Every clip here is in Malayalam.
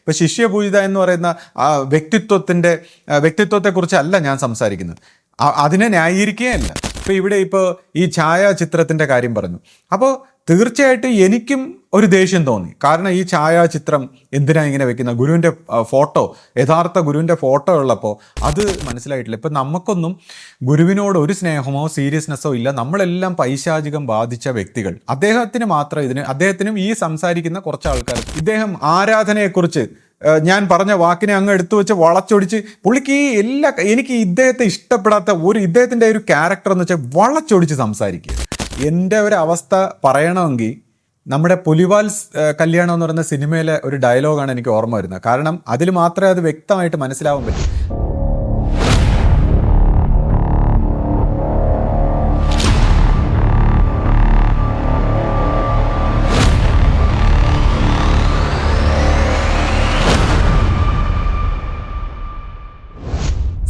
ഇപ്പം ശിഷ്യപൂജിത എന്ന് പറയുന്ന വ്യക്തിത്വത്തെക്കുറിച്ചല്ല ഞാൻ സംസാരിക്കുന്നത്. അതിനെ ന്യായീകരിക്കുകയല്ല. ഇപ്പോൾ ഈ ഛായാചിത്രത്തിൻ്റെ കാര്യം പറഞ്ഞു. അപ്പോൾ തീർച്ചയായിട്ടും എനിക്കും ഒരു ദേഷ്യം തോന്നി. കാരണം ഈ ഛായാചിത്രം എന്തിനാ ഇങ്ങനെ വെക്കുന്ന, ഗുരുവിൻ്റെ യഥാർത്ഥ ഗുരുവിൻ്റെ ഫോട്ടോ ഉള്ളപ്പോൾ അത് മനസ്സിലായിട്ടില്ല. ഇപ്പം നമുക്കൊന്നും ഗുരുവിനോട് ഒരു സ്നേഹമോ സീരിയസ്നെസ്സോ ഇല്ല. നമ്മളെല്ലാം പൈശാചികം ബാധിച്ച വ്യക്തികൾ. അദ്ദേഹത്തിനും ഈ സംസാരിക്കുന്ന കുറച്ച് ആൾക്കാർ ഇദ്ദേഹം ആരാധനയെക്കുറിച്ച് ഞാൻ പറഞ്ഞ വാക്കിനെ അങ്ങ് എടുത്തു വെച്ച് വളച്ചൊടിച്ച് പുള്ളിക്ക് എനിക്ക് ഇദ്ദേഹത്തെ ഇഷ്ടപ്പെടാത്ത ഇദ്ദേഹത്തിൻ്റെ ഒരു ക്യാരക്ടർ എന്ന് വെച്ചാൽ വളച്ചൊടിച്ച് സംസാരിക്കുക. എൻ്റെ ഒരു അവസ്ഥ പറയണമെങ്കിൽ നമ്മുടെ പുലിവാൽ കല്യാണം എന്ന് പറയുന്ന സിനിമയിലെ ഒരു ഡയലോഗാണ് എനിക്ക് ഓർമ്മ വരുന്നത്. കാരണം അതിൽ മാത്രമേ അത് വ്യക്തമായിട്ട് മനസ്സിലാവാൻ പറ്റൂ.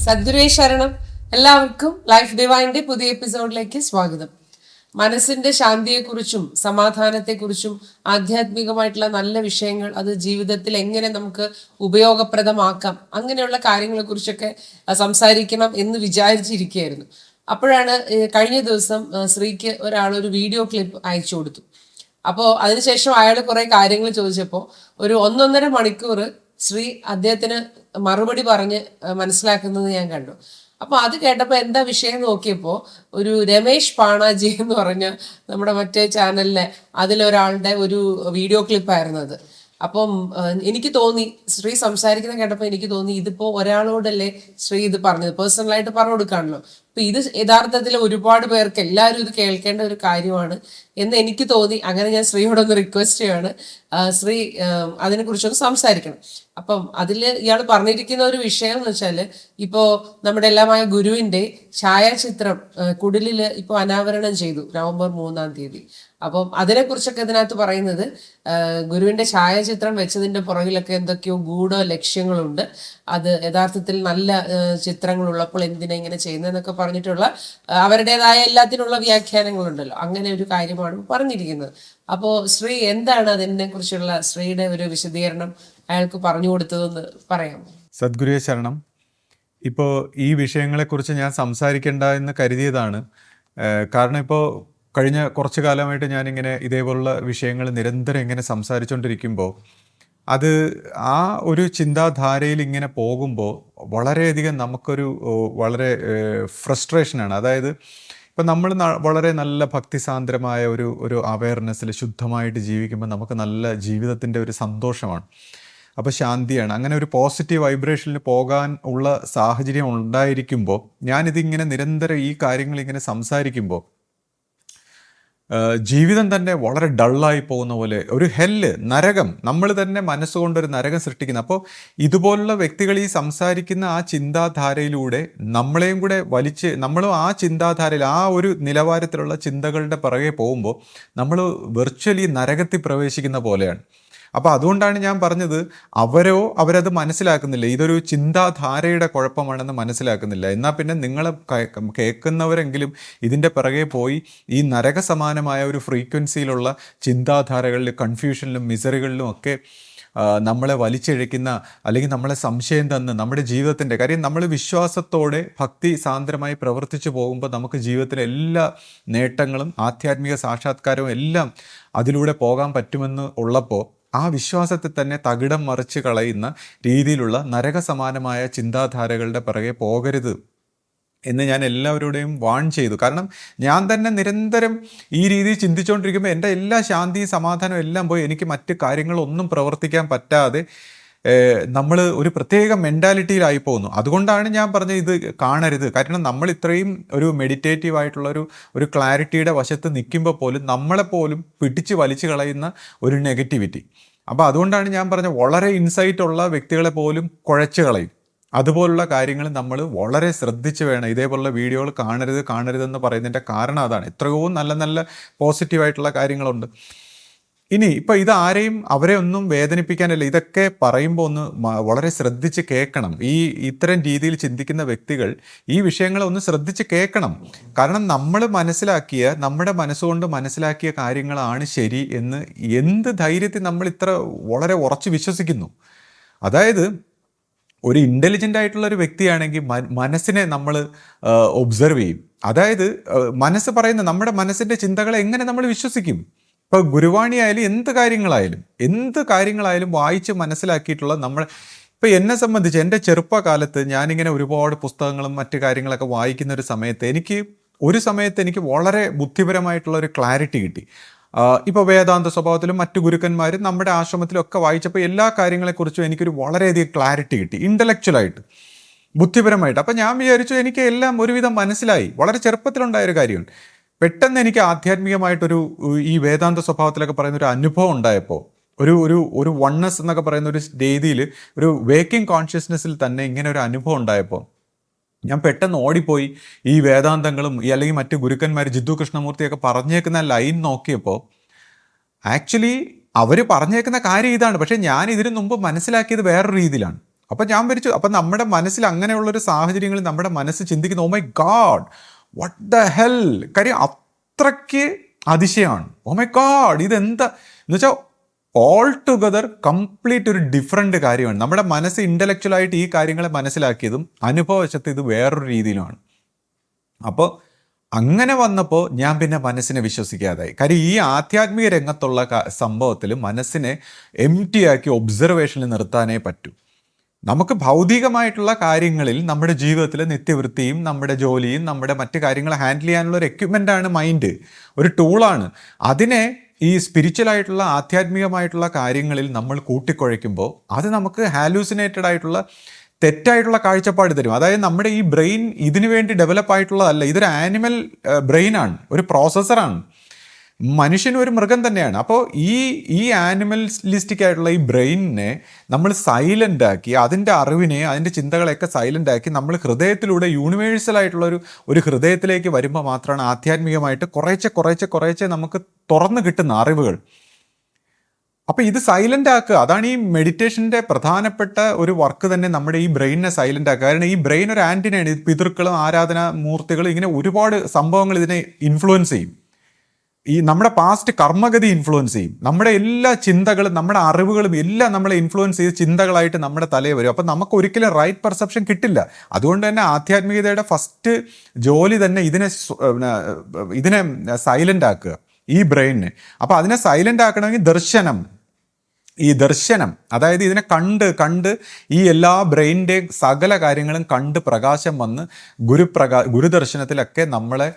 സദ്ഗുരുവേ ശരണം. എല്ലാവർക്കും ലൈഫ് ഡിവൈൻ്റെ പുതിയ എപ്പിസോഡിലേക്ക് സ്വാഗതം. മനസ്സിന്റെ ശാന്തിയെക്കുറിച്ചും സമാധാനത്തെക്കുറിച്ചും ആധ്യാത്മികമായിട്ടുള്ള നല്ല വിഷയങ്ങൾ അത് ജീവിതത്തിൽ എങ്ങനെ നമുക്ക് ഉപയോഗപ്രദമാക്കാം, അങ്ങനെയുള്ള കാര്യങ്ങളെക്കുറിച്ചൊക്കെ സംസാരിക്കണം എന്ന് വിചാരിച്ചിരിക്കുകയായിരുന്നു. അപ്പോഴാണ് കഴിഞ്ഞ ദിവസം ശ്രീക്ക് ഒരു വീഡിയോ ക്ലിപ്പ് അയച്ചു കൊടുത്തു. അപ്പോൾ അതിനുശേഷം അയാൾ കുറെ കാര്യങ്ങൾ ചോദിച്ചപ്പോൾ ഒരു 1.5 മണിക്കൂർ ശ്രീ അദ്ദേഹത്തിന് മറുപടി പറഞ്ഞ് മനസ്സിലാക്കുന്നത് ഞാൻ കണ്ടു. അപ്പൊ അത് കേട്ടപ്പോൾ എന്താ വിഷയം നോക്കിയപ്പോൾ ഒരു രമേശ് പാണാജി എന്ന് പറഞ്ഞ നമ്മുടെ മറ്റേ ചാനലിലെ അതിലൊരാളുടെ ഒരു വീഡിയോ ക്ലിപ്പായിരുന്നു അത്. അപ്പം എനിക്ക് തോന്നി, ശ്രീ സംസാരിക്കുന്ന കേട്ടപ്പോൾ എനിക്ക് തോന്നി ഇതിപ്പോ ഒരാളോടല്ലേ ശ്രീ ഇത് പറഞ്ഞത്, പേഴ്സണലായിട്ട് പറഞ്ഞു കൊടുക്കാണല്ലോ. അപ്പൊ ഇത് യഥാർത്ഥത്തിൽ ഒരുപാട് പേർക്ക് എല്ലാവരും ഇത് കേൾക്കേണ്ട ഒരു കാര്യമാണ് എന്ന് എനിക്ക് തോന്നി. അങ്ങനെ ഞാൻ ശ്രീയോടൊന്ന് റിക്വസ്റ്റ് ചെയ്യാണ്, ശ്രീ അതിനെക്കുറിച്ചൊന്ന് സംസാരിക്കണം. അപ്പം അതിൽ ഇയാൾ പറഞ്ഞിരിക്കുന്ന ഒരു വിഷയം എന്ന് വെച്ചാൽ, ഇപ്പോൾ നമ്മുടെ എല്ലാമായ ഗുരുവിന്റെ ഛായാചിത്രം കുടിലിൽ ഇപ്പോൾ അനാവരണം ചെയ്തു നവംബർ 3-ാം തീയതി. അപ്പം അതിനെക്കുറിച്ചൊക്കെ ഇതിനകത്ത് പറയുന്നത് ഗുരുവിന്റെ ഛായാചിത്രം വെച്ചതിന്റെ പുറകിലൊക്കെ എന്തൊക്കെയോ ഗൂഢ ലക്ഷ്യങ്ങളുണ്ട്. അത് യഥാർത്ഥത്തിൽ നല്ല ചിത്രങ്ങൾ ഉള്ളപ്പോൾ എന്തിനാ ഇങ്ങനെ ചെയ്യുന്നതെന്നൊക്കെ പറഞ്ഞിട്ടുള്ള അവരുടേതായ എല്ലാത്തിനുള്ള വ്യാഖ്യാനങ്ങളുണ്ടല്ലോ. അങ്ങനെ ഒരു കാര്യമാണ് പറഞ്ഞിരിക്കുന്നത്. അപ്പോൾ ശ്രീ എന്താണ് അതിനെ കുറിച്ചുള്ള ശ്രീയുടെ ഒരു വിശദീകരണം അയാൾക്ക് പറഞ്ഞു കൊടുത്തതെന്ന് പറയാമോ? സദ്ഗുരുവേ ശരണം. ഇപ്പോൾ ഈ വിഷയങ്ങളെക്കുറിച്ച് ഞാൻ സംസാരിക്കേണ്ട എന്ന് കരുതിയതാണ്. കാരണം ഇപ്പോൾ കഴിഞ്ഞ കുറച്ചു കാലമായിട്ട് ഞാനിങ്ങനെ ഇതേപോലുള്ള വിഷയങ്ങൾ നിരന്തരം ഇങ്ങനെ സംസാരിച്ചുകൊണ്ടിരിക്കുമ്പോൾ അത് ആ ഒരു ചിന്താധാരയിൽ ഇങ്ങനെ പോകുമ്പോൾ വളരെയധികം നമുക്കൊരു വളരെ ഫ്രസ്ട്രേഷനാണ്. അതായത് ഇപ്പം നമ്മൾ വളരെ നല്ല ഭക്തിസാന്ദ്രമായ ഒരു അവയർനെസ്സിൽ ശുദ്ധമായിട്ട് ജീവിക്കുമ്പോൾ നമുക്ക് നല്ല ജീവിതത്തിൻ്റെ ഒരു സന്തോഷമാണ്, അപ്പോൾ ശാന്തിയാണ്. അങ്ങനെ ഒരു പോസിറ്റീവ് വൈബ്രേഷനിൽ പോകാൻ ഉള്ള സാഹചര്യം ഉണ്ടായിരിക്കുമ്പോൾ ഞാനിതിങ്ങനെ നിരന്തരം ഈ കാര്യങ്ങൾ ഇങ്ങനെ സംസാരിക്കുമ്പോൾ ജീവിതം തന്നെ വളരെ ഡള്ളായി പോകുന്ന പോലെ, ഒരു നരകം, നമ്മൾ തന്നെ മനസ്സുകൊണ്ടൊരു നരകം സൃഷ്ടിക്കുന്നത്. അപ്പോൾ ഇതുപോലുള്ള വ്യക്തികൾ ഈ സംസാരിക്കുന്ന ആ ചിന്താധാരയിലൂടെ നമ്മളെയും കൂടെ നമ്മളും ആ ചിന്താധാരയിൽ ആ ഒരു നിലവാരത്തിലുള്ള ചിന്തകളുടെ പിറകെ പോകുമ്പോൾ നമ്മൾ വെർച്വലി നരകത്തിൽ പ്രവേശിക്കുന്ന പോലെയാണ്. അപ്പോൾ അതുകൊണ്ടാണ് ഞാൻ പറഞ്ഞത്, അവരത് മനസ്സിലാക്കുന്നില്ല, ഇതൊരു ചിന്താധാരയുടെ കുഴപ്പമാണെന്ന് മനസ്സിലാക്കുന്നില്ല. എന്നാൽ പിന്നെ നിങ്ങളെ കേൾക്കുന്നവരെങ്കിലും ഇതിൻ്റെ പിറകെ പോയി ഈ നരകസമാനമായ ഒരു ഫ്രീക്വൻസിയിലുള്ള ചിന്താധാരകളിൽ, കൺഫ്യൂഷനിലും മിസറികളിലും ഒക്കെ നമ്മളെ വലിച്ചിഴയ്ക്കുന്ന, അല്ലെങ്കിൽ നമ്മളെ സംശയം തന്ന് നമ്മുടെ ജീവിതത്തിൻ്റെ കാര്യം, നമ്മൾ വിശ്വാസത്തോടെ ഭക്തി സാന്ദ്രമായി പ്രവർത്തിച്ചു പോകുമ്പോൾ നമുക്ക് ജീവിതത്തിലെ എല്ലാ നേട്ടങ്ങളും ആധ്യാത്മിക സാക്ഷാത്കാരവും എല്ലാം അതിലൂടെ പോകാൻ പറ്റുമെന്ന് ഉള്ളപ്പോൾ ആ വിശ്വാസത്തെ തന്നെ തകിടം മറിച്ച് കളയുന്ന രീതിയിലുള്ള നരകസമാനമായ ചിന്താധാരകളുടെ പിറകെ പോകരുത് എന്ന് ഞാൻ എല്ലാവരോടെയും വാൺ ചെയ്തു. കാരണം ഞാൻ തന്നെ നിരന്തരം ഈ രീതിയിൽ ചിന്തിച്ചുകൊണ്ടിരിക്കുമ്പോൾ എൻ്റെ എല്ലാ ശാന്തിയും സമാധാനവും എല്ലാം പോയി എനിക്ക് മറ്റ് കാര്യങ്ങളൊന്നും പ്രവർത്തിക്കാൻ പറ്റാതെ നമ്മൾ ഒരു പ്രത്യേക മെൻറ്റാലിറ്റിയിലായി പോകുന്നു. അതുകൊണ്ടാണ് ഞാൻ പറഞ്ഞത് ഇത് കാണരുത്. കാരണം നമ്മൾ ഇത്രയും ഒരു മെഡിറ്റേറ്റീവ് ആയിട്ടുള്ള ഒരു ക്ലാരിറ്റിയുടെ വശത്ത് നിൽക്കുമ്പോൾ പോലും നമ്മളെപ്പോലും പിടിച്ച് വലിച്ചു കളയുന്ന ഒരു നെഗറ്റിവിറ്റി. അപ്പോൾ അതുകൊണ്ടാണ് ഞാൻ പറഞ്ഞത്, വളരെ ഇൻസൈറ്റ് ഉള്ള വ്യക്തികളെ പോലും കുഴച്ച് കളയും. അതുപോലുള്ള കാര്യങ്ങൾ നമ്മൾ വളരെ ശ്രദ്ധിച്ച് വേണം. ഇതേപോലുള്ള വീഡിയോകൾ കാണരുതെന്ന് പറയുന്നതിൻ്റെ കാരണം അതാണ്. എത്രയോ നല്ല നല്ല പോസിറ്റീവായിട്ടുള്ള കാര്യങ്ങളുണ്ട്. ഇനി ഇപ്പം ഇത് അവരെ ഒന്നും വേദനിപ്പിക്കാനല്ല, ഇതൊക്കെ പറയുമ്പോൾ ഒന്ന് വളരെ ശ്രദ്ധിച്ച് കേൾക്കണം. ഇത്തരം രീതിയിൽ ചിന്തിക്കുന്ന വ്യക്തികൾ ഈ വിഷയങ്ങളെ ഒന്ന് ശ്രദ്ധിച്ച് കേൾക്കണം. കാരണം നമ്മുടെ മനസ്സുകൊണ്ട് മനസ്സിലാക്കിയ കാര്യങ്ങളാണ് ശരി എന്ന് എന്ത് ധൈര്യത്തിൽ നമ്മൾ ഇത്ര വളരെ ഉറച്ച് വിശ്വസിക്കുന്നു. അതായത് ഒരു ഇൻ്റലിജൻ്റ് ആയിട്ടുള്ള ഒരു വ്യക്തിയാണെങ്കിൽ മനസ്സിനെ നമ്മൾ ഒബ്സർവ് ചെയ്യും. അതായത് മനസ്സ് പറയുന്ന നമ്മുടെ മനസ്സിൻ്റെ ചിന്തകളെ എങ്ങനെ നമ്മൾ വിശ്വസിക്കും? ഇപ്പോൾ ഗുരുവാണി ആയാലും എന്ത് കാര്യങ്ങളായാലും വായിച്ച് മനസ്സിലാക്കിയിട്ടുള്ള നമ്മൾ, ഇപ്പോൾ എന്നെ സംബന്ധിച്ച് എൻ്റെ ചെറുപ്പകാലത്ത് ഞാനിങ്ങനെ ഒരുപാട് പുസ്തകങ്ങളും മറ്റു കാര്യങ്ങളൊക്കെ വായിക്കുന്ന ഒരു സമയത്ത് എനിക്ക് വളരെ ബുദ്ധിപരമായിട്ടുള്ള ഒരു ക്ലാരിറ്റി കിട്ടി. ഇപ്പോൾ വേദാന്ത സ്വഭാവത്തിലും മറ്റു ഗുരുക്കന്മാരും നമ്മുടെ ആശ്രമത്തിലും ഒക്കെ വായിച്ചപ്പോൾ എല്ലാ കാര്യങ്ങളെക്കുറിച്ചും എനിക്കൊരു വളരെയധികം ക്ലാരിറ്റി കിട്ടി, ഇൻ്റലക്ച്വലായിട്ട്, ബുദ്ധിപരമായിട്ട്. അപ്പം ഞാൻ വിചാരിച്ചു എനിക്ക് എല്ലാം ഒരുവിധം മനസ്സിലായി. വളരെ ചെറുപ്പത്തിലുണ്ടായൊരു കാര്യമാണ്. പെട്ടെന്ന് എനിക്ക് ആധ്യാത്മികമായിട്ടൊരു ഈ വേദാന്ത സ്വഭാവത്തിലൊക്കെ പറയുന്ന ഒരു അനുഭവം ഉണ്ടായപ്പോൾ, ഒരു വണ്ണസ് എന്നൊക്കെ പറയുന്ന ഒരു രീതിയിൽ, ഒരു വേക്കിംഗ് കോൺഷ്യസ്നെസ്സിൽ തന്നെ ഇങ്ങനെ ഒരു അനുഭവം ഉണ്ടായപ്പോൾ ഞാൻ പെട്ടെന്ന് ഓടിപ്പോയി ഈ വേദാന്തങ്ങളും അല്ലെങ്കിൽ മറ്റു ഗുരുക്കന്മാർ ജിദ്ദു കൃഷ്ണമൂർത്തിയൊക്കെ പറഞ്ഞേക്കുന്ന ലൈൻ നോക്കിയപ്പോൾ ആക്ച്വലി അവർ പറഞ്ഞേക്കുന്ന കാര്യം ഇതാണ്, പക്ഷേ ഞാൻ ഇതിനു മുമ്പ് മനസ്സിലാക്കിയത് വേറൊരു രീതിയിലാണ്. അപ്പം ഞാൻ വിചാരിച്ചു, അപ്പം നമ്മുടെ മനസ്സിൽ അങ്ങനെയുള്ളൊരു സാഹചര്യങ്ങളിൽ നമ്മുടെ മനസ്സ് ചിന്തിക്കുന്നു, oh my God what the hell, കാര്യം അത്രയ്ക്ക് അതിശയമാണ്. ഓ മൈ ഗാഡ് ഇതെന്താ എന്ന് വെച്ചാൽ ഓൾ ടുഗദർ കംപ്ലീറ്റ് ഒരു ഡിഫറെൻ്റ് കാര്യമാണ്. നമ്മുടെ മനസ്സ് ഇൻ്റലക്ച്വലായിട്ട് ഈ കാര്യങ്ങളെ മനസ്സിലാക്കിയതും അനുഭവവശത്ത് ഇത് വേറൊരു രീതിയിലുമാണ്. അപ്പോൾ അങ്ങനെ വന്നപ്പോൾ ഞാൻ പിന്നെ മനസ്സിനെ വിശ്വസിക്കാതായി. കാര്യം ഈ ആധ്യാത്മിക രംഗത്തുള്ള സംഭവത്തിൽ മനസ്സിനെ എംപ്റ്റിയാക്കി ഒബ്സർവേഷനിൽ നിർത്താനേ പറ്റൂ. നമുക്ക് ഭൗതികമായിട്ടുള്ള കാര്യങ്ങളിൽ നമ്മുടെ ജീവിതത്തിലെ നിത്യവൃത്തിയും നമ്മുടെ ജോലിയും നമ്മുടെ മറ്റു കാര്യങ്ങൾ ഹാൻഡിൽ ചെയ്യാനുള്ള ഒരു എക്യുപ്മെൻ്റാണ് മൈൻഡ്, ഒരു ടൂളാണ്. അതിനെ ഈ സ്പിരിച്വലായിട്ടുള്ള ആധ്യാത്മികമായിട്ടുള്ള കാര്യങ്ങളിൽ നമ്മൾ കൂട്ടിക്കുഴയ്ക്കുമ്പോൾ അത് നമുക്ക് ഹാലൂസിനേറ്റഡ് ആയിട്ടുള്ള തെറ്റായിട്ടുള്ള കാഴ്ചപ്പാട് തരും. അതായത് നമ്മുടെ ഈ ബ്രെയിൻ ഇതിനു വേണ്ടി ഡെവലപ്പ് ആയിട്ടുള്ളതല്ല, ഇതൊരു ആനിമൽ ബ്രെയിനാണ്, ഒരു പ്രോസസ്സറാണ്. മനുഷ്യനും ഒരു മൃഗം തന്നെയാണ്. അപ്പോൾ ഈ ആനിമലിസ്റ്റിക് ആയിട്ടുള്ള ഈ ബ്രെയിനിനെ നമ്മൾ സൈലൻ്റ് ആക്കി, അതിൻ്റെ അറിവിനെ അതിൻ്റെ ചിന്തകളെയൊക്കെ സൈലൻ്റ് ആക്കി നമ്മൾ ഹൃദയത്തിലൂടെ യൂണിവേഴ്സൽ ആയിട്ടുള്ള ഒരു ഹൃദയത്തിലേക്ക് വരുമ്പോൾ മാത്രമാണ് ആധ്യാത്മികമായിട്ട് കുറേശ്ശെ നമുക്ക് തുറന്നു കിട്ടുന്ന അറിവുകൾ. അപ്പോൾ ഇത് സൈലൻ്റ് ആക്കുക, അതാണ് ഈ മെഡിറ്റേഷൻ്റെ പ്രധാനപ്പെട്ട ഒരു വർക്ക് തന്നെ, നമ്മുടെ ഈ ബ്രെയിനിനെ സൈലൻ്റ് ആക്കുക. കാരണം ഈ ബ്രെയിൻ ഒരു ആൻറ്റിനയാണ്. പിതൃക്കളും ആരാധനാ മൂർത്തികളും ഇങ്ങനെ ഒരുപാട് സംഭവങ്ങൾ ഇതിനെ ഇൻഫ്ലുവൻസ് ചെയ്യും. ഈ നമ്മുടെ പാസ്റ്റ് കർമ്മഗതി ഇൻഫ്ലുവൻസ് ചെയ്യും. നമ്മുടെ എല്ലാ ചിന്തകളും നമ്മുടെ അറിവുകളും എല്ലാം നമ്മളെ ഇൻഫ്ലുവൻസ് ചെയ്ത് ചിന്തകളായിട്ട് നമ്മുടെ തലയിൽ വരും. അപ്പം നമുക്ക് ഒരിക്കലും റൈറ്റ് പെർസെപ്ഷൻ കിട്ടില്ല. അതുകൊണ്ട് തന്നെ ആധ്യാത്മികതയുടെ ഫസ്റ്റ് ജോലി തന്നെ ഇതിനെ സൈലൻ്റ് ആക്കുക, ഈ ബ്രെയിനിനെ. അപ്പോൾ അതിനെ സൈലൻ്റ് ആക്കണമെങ്കിൽ ദർശനം, അതായത് ഇതിനെ കണ്ട് ഈ എല്ലാ ബ്രെയിനിൻ്റെയും സകല കാര്യങ്ങളും കണ്ട് പ്രകാശം വന്ന് ഗുരുദർശനത്തിലൊക്കെ നമ്മളെ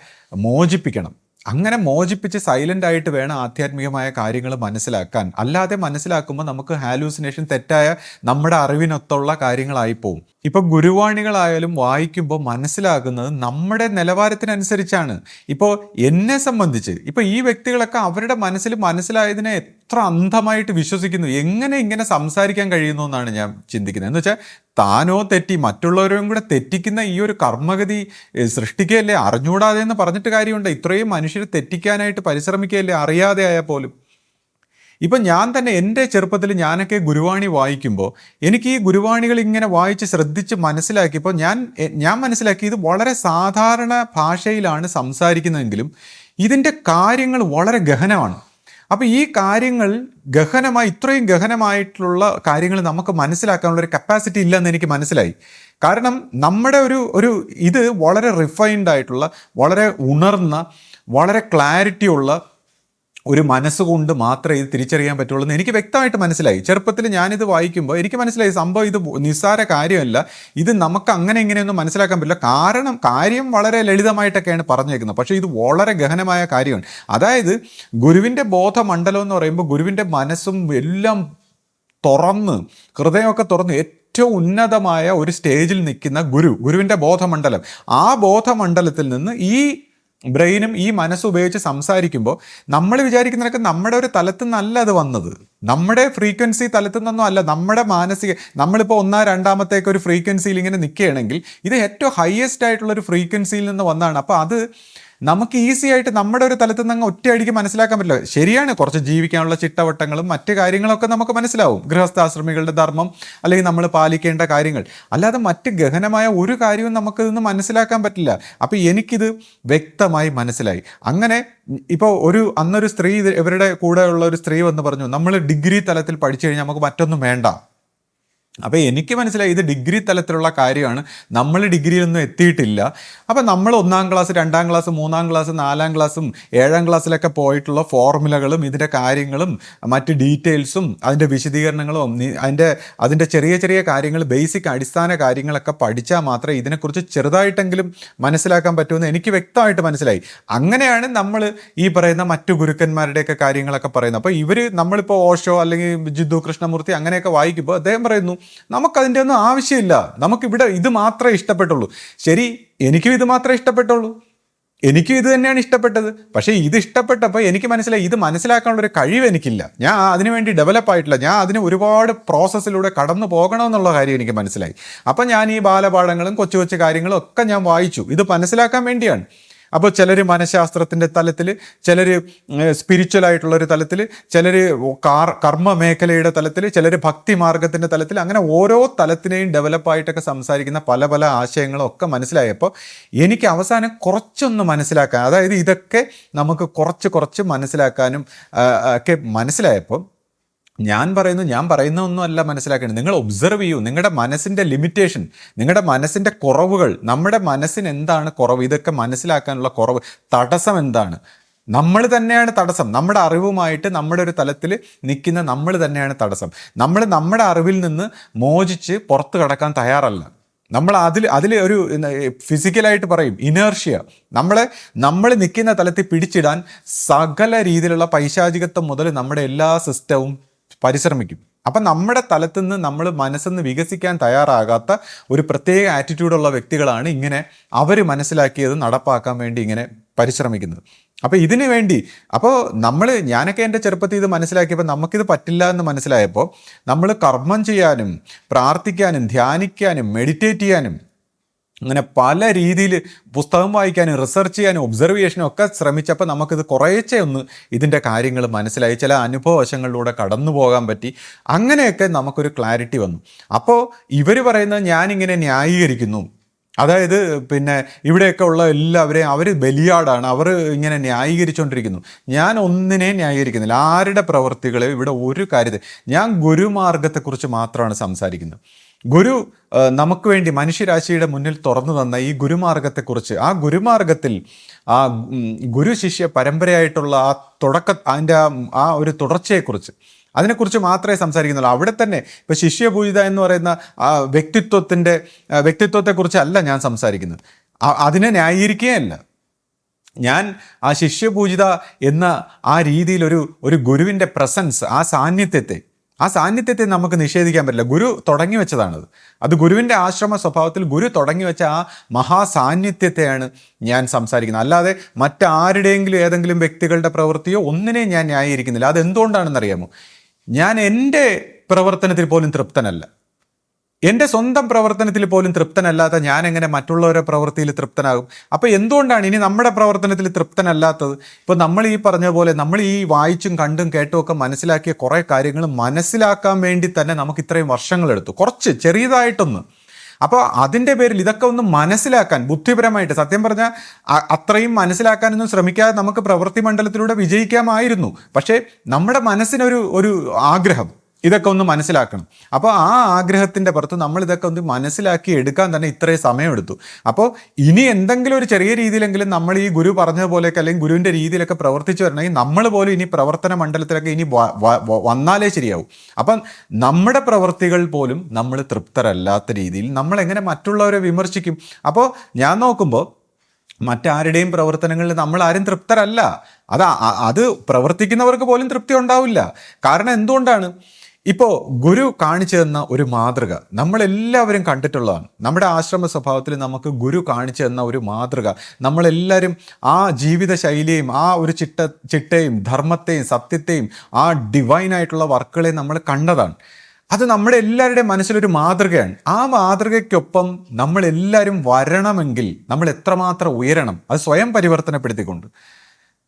മോചിപ്പിക്കണം. അങ്ങനെ മോചിപ്പിച്ച് സൈലൻ്റ് ആയിട്ട് വേണം ആധ്യാത്മികമായ കാര്യങ്ങൾ മനസ്സിലാക്കാൻ. അല്ലാതെ മനസ്സിലാക്കുമ്പോൾ നമുക്ക് ഹാലൂസിനേഷൻ, തെറ്റായ നമ്മുടെ അറിവിനൊത്തുള്ള കാര്യങ്ങളായിപ്പോവും. ഇപ്പോൾ ഗുരുവാണികളായാലും വായിക്കുമ്പോൾ മനസ്സിലാകുന്നത് നമ്മുടെ നിലവാരത്തിനനുസരിച്ചാണ്. ഇപ്പോൾ എന്നെ സംബന്ധിച്ച് ഇപ്പോൾ ഈ വ്യക്തികളൊക്കെ അവരുടെ മനസ്സിലായതിനെ എത്ര അന്ധമായിട്ട് വിശ്വസിക്കുന്നു, എങ്ങനെ ഇങ്ങനെ സംസാരിക്കാൻ കഴിയുന്നു എന്നാണ് ഞാൻ ചിന്തിക്കുന്നത്. എന്ന് വെച്ചാൽ താനോ തെറ്റി മറ്റുള്ളവരും കൂടെ തെറ്റിക്കുന്ന ഈ ഒരു കർമ്മഗതി സൃഷ്ടിക്കുകയല്ലേ, അറിഞ്ഞുകൂടാതെ എന്ന് പറഞ്ഞിട്ട് കാര്യമുണ്ട്. ഇത്രയും മനുഷ്യർ തെറ്റിക്കാനായിട്ട് പരിശ്രമിക്കുകയല്ലേ, അറിയാതെ ആയാൽ പോലും. ഇപ്പം ഞാൻ തന്നെ എൻ്റെ ചെറുപ്പത്തിൽ ഞാനൊക്കെ ഗുരുവാണി വായിക്കുമ്പോൾ എനിക്ക് ഈ ഗുരുവാണികൾ ഇങ്ങനെ വായിച്ച് ശ്രദ്ധിച്ച് മനസ്സിലാക്കിയപ്പോൾ ഞാൻ മനസ്സിലാക്കി ഇത് വളരെ സാധാരണ ഭാഷയിലാണ് സംസാരിക്കുന്നതെങ്കിലും ഇതിൻ്റെ കാര്യങ്ങൾ വളരെ ഗഹനമാണ്. അപ്പോൾ ഈ കാര്യങ്ങൾ ഇത്രയും ഗഹനമായിട്ടുള്ള കാര്യങ്ങൾ നമുക്ക് മനസ്സിലാക്കാനുള്ള ഒരു കപ്പാസിറ്റി ഇല്ലെന്ന് എനിക്ക് മനസ്സിലായി. കാരണം നമ്മുടെ ഇത് വളരെ റിഫൈൻഡ് ആയിട്ടുള്ള, വളരെ ഉണർന്ന, വളരെ ക്ലാരിറ്റി ഉള്ള ഒരു മനസ്സുകൊണ്ട് മാത്രമേ ഇത് തിരിച്ചറിയാൻ പറ്റുള്ളൂ എന്ന് എനിക്ക് വ്യക്തമായിട്ട് മനസ്സിലായി. ചെറുപ്പത്തിൽ ഞാനിത് വായിക്കുമ്പോൾ എനിക്ക് മനസ്സിലായി സംഭവം ഇത് നിസ്സാര കാര്യമല്ല, ഇത് നമുക്ക് അങ്ങനെ ഇങ്ങനെയൊന്നും മനസ്സിലാക്കാൻ പറ്റില്ല. കാര്യം വളരെ ലളിതമായിട്ടൊക്കെയാണ് പറഞ്ഞേക്കുന്നത്, പക്ഷേ ഇത് വളരെ ഗഹനമായ കാര്യമാണ്. അതായത് ഗുരുവിൻ്റെ ബോധമണ്ഡലം എന്ന് പറയുമ്പോൾ ഗുരുവിൻ്റെ മനസ്സും എല്ലാം തുറന്ന്, ഹൃദയമൊക്കെ തുറന്ന് ഏറ്റവും ഉന്നതമായ ഒരു സ്റ്റേജിൽ നിൽക്കുന്ന ഗുരുവിൻ്റെ ബോധമണ്ഡലം, ആ ബോധമണ്ഡലത്തിൽ നിന്ന് ഈ ബ്രെയിനും ഈ മനസ്സും ഉപയോഗിച്ച് സംസാരിക്കുമ്പോൾ നമ്മൾ വിചാരിക്കുന്നതൊക്കെ നമ്മുടെ ഒരു തലത്തിൽ നിന്നല്ല അത് വന്നത്, നമ്മുടെ ഫ്രീക്വൻസി തലത്തിൽ നിന്നൊന്നും അല്ല, നമ്മുടെ നമ്മളിപ്പോൾ രണ്ടാമത്തേക്ക് ഒരു ഫ്രീക്വൻസിയിൽ ഇങ്ങനെ നിൽക്കുകയാണെങ്കിൽ ഇത് ഏറ്റവും ഹയസ്റ്റ് ആയിട്ടുള്ള ഒരു ഫ്രീക്വൻസിയിൽ നിന്ന് വന്നതാണ്. അപ്പോൾ അത് നമുക്ക് ഈസി ആയിട്ട് നമ്മുടെ ഒരു തലത്തിൽ നിന്ന് അങ്ങ് ഒറ്റയടിക്ക് മനസ്സിലാക്കാൻ പറ്റില്ല. ശരിയാണ്, കുറച്ച് ജീവിക്കാനുള്ള ചിട്ടവട്ടങ്ങളും മറ്റു കാര്യങ്ങളൊക്കെ നമുക്ക് മനസ്സിലാവും, ഗൃഹസ്ഥാശ്രമികളുടെ ധർമ്മം അല്ലെങ്കിൽ നമ്മൾ പാലിക്കേണ്ട കാര്യങ്ങൾ. അല്ലാതെ മറ്റ് ഗഹനമായ ഒരു കാര്യവും നമുക്കിതൊന്ന് മനസ്സിലാക്കാൻ പറ്റില്ല. അപ്പോൾ എനിക്കിത് വ്യക്തമായി മനസ്സിലായി. അങ്ങനെ ഇപ്പോൾ അന്നൊരു സ്ത്രീ, ഇവരുടെ കൂടെയുള്ള ഒരു സ്ത്രീ വന്ന് പറഞ്ഞു, നമ്മൾ ഡിഗ്രി തലത്തിൽ പഠിച്ചു കഴിഞ്ഞാൽ നമുക്ക് മറ്റൊന്നും വേണ്ട. അപ്പോൾ എനിക്ക് മനസ്സിലായി ഇത് ഡിഗ്രി തലത്തിലുള്ള കാര്യമാണ്. നമ്മൾ ഡിഗ്രിയിലൊന്നും എത്തിയിട്ടില്ല. അപ്പം നമ്മൾ 1-ാം ക്ലാസ് 2-ാം ക്ലാസ് 3-ാം ക്ലാസ് 4-ാം ക്ലാസ്സും 7-ാം ക്ലാസ്സിലൊക്കെ പോയിട്ടുള്ള ഫോർമുലകളും ഇതിൻ്റെ കാര്യങ്ങളും മറ്റ് ഡീറ്റെയിൽസും അതിൻ്റെ വിശദീകരണങ്ങളും അതിൻ്റെ ചെറിയ ചെറിയ കാര്യങ്ങൾ, ബേസിക് അടിസ്ഥാന കാര്യങ്ങളൊക്കെ പഠിച്ചാൽ മാത്രമേ ഇതിനെക്കുറിച്ച് ചെറുതായിട്ടെങ്കിലും മനസ്സിലാക്കാൻ പറ്റുമെന്ന് എനിക്ക് വ്യക്തമായിട്ട് മനസ്സിലായി. അങ്ങനെയാണ് നമ്മൾ ഈ പറയുന്ന മറ്റു ഗുരുക്കന്മാരുടെയൊക്കെ കാര്യങ്ങളൊക്കെ പറയുന്നത്. അപ്പോൾ നമ്മളിപ്പോൾ ഓഷോ അല്ലെങ്കിൽ ജിദ്ദു കൃഷ്ണമൂർത്തി അങ്ങനെയൊക്കെ വായിക്കുമ്പോൾ അദ്ദേഹം പറയുന്നു നമുക്കതിൻ്റെ ഒന്നും ആവശ്യമില്ല, നമുക്കിവിടെ ഇത് മാത്രമേ ഇഷ്ടപ്പെട്ടുള്ളൂ. ശരി, എനിക്കും ഇത് മാത്രമേ ഇഷ്ടപ്പെട്ടുള്ളൂ, എനിക്കും ഇത് തന്നെയാണ് ഇഷ്ടപ്പെട്ടത്. പക്ഷേ ഇത് ഇഷ്ടപ്പെട്ടപ്പോൾ എനിക്ക് മനസ്സിലായി ഇത് മനസ്സിലാക്കാനുള്ളൊരു കഴിവ് എനിക്കില്ല, ഞാൻ അതിനുവേണ്ടി ഡെവലപ്പ് ആയിട്ടില്ല, ഞാൻ അതിന് ഒരുപാട് പ്രോസസ്സിലൂടെ കടന്നു പോകണമെന്നുള്ള കാര്യം എനിക്ക് മനസ്സിലായി. അപ്പം ഞാൻ ഈ ബാലപാഠങ്ങളും കൊച്ചു കൊച്ചു കാര്യങ്ങളും ഒക്കെ ഞാൻ വായിച്ചു, ഇത് മനസ്സിലാക്കാൻ വേണ്ടിയാണ്. അപ്പോൾ ചിലർ മനഃശാസ്ത്രത്തിൻ്റെ തലത്തിൽ, ചിലർ സ്പിരിച്വൽ ആയിട്ടുള്ളൊരു തലത്തിൽ, ചിലർ കർമ്മ മേഖലയുടെ തലത്തിൽ, ചിലർ ഭക്തി മാർഗത്തിൻ്റെ തലത്തിൽ, അങ്ങനെ ഓരോ തലത്തിനെയും ഡെവലപ്പായിട്ടൊക്കെ സംസാരിക്കുന്ന പല പല ആശയങ്ങളും ഒക്കെ മനസ്സിലായപ്പോൾ എനിക്ക് അവസാനം കുറച്ചൊന്ന് മനസ്സിലാക്കാൻ, അതായത് ഇതൊക്കെ നമുക്ക് കുറച്ച് മനസ്സിലാക്കാനും ഒക്കെ മനസ്സിലായപ്പോൾ ഞാൻ പറയുന്നതൊന്നും അല്ല മനസ്സിലാക്കേണ്ടത്. നിങ്ങൾ ഒബ്സർവ് ചെയ്യൂ, നിങ്ങളുടെ മനസ്സിൻ്റെ ലിമിറ്റേഷൻ, നിങ്ങളുടെ മനസ്സിൻ്റെ കുറവുകൾ, നമ്മുടെ മനസ്സിന് എന്താണ് കുറവ്, ഇതൊക്കെ മനസ്സിലാക്കാനുള്ള കുറവ്, തടസ്സം എന്താണ്. നമ്മൾ തന്നെയാണ് തടസ്സം. നമ്മുടെ അറിവുമായിട്ട് നമ്മുടെ ഒരു തലത്തിൽ നിൽക്കുന്ന നമ്മൾ തന്നെയാണ് തടസ്സം. നമ്മൾ നമ്മുടെ അറിവിൽ നിന്ന് മോചിച്ച് പുറത്ത് കടക്കാൻ തയ്യാറല്ല. നമ്മൾ അതിൽ ഒരു ഫിസിക്കലായിട്ട് പറയും ഇനേർഷ്യ, നമ്മൾ നിൽക്കുന്ന തലത്തിൽ പിടിച്ചിടാൻ സകല രീതിയിലുള്ള പൈശാചികത്വം മുതൽ നമ്മുടെ എല്ലാ സിസ്റ്റവും പരിശ്രമിക്കും. അപ്പം നമ്മുടെ തലത്തു നിന്ന് നമ്മൾ മനസ്സെന്ന് വികസിക്കാൻ തയ്യാറാകാത്ത ഒരു പ്രത്യേക ആറ്റിറ്റ്യൂഡുള്ള വ്യക്തികളാണ് ഇങ്ങനെ അവർ മനസ്സിലാക്കിയത് നടപ്പാക്കാൻ വേണ്ടി ഇങ്ങനെ പരിശ്രമിക്കുന്നത്. അപ്പോൾ ഇതിനു വേണ്ടി ഞാനൊക്കെ എൻ്റെ ചെറുപ്പത്തിൽ ഇത് മനസ്സിലാക്കിയപ്പോൾ നമുക്കിത് പറ്റില്ല എന്ന് മനസ്സിലായപ്പോൾ നമ്മൾ കർമ്മം ചെയ്യാനും പ്രാർത്ഥിക്കാനും ധ്യാനിക്കാനും മെഡിറ്റേറ്റ് ചെയ്യാനും അങ്ങനെ പല രീതിയിൽ പുസ്തകം വായിക്കാനും റിസർച്ച് ചെയ്യാനും ഒബ്സർവേഷനും ഒക്കെ ശ്രമിച്ചപ്പോൾ നമുക്കിത് കുറേശ്ശെ ഒന്ന് ഇതിൻ്റെ കാര്യങ്ങൾ മനസ്സിലായി, ചില അനുഭവവശങ്ങളിലൂടെ കടന്നു പോകാൻ പറ്റി. അങ്ങനെയൊക്കെ നമുക്കൊരു ക്ലാരിറ്റി വന്നു. അപ്പോൾ ഇവർ പറയുന്നത് ഞാനിങ്ങനെ ന്യായീകരിക്കുന്നു, അതായത് ഇവിടെയൊക്കെ ഉള്ള എല്ലാവരെയും അവർ ബലിയാടാണ്, അവർ ഇങ്ങനെ ന്യായീകരിച്ചുകൊണ്ടിരിക്കുന്നു. ഞാൻ ഒന്നിനെയും ന്യായീകരിക്കുന്നില്ല, ആരുടെ പ്രവൃത്തികളെ ഇവിടെ ഒരു കാര്യത്തെ. ഞാൻ ഗുരുമാർഗത്തെക്കുറിച്ച് മാത്രമാണ് സംസാരിക്കുന്നത്. ഗുരു നമുക്ക് വേണ്ടി മനുഷ്യരാശിയുടെ മുന്നിൽ തുറന്നു തന്ന ഈ ഗുരുമാർഗത്തെക്കുറിച്ച്, ആ ഗുരുമാർഗത്തിൽ ആ ഗുരു ശിഷ്യ പരമ്പരയായിട്ടുള്ള അതിൻ്റെ ആ ഒരു തുടർച്ചയെക്കുറിച്ച്, അതിനെക്കുറിച്ച് മാത്രമേ സംസാരിക്കുന്നുള്ളൂ. അവിടെ തന്നെ ഇപ്പോൾ ശിഷ്യപൂജിത എന്ന് പറയുന്ന ആ വ്യക്തിത്വത്തെക്കുറിച്ചല്ല ഞാൻ സംസാരിക്കുന്നത്, അതിനെ ന്യായീകരിക്കുകയല്ല. ഞാൻ ആ ശിഷ്യപൂജിത എന്ന ആ രീതിയിൽ ഒരു ഗുരുവിൻ്റെ പ്രസൻസ്, ആ സാന്നിധ്യത്തെ നമുക്ക് നിഷേധിക്കാൻ പറ്റില്ല. ഗുരു തുടങ്ങി വെച്ചതാണത്. അത് ഗുരുവിൻ്റെ ആശ്രമ സ്വഭാവത്തിൽ ഗുരു തുടങ്ങി വെച്ച ആ മഹാസാന്നിധ്യത്തെയാണ് ഞാൻ സംസാരിക്കുന്നത്. അല്ലാതെ മറ്റാരുടെയെങ്കിലും ഏതെങ്കിലും വ്യക്തികളുടെ പ്രവൃത്തിയോ ഒന്നിനെയും ഞാൻ ന്യായീകരിക്കുന്നില്ല. അതെന്തുകൊണ്ടാണെന്നറിയാമോ? ഞാൻ എൻ്റെ പ്രവർത്തനത്തിൽ പോലും തൃപ്തനല്ല. എൻ്റെ സ്വന്തം പ്രവർത്തനത്തിൽ പോലും തൃപ്തനല്ലാത്ത ഞാൻ എങ്ങനെ മറ്റുള്ളവരുടെ പ്രവൃത്തിയിൽ തൃപ്തനാകും? അപ്പോൾ എന്തുകൊണ്ടാണ് ഇനി നമ്മുടെ പ്രവർത്തനത്തിൽ തൃപ്തനല്ലാത്തത്? ഇപ്പോൾ നമ്മൾ ഈ പറഞ്ഞ പോലെ നമ്മൾ ഈ വായിച്ചും കണ്ടും കേട്ടും ഒക്കെ മനസ്സിലാക്കിയ കുറേ കാര്യങ്ങൾ മനസ്സിലാക്കാൻ വേണ്ടി തന്നെ നമുക്ക് ഇത്രയും വർഷങ്ങളെടുത്തു, കുറച്ച് ചെറിയതായിട്ടൊന്ന്. അപ്പോൾ അതിൻ്റെ പേരിൽ ഇതൊക്കെ ഒന്ന് മനസ്സിലാക്കാൻ ബുദ്ധിപരമായിട്ട്, സത്യം പറഞ്ഞാൽ അത്രയും മനസ്സിലാക്കാനൊന്നും ശ്രമിക്കാതെ നമുക്ക് പ്രവൃത്തി മണ്ഡലത്തിലൂടെ വിജയിക്കാമായിരുന്നു. പക്ഷേ നമ്മുടെ മനസ്സിനൊരു ആഗ്രഹം ഇതൊക്കെ ഒന്ന് മനസ്സിലാക്കണം. അപ്പോൾ ആ ആഗ്രഹത്തിൻ്റെ പുറത്ത് നമ്മൾ ഇതൊക്കെ ഒന്ന് മനസ്സിലാക്കി എടുക്കാൻ തന്നെ ഇത്രയും സമയമെടുത്തു. അപ്പോൾ ഇനി എന്തെങ്കിലും ഒരു ചെറിയ രീതിയിലെങ്കിലും നമ്മൾ ഈ ഗുരു പറഞ്ഞതുപോലെയൊക്കെ അല്ലെങ്കിൽ ഗുരുവിൻ്റെ രീതിയിലൊക്കെ പ്രവർത്തിച്ചു വരണമെങ്കിൽ നമ്മൾ പോലും ഇനി പ്രവർത്തന മണ്ഡലത്തിലൊക്കെ ഇനി വന്നാലേ ശരിയാവും. അപ്പം നമ്മുടെ പ്രവൃത്തികൾ പോലും നമ്മൾ തൃപ്തരല്ലാത്ത രീതിയിൽ നമ്മൾ എങ്ങനെ മറ്റുള്ളവരെ വിമർശിക്കും? അപ്പോൾ ഞാൻ നോക്കുമ്പോൾ മറ്റാരുടെയും പ്രവർത്തനങ്ങളിൽ നമ്മൾ ആരും തൃപ്തരല്ല. അത് പ്രവർത്തിക്കുന്നവർക്ക് പോലും തൃപ്തി ഉണ്ടാവില്ല. കാരണം എന്തുകൊണ്ടാണ്? ഇപ്പോൾ ഗുരു കാണിച്ചു തന്ന ഒരു മാതൃക നമ്മളെല്ലാവരും കണ്ടിട്ടുള്ളതാണ്. നമ്മുടെ ആശ്രമ സ്വഭാവത്തിൽ നമുക്ക് ഗുരു കാണിച്ചു തന്ന ഒരു മാതൃക, നമ്മളെല്ലാവരും ആ ജീവിത ശൈലിയെയും ആ ഒരു ചിട്ടയും ധർമ്മത്തെയും സത്യത്തെയും ആ ഡിവൈനായിട്ടുള്ള വർക്കുകളെയും നമ്മൾ കണ്ടതാണ്. അത് നമ്മുടെ എല്ലാവരുടെയും മനസ്സിലൊരു മാതൃകയാണ്. ആ മാതൃകയ്ക്കൊപ്പം നമ്മളെല്ലാവരും വരണമെങ്കിൽ നമ്മൾ എത്രമാത്രം ഉയരണം, അത് സ്വയം പരിവർത്തനപ്പെടുത്തിക്കൊണ്ട്.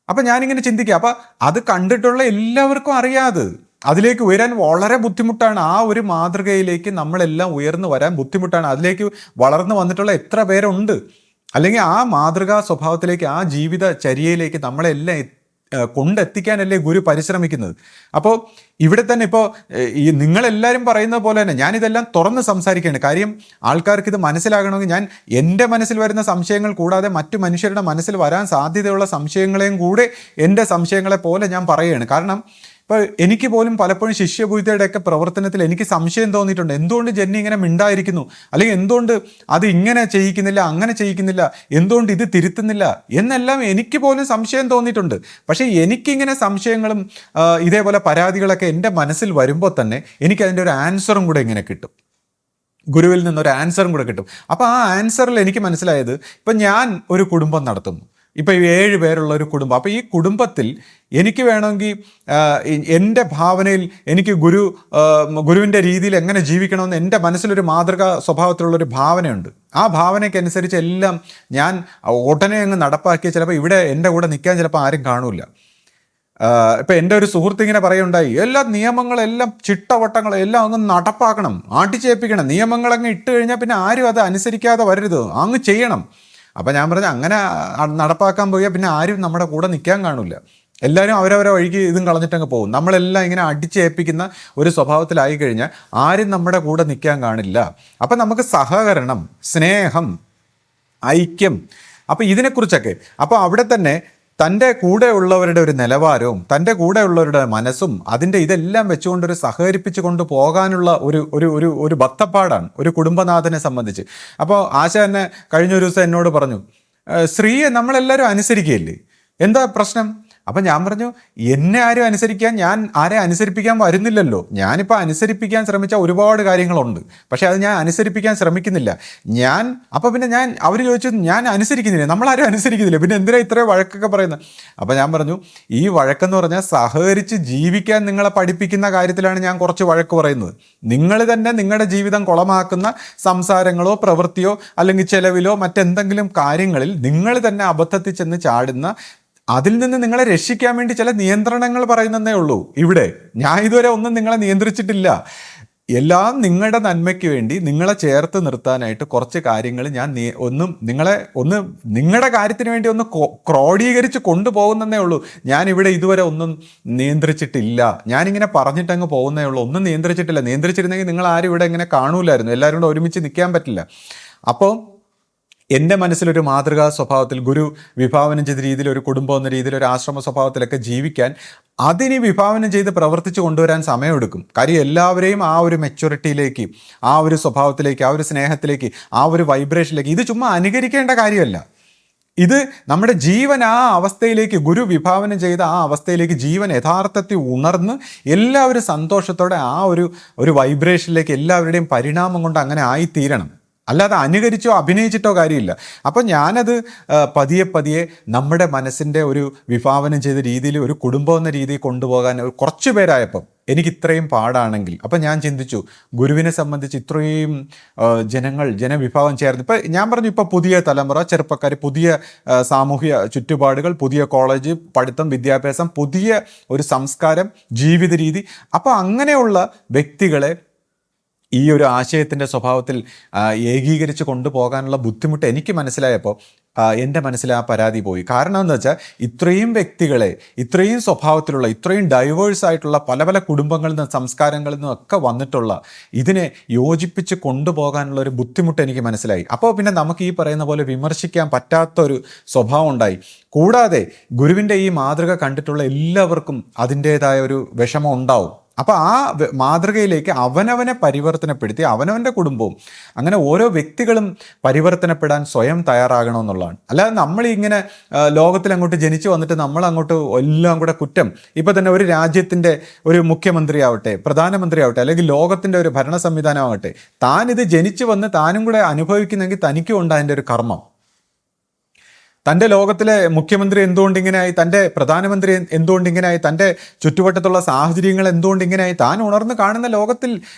അപ്പം ഞാനിങ്ങനെ ചിന്തിക്കുക, അപ്പം അത് കണ്ടിട്ടുള്ള എല്ലാവർക്കും അറിയാതെ അതിലേക്ക് ഉയരാൻ വളരെ ബുദ്ധിമുട്ടാണ്. ആ ഒരു മാതൃകയിലേക്ക് നമ്മളെല്ലാം ഉയർന്നു വരാൻ ബുദ്ധിമുട്ടാണ്. അതിലേക്ക് വളർന്നു വന്നിട്ടുള്ള എത്ര പേരുണ്ട്? അല്ലെങ്കിൽ ആ മാതൃകാ സ്വഭാവത്തിലേക്ക്, ആ ജീവിത ചര്യയിലേക്ക് നമ്മളെല്ലാം കൊണ്ടെത്തിക്കാനല്ലേ ഗുരു പരിശ്രമിക്കുന്നത്. അപ്പോൾ ഇവിടെ തന്നെ ഇപ്പോൾ ഈ നിങ്ങളെല്ലാവരും പറയുന്നത് പോലെ തന്നെ ഞാനിതെല്ലാം തുറന്ന് സംസാരിക്കുകയാണ്. കാര്യം ആൾക്കാർക്ക് ഇത് മനസ്സിലാകണമെങ്കിൽ ഞാൻ എൻ്റെ മനസ്സിൽ വരുന്ന സംശയങ്ങൾ കൂടാതെ മറ്റു മനുഷ്യരുടെ മനസ്സിൽ വരാൻ സാധ്യതയുള്ള സംശയങ്ങളെയും കൂടെ എൻ്റെ സംശയങ്ങളെ പോലെ ഞാൻ പറയുകയാണ്. കാരണം ഇപ്പോൾ എനിക്ക് പോലും പലപ്പോഴും ശിഷ്യഭൂതയുടെയൊക്കെ പ്രവർത്തനത്തിൽ എനിക്ക് സംശയം തോന്നിയിട്ടുണ്ട്. എന്തുകൊണ്ട് ജെന്നി ഇങ്ങനെ മിണ്ടായിരിക്കുന്നു, അല്ലെങ്കിൽ എന്തുകൊണ്ട് അത് ഇങ്ങനെ ചെയ്യിക്കുന്നില്ല, അങ്ങനെ ചെയ്യിക്കുന്നില്ല, എന്തുകൊണ്ട് ഇത് തിരുത്തുന്നില്ല എന്നെല്ലാം എനിക്ക് പോലും സംശയം തോന്നിയിട്ടുണ്ട്. പക്ഷേ എനിക്കിങ്ങനെ സംശയങ്ങളും ഇതേപോലെ പരാതികളൊക്കെ എൻ്റെ മനസ്സിൽ വരുമ്പോൾ തന്നെ എനിക്കതിൻ്റെ ഒരു ആൻസറും കൂടെ ഇങ്ങനെ കിട്ടും, ഗുരുവിൽ നിന്നൊരു ആൻസറും കൂടെ കിട്ടും. അപ്പോൾ ആ ആൻസറിൽ എനിക്ക് മനസ്സിലായത്, ഇപ്പം ഞാൻ ഒരു കുടുംബം നടത്തുന്നു, ഇപ്പോൾ 7 പേരുള്ള ഒരു കുടുംബം. അപ്പോൾ ഈ കുടുംബത്തിൽ എനിക്ക് വേണമെങ്കിൽ എൻ്റെ ഭാവനയിൽ എനിക്ക് ഗുരുവിൻ്റെ രീതിയിൽ എങ്ങനെ ജീവിക്കണമെന്ന് എൻ്റെ മനസ്സിലൊരു മാതൃകാ സ്വഭാവത്തിലുള്ളൊരു ഭാവനയുണ്ട്. ആ ഭാവനയ്ക്കനുസരിച്ച് എല്ലാം ഞാൻ ഉടനെ അങ്ങ് നടപ്പാക്കിയ ചിലപ്പോൾ ഇവിടെ എൻ്റെ കൂടെ നിൽക്കാൻ ചിലപ്പോൾ ആരും കാണൂല. ഇപ്പം എൻ്റെ ഒരു സുഹൃത്ത് ഇങ്ങനെ പറയുണ്ടായി, എല്ലാ നിയമങ്ങളെല്ലാം ചിട്ടവട്ടങ്ങളും എല്ലാം അങ്ങ് നടപ്പാക്കണം, ആട്ടിച്ചേൽപ്പിക്കണം, നിയമങ്ങളങ്ങ് ഇട്ട് കഴിഞ്ഞാൽ പിന്നെ ആരും അത് അനുസരിക്കാതെ വരരുത്, അങ്ങ് ചെയ്യണം. അപ്പം ഞാൻ പറഞ്ഞു, അങ്ങനെ നടപ്പാക്കാൻ പോയാൽ പിന്നെ ആരും നമ്മുടെ കൂടെ നിൽക്കാൻ കാണില്ല, എല്ലാവരും അവരവരെ വഴിക്ക് ഇതും കളഞ്ഞിട്ടങ്ങ് പോകും. നമ്മളെല്ലാം ഇങ്ങനെ അടിച്ചേൽപ്പിക്കുന്ന ഒരു സ്വഭാവത്തിലായി കഴിഞ്ഞാൽ ആരും നമ്മുടെ കൂടെ നിൽക്കാൻ കാണില്ല. അപ്പം നമുക്ക് സഹകരണം, സ്നേഹം, ഐക്യം, അപ്പോൾ ഇതിനെക്കുറിച്ചൊക്കെ, അപ്പോൾ അവിടെ തന്നെ തൻ്റെ കൂടെയുള്ളവരുടെ ഒരു നിലവാരവും തൻ്റെ കൂടെയുള്ളവരുടെ മനസ്സും അതിൻ്റെ ഇതെല്ലാം വെച്ചുകൊണ്ടൊരു സഹകരിപ്പിച്ചു കൊണ്ട് പോകാനുള്ള ഒരു ഒരു ഒരു ഒരു ബദ്ധപ്പാടാണ് ഒരു കുടുംബനാഥനെ സംബന്ധിച്ച്. അപ്പോൾ ആശ തന്നെ കഴിഞ്ഞൊരു ദിവസം എന്നോട് പറഞ്ഞു, സ്ത്രീയെ നമ്മളെല്ലാവരും അനുസരിക്കുകയില്ലേ, എന്താ പ്രശ്നം? അപ്പം ഞാൻ പറഞ്ഞു, എന്നെ ആരും അനുസരിക്കാൻ, ഞാൻ ആരെ അനുസരിപ്പിക്കാൻ വരുന്നില്ലല്ലോ. ഞാനിപ്പോൾ അനുസരിപ്പിക്കാൻ ശ്രമിച്ച ഒരുപാട് കാര്യങ്ങളുണ്ട്, പക്ഷേ അത് ഞാൻ അനുസരിപ്പിക്കാൻ ശ്രമിക്കുന്നില്ല. അപ്പോൾ പിന്നെ അവർ ചോദിച്ചു, ഞാൻ അനുസരിക്കുന്നില്ല, നമ്മളാരും അനുസരിക്കുന്നില്ല, പിന്നെ എന്തിനാ ഇത്രയും വഴക്കൊക്കെ പറയുന്നത്? അപ്പോൾ ഞാൻ പറഞ്ഞു, ഈ വഴക്കെന്ന് പറഞ്ഞാൽ സഹകരിച്ച് ജീവിക്കാൻ നിങ്ങളെ പഠിപ്പിക്കുന്ന കാര്യത്തിലാണ് ഞാൻ കുറച്ച് വഴക്ക് പറയുന്നത്. നിങ്ങൾ തന്നെ നിങ്ങളുടെ ജീവിതം കുളമാക്കുന്ന സംസാരങ്ങളോ പ്രവൃത്തിയോ അല്ലെങ്കിൽ ചെലവിലോ മറ്റെന്തെങ്കിലും കാര്യങ്ങളിൽ നിങ്ങൾ തന്നെ അബദ്ധത്തിൽ ചെന്ന് ചാടുന്ന, അതിൽ നിന്ന് നിങ്ങളെ രക്ഷിക്കാൻ വേണ്ടി ചില നിയന്ത്രണങ്ങൾ പറയുന്നതേ ഉള്ളൂ. ഇവിടെ ഞാൻ ഇതുവരെ ഒന്നും നിങ്ങളെ നിയന്ത്രിച്ചിട്ടില്ല. എല്ലാം നിങ്ങളുടെ നന്മയ്ക്ക് വേണ്ടി നിങ്ങളെ ചേർത്ത് നിർത്താനായിട്ട് കുറച്ച് കാര്യങ്ങൾ ഞാൻ നിങ്ങളുടെ കാര്യത്തിന് വേണ്ടി ഒന്ന് ക്രോഡീകരിച്ച് കൊണ്ടുപോകുന്നതേ ഉള്ളൂ. ഞാനിവിടെ ഇതുവരെ ഒന്നും നിയന്ത്രിച്ചിട്ടില്ല. ഞാനിങ്ങനെ പറഞ്ഞിട്ടങ്ങ് പോകുന്നേ ഉള്ളൂ, ഒന്നും നിയന്ത്രിച്ചിട്ടില്ല. നിയന്ത്രിച്ചിരുന്നെങ്കിൽ നിങ്ങൾ ആരും ഇവിടെ ഇങ്ങനെ കാണൂലായിരുന്നു, എല്ലാവരും കൂടെ ഒരുമിച്ച് നിൽക്കാൻ പറ്റില്ല. അപ്പോൾ എൻ്റെ മനസ്സിലൊരു മാതൃകാ സ്വഭാവത്തിൽ ഗുരു വിഭാവനം ചെയ്ത രീതിയിൽ ഒരു കുടുംബം എന്ന രീതിയിൽ ഒരു ആശ്രമ സ്വഭാവത്തിലൊക്കെ ജീവിക്കാൻ അതിന് വിഭാവനം ചെയ്ത് പ്രവർത്തിച്ച് കൊണ്ടുവരാൻ സമയമെടുക്കും. കാര്യം എല്ലാവരെയും ആ ഒരു മെച്യൂരിറ്റിയിലേക്ക്, ആ ഒരു സ്വഭാവത്തിലേക്ക്, ആ ഒരു സ്നേഹത്തിലേക്ക്, ആ ഒരു വൈബ്രേഷനിലേക്ക്, ഇത് ചുമ്മാ അനുകരിക്കേണ്ട കാര്യമല്ല. ഇത് നമ്മുടെ ജീവൻ ആ അവസ്ഥയിലേക്ക്, ഗുരു വിഭാവനം ചെയ്ത ആ അവസ്ഥയിലേക്ക് ജീവൻ യഥാർത്ഥത്തിൽ ഉണർന്ന് എല്ലാവരും സന്തോഷത്തോടെ ആ ഒരു വൈബ്രേഷനിലേക്ക് എല്ലാവരുടെയും പരിണാമം കൊണ്ട് അങ്ങനെ ആയിത്തീരണം. അല്ലാതെ അനുകരിച്ചോ അഭിനയിച്ചിട്ടോ കാര്യമില്ല. അപ്പം ഞാനത് പതിയെ നമ്മുടെ മനസ്സിൻ്റെ ഒരു വിഭാവനം ചെയ്ത രീതിയിൽ ഒരു കുടുംബം എന്ന രീതിയിൽ കൊണ്ടുപോകാൻ കുറച്ച് പേരായപ്പം എനിക്ക് ഇത്രയും പാടാണെങ്കിൽ, അപ്പം ഞാൻ ചിന്തിച്ചു, ഗുരുവിനെ സംബന്ധിച്ച് ഇത്രയും ജനവിഭാഗം ചേർന്ന്, ഇപ്പം ഞാൻ പറഞ്ഞു, ഇപ്പോൾ പുതിയ തലമുറ ചെറുപ്പക്കാർ, പുതിയ സാമൂഹ്യ ചുറ്റുപാടുകൾ, പുതിയ കോളേജ് പഠിത്തം, വിദ്യാഭ്യാസം, പുതിയ ഒരു സംസ്കാരം, ജീവിത രീതി, അപ്പോൾ അങ്ങനെയുള്ള വ്യക്തികളെ ഈ ഒരു ആശയത്തിൻ്റെ സ്വഭാവത്തിൽ ഏകീകരിച്ച് കൊണ്ടുപോകാനുള്ള ബുദ്ധിമുട്ട് എനിക്ക് മനസ്സിലായപ്പോൾ എൻ്റെ മനസ്സിൽ ആ പരാതി പോയി. കാരണം എന്താ വെച്ചാൽ, ഇത്രയും വ്യക്തികളെ, ഇത്രയും സ്വഭാവത്തിലുള്ള, ഇത്രയും ഡൈവേഴ്സ് ആയിട്ടുള്ള പല പല കുടുംബങ്ങളിൽ നിന്നും സംസ്കാരങ്ങളിൽ നിന്നും ഒക്കെ വന്നിട്ടുള്ള ഇതിനെ യോജിപ്പിച്ച് കൊണ്ടുപോകാനുള്ള ഒരു ബുദ്ധിമുട്ട് എനിക്ക് മനസ്സിലായി. അപ്പോൾ പിന്നെ നമുക്ക് ഈ പറയുന്ന പോലെ വിമർശിക്കാൻ പറ്റാത്തൊരു സ്വഭാവം ഉണ്ടായി. കൂടാതെ ഗുരുവിൻ്റെ ഈ മാതൃക കണ്ടിട്ടുള്ള എല്ലാവർക്കും അതിൻ്റേതായ ഒരു വിഷമം ഉണ്ടാവും. അപ്പോൾ ആ മാതൃകയിലേക്ക് അവനവനെ പരിവർത്തനപ്പെടുത്തി അവനവൻ്റെ കുടുംബവും അങ്ങനെ ഓരോ വ്യക്തികളും പരിവർത്തനപ്പെടാൻ സ്വയം തയ്യാറാകണമെന്നുള്ളതാണ്. അല്ലാതെ നമ്മളിങ്ങനെ ലോകത്തിൽ അങ്ങോട്ട് ജനിച്ചു വന്നിട്ട് നമ്മളങ്ങോട്ട് എല്ലാം കൂടെ കുറ്റം, ഇപ്പോൾ തന്നെ ഒരു രാജ്യത്തിൻ്റെ ഒരു മുഖ്യമന്ത്രി ആവട്ടെ, പ്രധാനമന്ത്രി ആവട്ടെ, അല്ലെങ്കിൽ ലോകത്തിൻ്റെ ഒരു ഭരണ സംവിധാനമാവട്ടെ, താനിത് ജനിച്ചു വന്ന് താനും കൂടെ അനുഭവിക്കുന്നെങ്കിൽ തനിക്കും ഉണ്ട് അതിൻ്റെ ഒരു കർമ്മം. തൻ്റെ ലോകത്തിലെ മുഖ്യമന്ത്രി എന്തുകൊണ്ട് ഇങ്ങനെയായി, തൻ്റെ പ്രധാനമന്ത്രി എന്തുകൊണ്ട് ഇങ്ങനെയായി, തൻ്റെ ചുറ്റുവട്ടത്തുള്ള സാഹചര്യങ്ങൾ എന്തുകൊണ്ട് ഇങ്ങനെയായി, താൻ ഉണർന്ന് കാണുന്ന ലോകത്തിൽ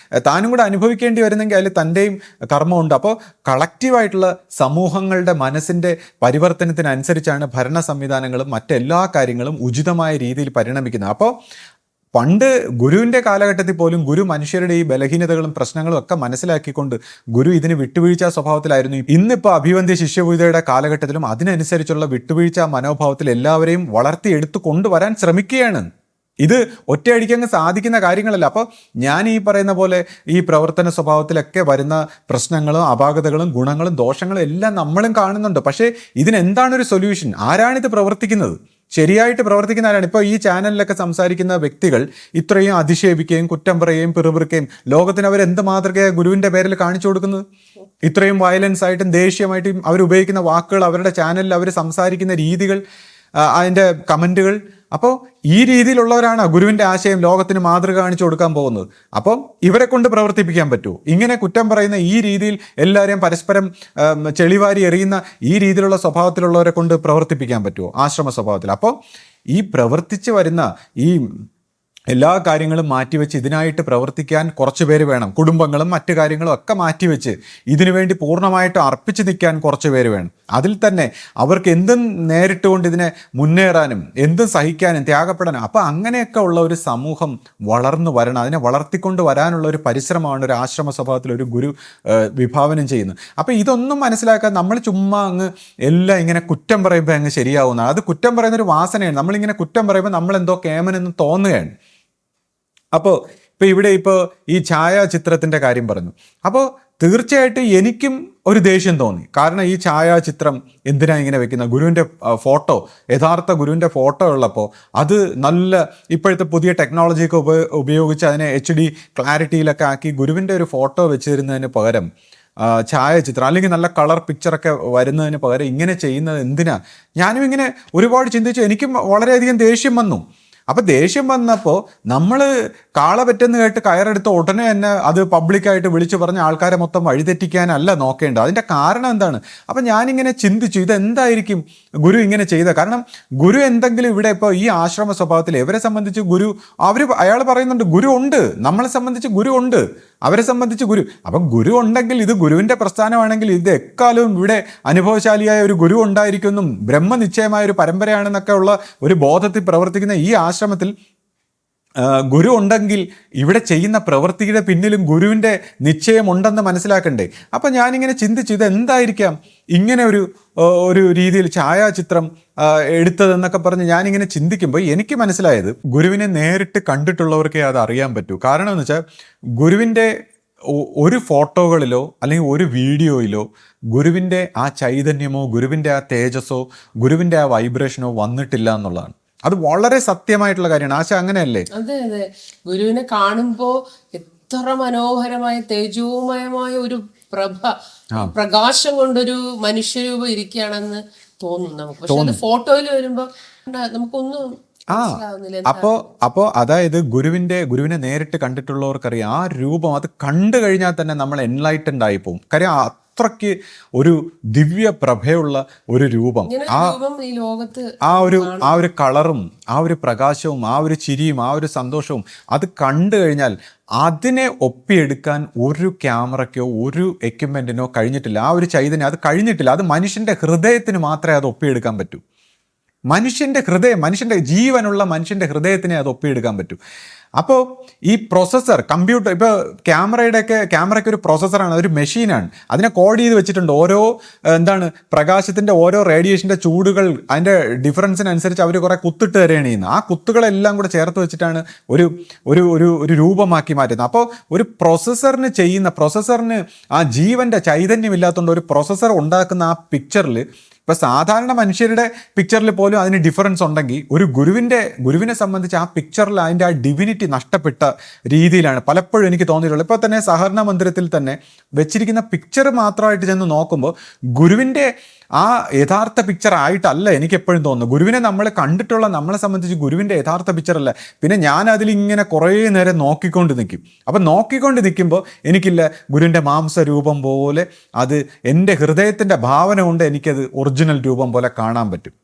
താനും കൂടെ അനുഭവിക്കേണ്ടി വരുന്നെങ്കിൽ അതിൽ തൻ്റെയും കർമ്മമുണ്ട്. അപ്പോൾ കളക്റ്റീവായിട്ടുള്ള സമൂഹങ്ങളുടെ മനസ്സിൻ്റെ പരിവർത്തനത്തിനനുസരിച്ചാണ് ഭരണ സംവിധാനങ്ങളും മറ്റെല്ലാ കാര്യങ്ങളും ഉചിതമായ രീതിയിൽ പരിണമിക്കുന്നത്. അപ്പോൾ പണ്ട് ഗുരുവിൻ്റെ കാലഘട്ടത്തിൽ പോലും ഗുരു മനുഷ്യരുടെ ഈ ബലഹീനതകളും പ്രശ്നങ്ങളും ഒക്കെ മനസ്സിലാക്കിക്കൊണ്ട് ഗുരു ഇതിന് വിട്ടുവീഴ്ച സ്വഭാവത്തിലായിരുന്നു. ഇന്നിപ്പോൾ അഭിവന്ദ്യ ശിഷ്യപൂജയുടെ കാലഘട്ടത്തിലും അതിനനുസരിച്ചുള്ള വിട്ടുവീഴ്ച മനോഭാവത്തിൽ എല്ലാവരെയും വളർത്തിയെടുത്തു കൊണ്ടുവരാൻ ശ്രമിക്കുകയാണ്. ഇത് ഒറ്റയടിക്കങ്ങ് സാധിക്കുന്ന കാര്യങ്ങളല്ല. അപ്പോൾ ഞാൻ ഈ പറയുന്ന പോലെ ഈ പ്രവർത്തന സ്വഭാവത്തിലൊക്കെ വരുന്ന പ്രശ്നങ്ങളും അപാകതകളും ഗുണങ്ങളും ദോഷങ്ങളും എല്ലാം നമ്മളും കാണുന്നുണ്ട്. പക്ഷേ ഇതിനെന്താണൊരു സൊല്യൂഷൻ? ആരാണിത് പ്രവർത്തിക്കുന്നത്? ശരിയായിട്ട് പ്രവർത്തിക്കുന്ന ആരാണ്? ഇപ്പോൾ ഈ ചാനലിലൊക്കെ സംസാരിക്കുന്ന വ്യക്തികൾ ഇത്രയും അധിക്ഷേപിക്കുകയും കുറ്റം പറയുകയും പിറുപിറുക്കുകയും ലോകത്തിന് അവരെന്ത് മാതൃകയാണ് ഗുരുവിൻ്റെ പേരിൽ കാണിച്ചു കൊടുക്കുന്നത്? ഇത്രയും വയലൻസ് ആയിട്ടും ദേഷ്യമായിട്ടും അവരുപയോഗിക്കുന്ന വാക്കുകൾ, അവരുടെ ചാനലിൽ അവർ സംസാരിക്കുന്ന രീതികൾ, അതിൻ്റെ കമൻറ്റുകൾ. അപ്പോൾ ഈ രീതിയിലുള്ളവരാണ് ഗുരുവിൻ്റെ ആശയം ലോകത്തിന് മാതൃക കാണിച്ചു കൊടുക്കാൻ പോകുന്നത്. അപ്പം ഇവരെ കൊണ്ട് പ്രവർത്തിപ്പിക്കാൻ പറ്റുമോ? ഇങ്ങനെ കുറ്റം പറയുന്ന ഈ രീതിയിൽ എല്ലാവരെയും പരസ്പരം ചെളിവാരി എറിയുന്ന ഈ രീതിയിലുള്ള സ്വഭാവത്തിലുള്ളവരെ കൊണ്ട് പ്രവർത്തിപ്പിക്കാൻ പറ്റുമോ ആശ്രമ സ്വഭാവത്തിൽ? അപ്പോൾ ഈ പ്രവർത്തിച്ച് വരുന്ന ഈ എല്ലാ കാര്യങ്ങളും മാറ്റിവെച്ച് ഇതിനായിട്ട് പ്രവർത്തിക്കാൻ കുറച്ച് പേര് വേണം. കുടുംബങ്ങളും മറ്റു കാര്യങ്ങളും ഒക്കെ മാറ്റിവെച്ച് ഇതിനുവേണ്ടി പൂർണ്ണമായിട്ട് അർപ്പിച്ച് നിൽക്കാൻ കുറച്ച് പേര് വേണം. അതിൽ തന്നെ അവർക്ക് എന്തും നേരിട്ടുകൊണ്ട് ഇതിനെ മുന്നേറാനും എന്തും സഹിക്കാനും ത്യാഗപ്പെടാനും. അപ്പോൾ അങ്ങനെയൊക്കെ ഉള്ള ഒരു സമൂഹം വളർന്നു വരണം. അതിനെ വളർത്തിക്കൊണ്ട് വരാനുള്ള ഒരു പരിശ്രമമാണ് ഒരു ആശ്രമ സ്വഭാവത്തിൽ ഒരു ഗുരു വിഭാവനം ചെയ്യുന്നത്. അപ്പോൾ ഇതൊന്നും മനസ്സിലാക്കാൻ നമ്മൾ ചുമ്മാ അങ്ങ് എല്ലാം ഇങ്ങനെ കുറ്റം പറയുമ്പോൾ അങ്ങ് ശരിയാവുന്നതാണ്. അത് കുറ്റം പറയുന്നൊരു വാസനയാണ്. നമ്മളിങ്ങനെ കുറ്റം പറയുമ്പോൾ നമ്മളെന്തോ കേമനെന്ന് തോന്നുകയാണ്. അപ്പോൾ ഇപ്പോൾ ഈ ഛായാചിത്രത്തിൻ്റെ കാര്യം പറഞ്ഞു. അപ്പോൾ തീർച്ചയായിട്ടും എനിക്കും ഒരു ദേഷ്യം തോന്നി. കാരണം ഈ ഛായാചിത്രം എന്തിനാ ഇങ്ങനെ വെക്കുന്നത്? ഗുരുവിൻ്റെ ഫോട്ടോ, യഥാർത്ഥ ഗുരുവിൻ്റെ ഫോട്ടോ ഉള്ളപ്പോൾ അത് നല്ല ഇപ്പോഴത്തെ പുതിയ ടെക്നോളജിയൊക്കെ ഉപയോഗിച്ച് അതിനെ HD ക്ലാരിറ്റിയിലൊക്കെ ആക്കി ഗുരുവിൻ്റെ ഒരു ഫോട്ടോ വെച്ചിരുന്നതിന് പകരം ഛായാചിത്രം അല്ലെങ്കിൽ നല്ല കളർ പിക്ചറൊക്കെ വരുന്നതിന് പകരം ഇങ്ങനെ ചെയ്യുന്നത് എന്തിനാ? ഞാനും ഇങ്ങനെ ഒരുപാട് ചിന്തിച്ചു. എനിക്കും വളരെയധികം ദേഷ്യം വന്നു. അപ്പോൾ ദേഷ്യം വന്നപ്പോൾ നമ്മൾ കാള പറ്റെന്ന് കേട്ട് കയറെടുത്ത് ഉടനെ തന്നെ അത് പബ്ലിക്കായിട്ട് വിളിച്ചു പറഞ്ഞ് ആൾക്കാരെ മൊത്തം വഴിതെറ്റിക്കാനല്ല നോക്കേണ്ടത്. അതിൻ്റെ കാരണം എന്താണ്? അപ്പം ഞാനിങ്ങനെ ചിന്തിച്ചു, ഇതെന്തായിരിക്കും ഗുരു ഇങ്ങനെ ചെയ്തത്? കാരണം ഗുരു എന്തെങ്കിലും ഇവിടെ ഇപ്പോൾ ഈ ആശ്രമ സ്വഭാവത്തിൽ ഇവരെ സംബന്ധിച്ച് ഗുരു അയാൾ പറയുന്നുണ്ട് ഗുരു ഉണ്ട്, നമ്മളെ സംബന്ധിച്ച് ഗുരു ഉണ്ട്, അവരെ സംബന്ധിച്ച് ഗുരു. അപ്പം ഗുരു ഉണ്ടെങ്കിൽ ഇത് ഗുരുവിൻ്റെ പ്രസ്ഥാനമാണെങ്കിൽ ഇത് എക്കാലവും ഇവിടെ അനുഭവശാലിയായ ഒരു ഗുരു ഉണ്ടായിരിക്കുമെന്നും ബ്രഹ്മനിശ്ചയമായ ഒരു പരമ്പരയാണെന്നൊക്കെ ഉള്ള ഒരു ബോധത്തിൽ പ്രവർത്തിക്കുന്ന ഈ ആശ്രമത്തിൽ ഗുരു ഉണ്ടെങ്കിൽ ഇവിടെ ചെയ്യുന്ന പ്രവൃത്തിയുടെ പിന്നിലും ഗുരുവിൻ്റെ നിശ്ചയമുണ്ടെന്ന് മനസ്സിലാക്കണ്ടേ? അപ്പം ഞാനിങ്ങനെ ചിന്തിച്ചു, ഇതെന്തായിരിക്കാം ഇങ്ങനെ ഒരു രീതിയിൽ ഛായാചിത്രം എടുത്തതെന്നൊക്കെ പറഞ്ഞ് ഞാനിങ്ങനെ ചിന്തിക്കുമ്പോൾ എനിക്ക് മനസ്സിലായത് ഗുരുവിനെ നേരിട്ട് കണ്ടിട്ടുള്ളവർക്കേ അത് അറിയാൻ പറ്റൂ. കാരണം എന്ന് വെച്ചാൽ ഗുരുവിൻ്റെ ഒരു ഫോട്ടോകളിലോ അല്ലെങ്കിൽ ഒരു വീഡിയോയിലോ ഗുരുവിൻ്റെ ആ ചൈതന്യമോ ഗുരുവിൻ്റെ ആ തേജസ്സോ ഗുരുവിൻ്റെ ആ വൈബ്രേഷനോ വന്നിട്ടില്ല എന്നുള്ളതാണ്. അത് വളരെ സത്യമായിട്ടുള്ള കാര്യമാണ്. ആശ അങ്ങനെയല്ലേ? അതെ അതെ. ഗുരുവിനെ കാണുമ്പോ എത്ര മനോഹരമായ തേജോമയമായ ഒരു പ്രകാശം കൊണ്ടൊരു മനുഷ്യരൂപം ഇരിക്കുകയാണെന്ന് തോന്നും നമുക്ക്. പക്ഷെ അത് ഫോട്ടോയിൽ വരുമ്പോ നമുക്കൊന്നും അപ്പോൾ അതായത് ഗുരുവിനെ നേരിട്ട് കണ്ടിട്ടുള്ളവർക്കറിയാം ആ രൂപം. അത് കണ്ടു കഴിഞ്ഞാൽ തന്നെ നമ്മൾ എൻലൈറ്റൻഡ് ആയി പോകും. കാര്യം അത്രയ്ക്ക് ഒരു ദിവ്യ പ്രഭയുള്ള ഒരു രൂപം, ആ ഒരു കളറും ആ ഒരു പ്രകാശവും ആ ഒരു ചിരിയും ആ ഒരു സന്തോഷവും അത് കണ്ടു കഴിഞ്ഞാൽ അതിനെ ഒപ്പിയെടുക്കാൻ ഒരു ക്യാമറയ്ക്കോ ഒരു എക്യുപ്മെൻറ്റിനോ കഴിഞ്ഞിട്ടില്ല. ആ ഒരു ചൈതന്യം അത് കഴിഞ്ഞിട്ടില്ല. അത് മനുഷ്യൻ്റെ ഹൃദയത്തിന് മാത്രമേ അത് ഒപ്പിയെടുക്കാൻ പറ്റൂ. മനുഷ്യൻ്റെ ഹൃദയം, മനുഷ്യൻ്റെ ജീവനുള്ള മനുഷ്യൻ്റെ ഹൃദയത്തിനെ അത് ഒപ്പിയെടുക്കാൻ പറ്റൂ. അപ്പോൾ ഈ പ്രോസസ്സർ, കമ്പ്യൂട്ടർ, ഇപ്പോൾ ക്യാമറയ്ക്ക് ഒരു പ്രോസസ്സറാണ്, ഒരു മെഷീനാണ്. അതിനെ കോഡ് ചെയ്ത് വെച്ചിട്ടുണ്ട്. ഓരോ പ്രകാശത്തിൻ്റെ ഓരോ റേഡിയേഷൻ്റെ ചൂടുകൾ അതിൻ്റെ ഡിഫറൻസിനനുസരിച്ച് അവർ കുറേ കുത്തിട്ട് തരുകയാണ് ചെയ്യുന്നത്. ആ കുത്തുകളെല്ലാം കൂടെ ചേർത്ത് വെച്ചിട്ടാണ് ഒരു രൂപമാക്കി മാറ്റുന്നത്. അപ്പോൾ ഒരു പ്രോസസ്സറിന് ആ ജീവൻ്റെ ചൈതന്യം ഇല്ലാത്തതുകൊണ്ട് ഒരു പ്രോസസ്സർ ഉണ്ടാക്കുന്ന ആ പിക്ചറിൽ, ഇപ്പോൾ സാധാരണ മനുഷ്യരുടെ പിക്ചറിൽ പോലും അതിന് ഡിഫറൻസ് ഉണ്ടെങ്കിൽ ഒരു ഗുരുവിനെ സംബന്ധിച്ച് ആ പിക്ചറിൽ അതിൻ്റെ ആ ഡിവിനിറ്റി നഷ്ടപ്പെട്ട രീതിയിലാണ് പലപ്പോഴും എനിക്ക് തോന്നിയിട്ടുള്ളത്. ഇപ്പോൾ തന്നെ സഹകരണ മന്ദിരത്തിൽ തന്നെ വെച്ചിരിക്കുന്ന പിക്ചർ മാത്രമായിട്ട് ചെന്ന് നോക്കുമ്പോൾ ഗുരുവിൻ്റെ ആ യഥാർത്ഥ പിക്ചർ ആയിട്ടല്ല എനിക്ക് എപ്പോഴും തോന്നുന്നു. ഗുരുവിനെ നമ്മൾ കണ്ടിട്ടുള്ള നമ്മളെ സംബന്ധിച്ച് ഗുരുവിൻ്റെ യഥാർത്ഥ പിക്ചറല്ല. പിന്നെ ഞാൻ അതിലിങ്ങനെ കുറേ നേരം നോക്കിക്കൊണ്ട് നിൽക്കും. അപ്പം നോക്കിക്കൊണ്ട് നിൽക്കുമ്പോൾ എനിക്കില്ല ഗുരുവിൻ്റെ മാംസരൂപം പോലെ അത് എൻ്റെ ഹൃദയത്തിൻ്റെ ഭാവന കൊണ്ട് എനിക്കത് ഒറിജിനൽ രൂപം പോലെ കാണാൻ പറ്റും.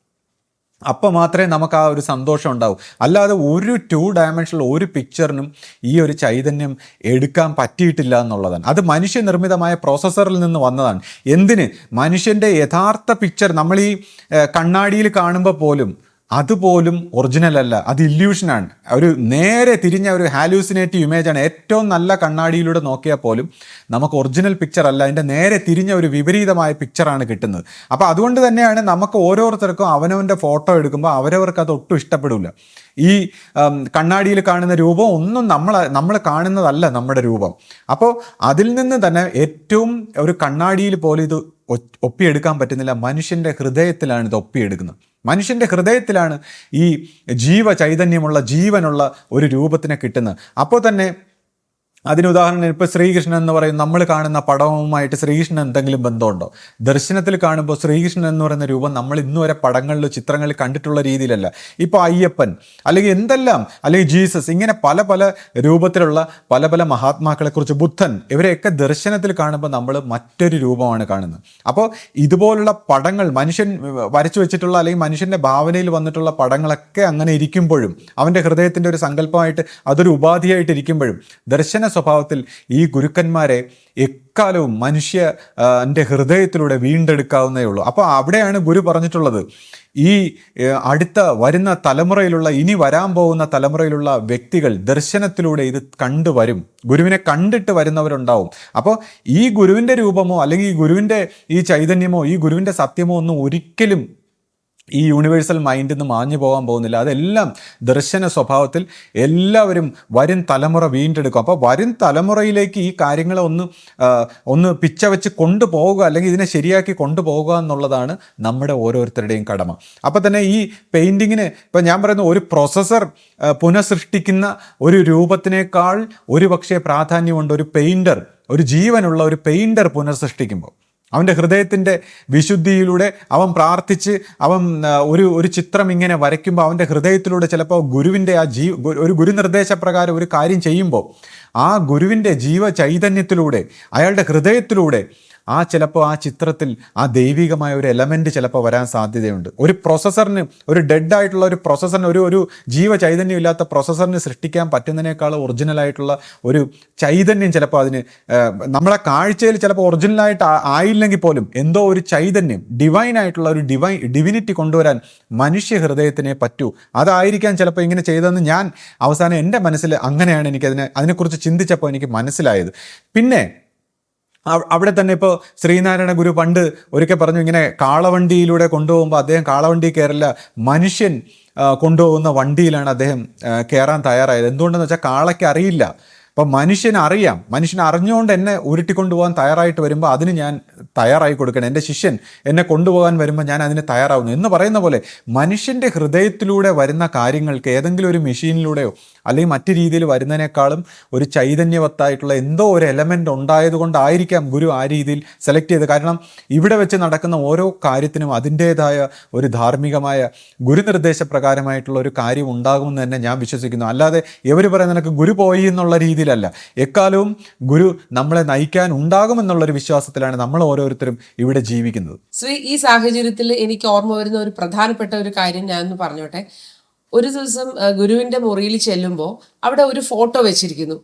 അപ്പോൾ മാത്രമേ നമുക്ക് ആ ഒരു സന്തോഷം ഉണ്ടാവൂ. അല്ലാതെ ഒരു 2 ഡയമെൻഷനിൽ ഒരു പിക്ചറിനും ഈ ഒരു ചൈതന്യം എടുക്കാൻ പറ്റിയിട്ടില്ല എന്നുള്ളതാണ്. അത് മനുഷ്യനിർമ്മിതമായ പ്രോസസ്സറിൽ നിന്ന് വന്നതാണ്. എന്തിന്? മനുഷ്യൻ്റെ യഥാർത്ഥ പിക്ചർ നമ്മൾ ഈ കണ്ണാടിയിൽ കാണുമ്പോൾ പോലും അതുപോലും ഒറിജിനൽ അല്ല, അത് ഇല്യൂഷനാണ്. ഒരു നേരെ തിരിഞ്ഞ ഒരു ഹാലൂസിനേറ്റീവ് ഇമേജാണ്. ഏറ്റവും നല്ല കണ്ണാടിയിലൂടെ നോക്കിയാൽ പോലും നമുക്ക് ഒറിജിനൽ പിക്ചർ അല്ല, അതിൻ്റെ നേരെ തിരിഞ്ഞ ഒരു വിപരീതമായ പിക്ചറാണ് കിട്ടുന്നത്. അപ്പോൾ അതുകൊണ്ട് തന്നെയാണ് നമുക്ക് ഓരോരുത്തർക്കും അവനവൻ്റെ ഫോട്ടോ എടുക്കുമ്പോൾ അവരവർക്ക് അത് ഒട്ടും ഇഷ്ടപ്പെടില്ല. ഈ കണ്ണാടിയിൽ കാണുന്ന രൂപം ഒന്നും നമ്മൾ കാണുന്നതല്ല നമ്മുടെ രൂപം. അപ്പോൾ അതിൽ നിന്ന് തന്നെ ഏറ്റവും ഒരു കണ്ണാടിയിൽ പോലും ഇത് ഒപ്പിയെടുക്കാൻ പറ്റുന്നില്ല. മനുഷ്യൻ്റെ ഹൃദയത്തിലാണ് ഇത് ഒപ്പിയെടുക്കുന്നത്. മനുഷ്യൻ്റെ ഹൃദയത്തിലാണ് ഈ ചൈതന്യമുള്ള ജീവനുള്ള ഒരു രൂപത്തിനെ കിട്ടുന്നത്. അപ്പോൾ തന്നെ അതിനുദാഹരണം ഇപ്പോൾ ശ്രീകൃഷ്ണൻ എന്ന് പറയും, നമ്മൾ കാണുന്ന പടവുമായിട്ട് ശ്രീകൃഷ്ണൻ എന്തെങ്കിലും ബന്ധമുണ്ടോ? ദർശനത്തിൽ കാണുമ്പോൾ ശ്രീകൃഷ്ണൻ എന്ന് പറയുന്ന രൂപം നമ്മൾ ഇന്നുവരെ പടങ്ങളിൽ ചിത്രങ്ങളിൽ കണ്ടിട്ടുള്ള രീതിയിലല്ല. ഇപ്പോൾ അയ്യപ്പൻ അല്ലെങ്കിൽ എന്തെല്ലാം, അല്ലെങ്കിൽ ജീസസ്, ഇങ്ങനെ പല പല രൂപത്തിലുള്ള പല പല മഹാത്മാക്കളെക്കുറിച്ച്, ബുദ്ധൻ, ഇവരെയൊക്കെ ദർശനത്തിൽ കാണുമ്പോൾ നമ്മൾ മറ്റൊരു രൂപമാണ് കാണുന്നത്. അപ്പോൾ ഇതുപോലുള്ള പടങ്ങൾ മനുഷ്യൻ വരച്ചു വെച്ചിട്ടുള്ള അല്ലെങ്കിൽ മനുഷ്യൻ്റെ ഭാവനയിൽ വന്നിട്ടുള്ള പടങ്ങളൊക്കെ അങ്ങനെ ഇരിക്കുമ്പോഴും, അവൻ്റെ ഹൃദയത്തിൻ്റെ ഒരു സങ്കല്പമായിട്ട് അതൊരു ഉപാധിയായിട്ട് ഇരിക്കുമ്പോഴും, ദർശന സ്വഭാവത്തിൽ ഈ ഗുരുക്കന്മാരെ എക്കാലവും മനുഷ്യൻ്റെ ഹൃദയത്തിലൂടെ വീണ്ടെടുക്കാവുന്നേ ഉള്ളൂ. അപ്പോൾ അവിടെയാണ് ഗുരു പറഞ്ഞിട്ടുള്ളത്, ഈ അടുത്ത വരുന്ന തലമുറയിലുള്ള, ഇനി വരാൻ പോകുന്ന തലമുറയിലുള്ള വ്യക്തികൾ ദർശനത്തിലൂടെ ഇത് കണ്ടുവരും, ഗുരുവിനെ കണ്ടിട്ട് വരുന്നവരുണ്ടാവും. അപ്പോൾ ഈ ഗുരുവിൻ്റെ രൂപമോ അല്ലെങ്കിൽ ഈ ഗുരുവിൻ്റെ ഈ ചൈതന്യമോ ഈ ഗുരുവിൻ്റെ സത്യമോ ഒന്നും ഒരിക്കലും ഈ യൂണിവേഴ്സൽ മൈൻഡിൽ നിന്ന് മാഞ്ഞു പോകാൻ പോകുന്നില്ല. അതെല്ലാം ദർശന സ്വഭാവത്തിൽ എല്ലാവരും വരും തലമുറ വീണ്ടെടുക്കും. അപ്പോൾ വരും തലമുറയിലേക്ക് ഈ കാര്യങ്ങളെ ഒന്ന് പിച്ച വെച്ച് കൊണ്ടുപോവുക, അല്ലെങ്കിൽ ഇതിനെ ശരിയാക്കി കൊണ്ടുപോകുക എന്നുള്ളതാണ് നമ്മുടെ ഓരോരുത്തരുടെയും കടമ. അപ്പോൾ തന്നെ ഈ പെയിൻറ്റിങ്ങിന് ഇപ്പം ഞാൻ പറയുന്ന ഒരു പ്രൊസസ്സർ പുനഃസൃഷ്ടിക്കുന്ന ഒരു രൂപത്തിനേക്കാൾ ഒരു പക്ഷേ പ്രാധാന്യമുണ്ട് ഒരു പെയിൻറ്റർ, ഒരു ജീവനുള്ള ഒരു പെയിൻറ്റർ പുനഃസൃഷ്ടിക്കുമ്പോൾ. അവൻ്റെ ഹൃദയത്തിൻ്റെ വിശുദ്ധിയിലൂടെ അവൻ പ്രാർത്ഥിച്ച് അവൻ ഒരു ചിത്രം ഇങ്ങനെ വരയ്ക്കുമ്പോൾ അവൻ്റെ ഹൃദയത്തിലൂടെ ചിലപ്പോൾ ഗുരുവിൻ്റെ ഒരു ഗുരുനിർദ്ദേശപ്രകാരം ഒരു കാര്യം ചെയ്യുമ്പോൾ ആ ഗുരുവിൻ്റെ ചൈതന്യത്തിലൂടെ അയാളുടെ ഹൃദയത്തിലൂടെ ചിലപ്പോൾ ആ ചിത്രത്തിൽ ആ ദൈവികമായ ഒരു എലമെൻറ്റ് ചിലപ്പോൾ വരാൻ സാധ്യതയുണ്ട്. ഒരു പ്രൊസസ്സറിന്, ഒരു ഡെഡ് ആയിട്ടുള്ള ഒരു പ്രൊസസ്സറിന്, ഒരു ചൈതന്യം ഇല്ലാത്ത പ്രൊസസ്സറിന് സൃഷ്ടിക്കാൻ പറ്റുന്നതിനേക്കാൾ ഒറിജിനലായിട്ടുള്ള ഒരു ചൈതന്യം ചിലപ്പോൾ അതിന് നമ്മളെ കാഴ്ചയിൽ ചിലപ്പോൾ ഒറിജിനലായിട്ട് ആയില്ലെങ്കിൽ പോലും എന്തോ ഒരു ചൈതന്യം, ഡിവൈനായിട്ടുള്ള ഒരു ഡിവിനിറ്റി കൊണ്ടുവരാൻ മനുഷ്യ ഹൃദയത്തിനെ പറ്റൂ. അതായിരിക്കാം ചിലപ്പോൾ ഇങ്ങനെ ചെയ്തതെന്ന് ഞാൻ അവസാനം എൻ്റെ മനസ്സിൽ അങ്ങനെയാണ് അതിനെക്കുറിച്ച് ചിന്തിച്ചപ്പോൾ എനിക്ക് മനസ്സിലായത്. പിന്നെ അവിടെ തന്നെ ഇപ്പോൾ ശ്രീനാരായണ ഗുരു പണ്ട് ഒരിക്കൽ പറഞ്ഞു, ഇങ്ങനെ കാളവണ്ടിയിലൂടെ കൊണ്ടുപോകുമ്പോൾ അദ്ദേഹം കാളവണ്ടി കയറില്ല, മനുഷ്യൻ കൊണ്ടുപോകുന്ന വണ്ടിയിലാണ് അദ്ദേഹം കയറാൻ തയ്യാറായത്. എന്തുകൊണ്ടെന്ന് വെച്ചാൽ കാളയ്ക്ക് അറിയില്ല. അപ്പം മനുഷ്യനറിയാം, മനുഷ്യൻ അറിഞ്ഞുകൊണ്ട് എന്നെ ഉരുട്ടിക്കൊണ്ടുപോകാൻ തയ്യാറായിട്ട് വരുമ്പോൾ അതിന് ഞാൻ തയ്യാറായി കൊടുക്കണം. എൻ്റെ ശിഷ്യൻ എന്നെ കൊണ്ടുപോകാൻ വരുമ്പോൾ ഞാൻ അതിന് തയ്യാറാവുന്നു എന്ന് പറയുന്ന പോലെ മനുഷ്യൻ്റെ ഹൃദയത്തിലൂടെ വരുന്ന കാര്യങ്ങൾക്ക് ഏതെങ്കിലും ഒരു മെഷീനിലൂടെയോ അല്ലെങ്കിൽ മറ്റു രീതിയിൽ വരുന്നതിനേക്കാളും ഒരു ചൈതന്യവത്തായിട്ടുള്ള എന്തോ ഒരു എലമെൻ്റ് ഉണ്ടായതുകൊണ്ടായിരിക്കാം ഗുരു ആ രീതിയിൽ സെലക്ട് ചെയ്തത്. കാരണം ഇവിടെ വെച്ച് നടക്കുന്ന ഓരോ കാര്യത്തിനും അതിൻ്റേതായ ഒരു ധാർമ്മികമായ ഗുരുനിർദ്ദേശപ്രകാരമായിട്ടുള്ള ഒരു കാര്യം ഉണ്ടാകുമെന്ന് തന്നെ ഞാൻ വിശ്വസിക്കുന്നു. അല്ലാതെ ഇവർ പറയുന്ന നിനക്ക് ഗുരു പോയി എന്നുള്ള രീതിയിലല്ല. എക്കാലവും ഗുരു നമ്മളെ നയിക്കാൻ ഉണ്ടാകുമെന്നുള്ളൊരു വിശ്വാസത്തിലാണ് നമ്മൾ ഓരോരുത്തരും ഇവിടെ ജീവിക്കുന്നത്. ഈ സാഹചര്യത്തിൽ എനിക്ക് ഓർമ്മ വരുന്ന ഒരു പ്രധാനപ്പെട്ട ഒരു കാര്യം ഞാനൊന്ന് പറഞ്ഞോട്ടെ. ഒരു ദിവസം ഗുരുവിന്റെ മുറിയിൽ ചെല്ലുമ്പോൾ അവിടെ ഒരു ഫോട്ടോ വെച്ചിരിക്കുന്നു.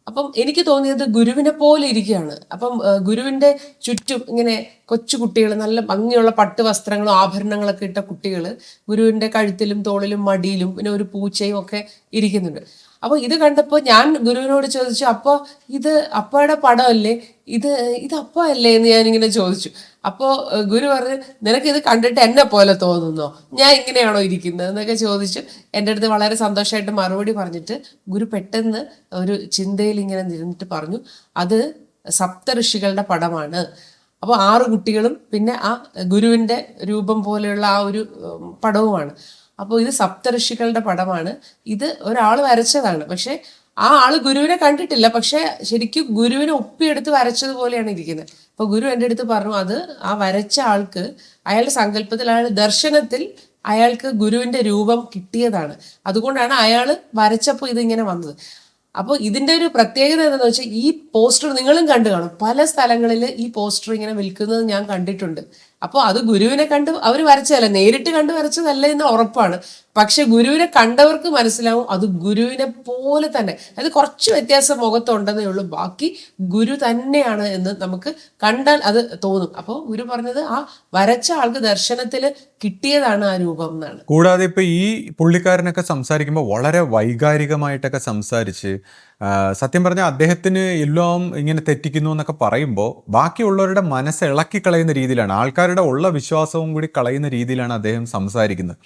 അപ്പം എനിക്ക് തോന്നിയത് ഗുരുവിനെ പോലെ ഇരിക്കുകയാണ്. അപ്പം ഗുരുവിന്റെ ചുറ്റും ഇങ്ങനെ കൊച്ചു കുട്ടികൾ, നല്ല ഭംഗിയുള്ള പട്ട് വസ്ത്രങ്ങളും ആഭരണങ്ങളൊക്കെ ഇട്ട കുട്ടികൾ ഗുരുവിന്റെ കഴുത്തിലും തോളിലും മടിയിലും പിന്നെ ഒരു പൂച്ചയും ഒക്കെ ഇരിക്കുന്നുണ്ട്. അപ്പോൾ ഇത് കണ്ടപ്പോൾ ഞാൻ ഗുരുവിനോട് ചോദിച്ചു, അപ്പോൾ ഇത് അപ്പയുടെ പടമല്ലേ, ഇത് അപ്പ അല്ലേ എന്ന് ഞാനിങ്ങനെ ചോദിച്ചു. അപ്പോൾ ഗുരു പറഞ്ഞു, നിനക്കിത് കണ്ടിട്ട് എന്നെ പോലെ തോന്നുന്നോ, ഞാൻ ഇങ്ങനെയാണോ ഇരിക്കുന്നത് എന്നൊക്കെ ചോദിച്ചു. എൻ്റെ അടുത്ത് വളരെ സന്തോഷമായിട്ട് മറുപടി പറഞ്ഞിട്ട് ഗുരു പെട്ടെന്ന് ഒരു ചിന്തയിൽ ഇങ്ങനെ നിന്നിട്ട് പറഞ്ഞു, അത് സപ്തഋഷികളുടെ പടമാണ്. അപ്പോൾ 6 കുട്ടികളും പിന്നെ ആ ഗുരുവിൻ്റെ രൂപം പോലെയുള്ള ആ ഒരു പടവുമാണ്. അപ്പോൾ ഇത് സപ്തഋഷികളുടെ പടമാണ്, ഇത് ഒരാൾ വരച്ചതാണ്. പക്ഷെ ആ ആള് ഗുരുവിനെ കണ്ടിട്ടില്ല, പക്ഷെ ശരിക്കും ഗുരുവിനെ ഒപ്പിയെടുത്ത് വരച്ചതുപോലെയാണ് ഇരിക്കുന്നത്. അപ്പൊ ഗുരു എൻ്റെ അടുത്ത് പറഞ്ഞു, അത് ആ വരച്ച ആൾക്ക് അയാളുടെ സങ്കല്പത്തിൽ, അയാൾ ദർശനത്തിൽ അയാൾക്ക് ഗുരുവിന്റെ രൂപം കിട്ടിയതാണ്. അതുകൊണ്ടാണ് അയാൾ വരച്ചപ്പോൾ ഇതിങ്ങനെ വന്നത്. അപ്പോൾ ഇതിന്റെ ഒരു പ്രത്യേകത എന്താണെന്ന് വെച്ചാൽ, ഈ പോസ്റ്റർ നിങ്ങളും കണ്ടു കാണും, പല സ്ഥലങ്ങളിൽ ഈ പോസ്റ്റർ ഇങ്ങനെ വിൽക്കുന്നത് ഞാൻ കണ്ടിട്ടുണ്ട്. അപ്പോൾ അത് ഗുരുവിനെ കണ്ട് അവർ വരച്ചതല്ല, നേരിട്ട് കണ്ടു വരച്ചതല്ല എന്ന് ഉറപ്പാണ്. പക്ഷെ ഗുരുവിനെ കണ്ടവർക്ക് മനസ്സിലാവും അത് ഗുരുവിനെ പോലെ തന്നെ, അത് കുറച്ച് വ്യത്യാസം മുഖത്തുണ്ടെന്നേ ഉള്ളൂ, ബാക്കി ഗുരു തന്നെയാണ് എന്ന് നമുക്ക് കണ്ടാൽ അത് തോന്നും. അപ്പോൾ ഗുരു പറഞ്ഞത് ആ വരച്ച ആൾക്ക് ദർശനത്തിൽ കിട്ടിയതാണ് ആ രൂപം എന്നാണ്. കൂടാതെ ഇപ്പൊ ഈ പുള്ളിക്കാരനൊക്കെ സംസാരിക്കുമ്പോൾ വളരെ വൈകാരികമായിട്ടൊക്കെ സംസാരിച്ച് സത്യം പറഞ്ഞാൽ അദ്ദേഹത്തിന് എല്ലാം ഇങ്ങനെ തെറ്റിക്കുന്നു എന്നൊക്കെ പറയുമ്പോൾ ബാക്കിയുള്ളവരുടെ മനസ്സ് ഇളക്കി കളയുന്ന രീതിയിലാണ്, ആൾക്കാരുടെ ഉള്ള വിശ്വാസവും കൂടി കളയുന്ന രീതിയിലാണ് അദ്ദേഹം സംസാരിക്കുന്നത്.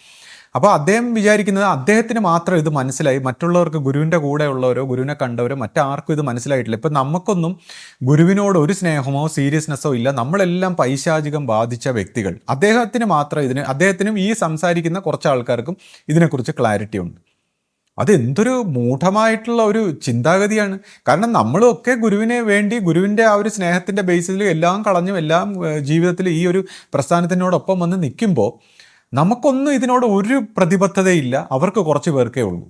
അപ്പോൾ അദ്ദേഹം വിചാരിക്കുന്നത് അദ്ദേഹത്തിന് മാത്രം ഇത് മനസ്സിലായി, മറ്റുള്ളവർക്ക് ഗുരുവിൻ്റെ കൂടെ ഉള്ളവരോ ഗുരുവിനെ കണ്ടവരോ മറ്റാർക്കും ഇത് മനസ്സിലായിട്ടില്ല. ഇപ്പം നമുക്കൊന്നും ഗുരുവിനോട് ഒരു സ്നേഹമോ സീരിയസ്നെസ്സോ ഇല്ല, നമ്മളെല്ലാം പൈശാചികം ബാധിച്ച വ്യക്തികൾ. അദ്ദേഹത്തിനും ഈ സംസാരിക്കുന്ന കുറച്ച് ആൾക്കാർക്കും ഇതിനെക്കുറിച്ച് ക്ലാരിറ്റി ഉണ്ട്. അതെന്തൊരു മൂഢമായിട്ടുള്ള ഒരു ചിന്താഗതിയാണ്. കാരണം നമ്മളൊക്കെ ഗുരുവിനെ വേണ്ടി ഗുരുവിൻ്റെ ആ ഒരു സ്നേഹത്തിൻ്റെ ബേസിൽ എല്ലാം കളഞ്ഞും എല്ലാം ജീവിതത്തിൽ ഈ ഒരു പ്രസ്ഥാനത്തിനോടൊപ്പം വന്ന് നിൽക്കുമ്പോൾ നമുക്കൊന്നും ഇതിനോട് ഒരു പ്രതിബദ്ധതയില്ല, അവർക്ക് കുറച്ച് പേർക്കേ ഉള്ളൂ.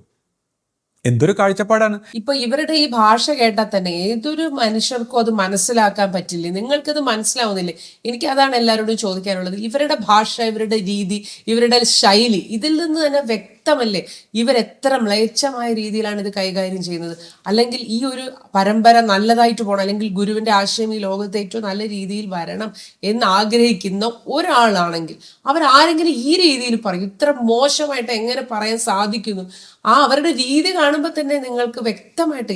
എന്തൊരു കാഴ്ചപ്പാടാണ്. ഇപ്പൊ ഇവരുടെ ഈ ഭാഷ കേട്ടാൽ തന്നെ ഏതൊരു മനുഷ്യർക്കും അത് മനസ്സിലാക്കാൻ പറ്റില്ലേ? നിങ്ങൾക്കത് മനസ്സിലാവുന്നില്ലേ? എനിക്ക് അതാണ് എല്ലാവരോടും ചോദിക്കാനുള്ളത്. ഇവരുടെ ഭാഷ, ഇവരുടെ രീതി, ഇവരുടെ ശൈലി, ഇതിൽ നിന്ന് തന്നെ വ്യക്തമല്ലേ ഇവരെത്ര മ്ലേച്ഛമായ രീതിയിലാണ് ഇത് കൈകാര്യം ചെയ്യുന്നത്. അല്ലെങ്കിൽ ഈ ഒരു പരമ്പര നല്ലതായിട്ട് പോകണം, അല്ലെങ്കിൽ ഗുരുവിന്റെ ആശയം ഈ ലോകത്ത് ഏറ്റവും നല്ല രീതിയിൽ വരണം എന്ന് ആഗ്രഹിക്കുന്ന ഒരാളാണെങ്കിൽ അവരാരെങ്കിലും ഈ രീതിയിൽ പറയും? ഇത്ര മോശമായിട്ട് എങ്ങനെ പറയാൻ സാധിക്കുന്നു? ആ അവരുടെ രീതി കാണുമ്പോൾ തന്നെ നിങ്ങൾക്ക് വ്യക്തമായിട്ട്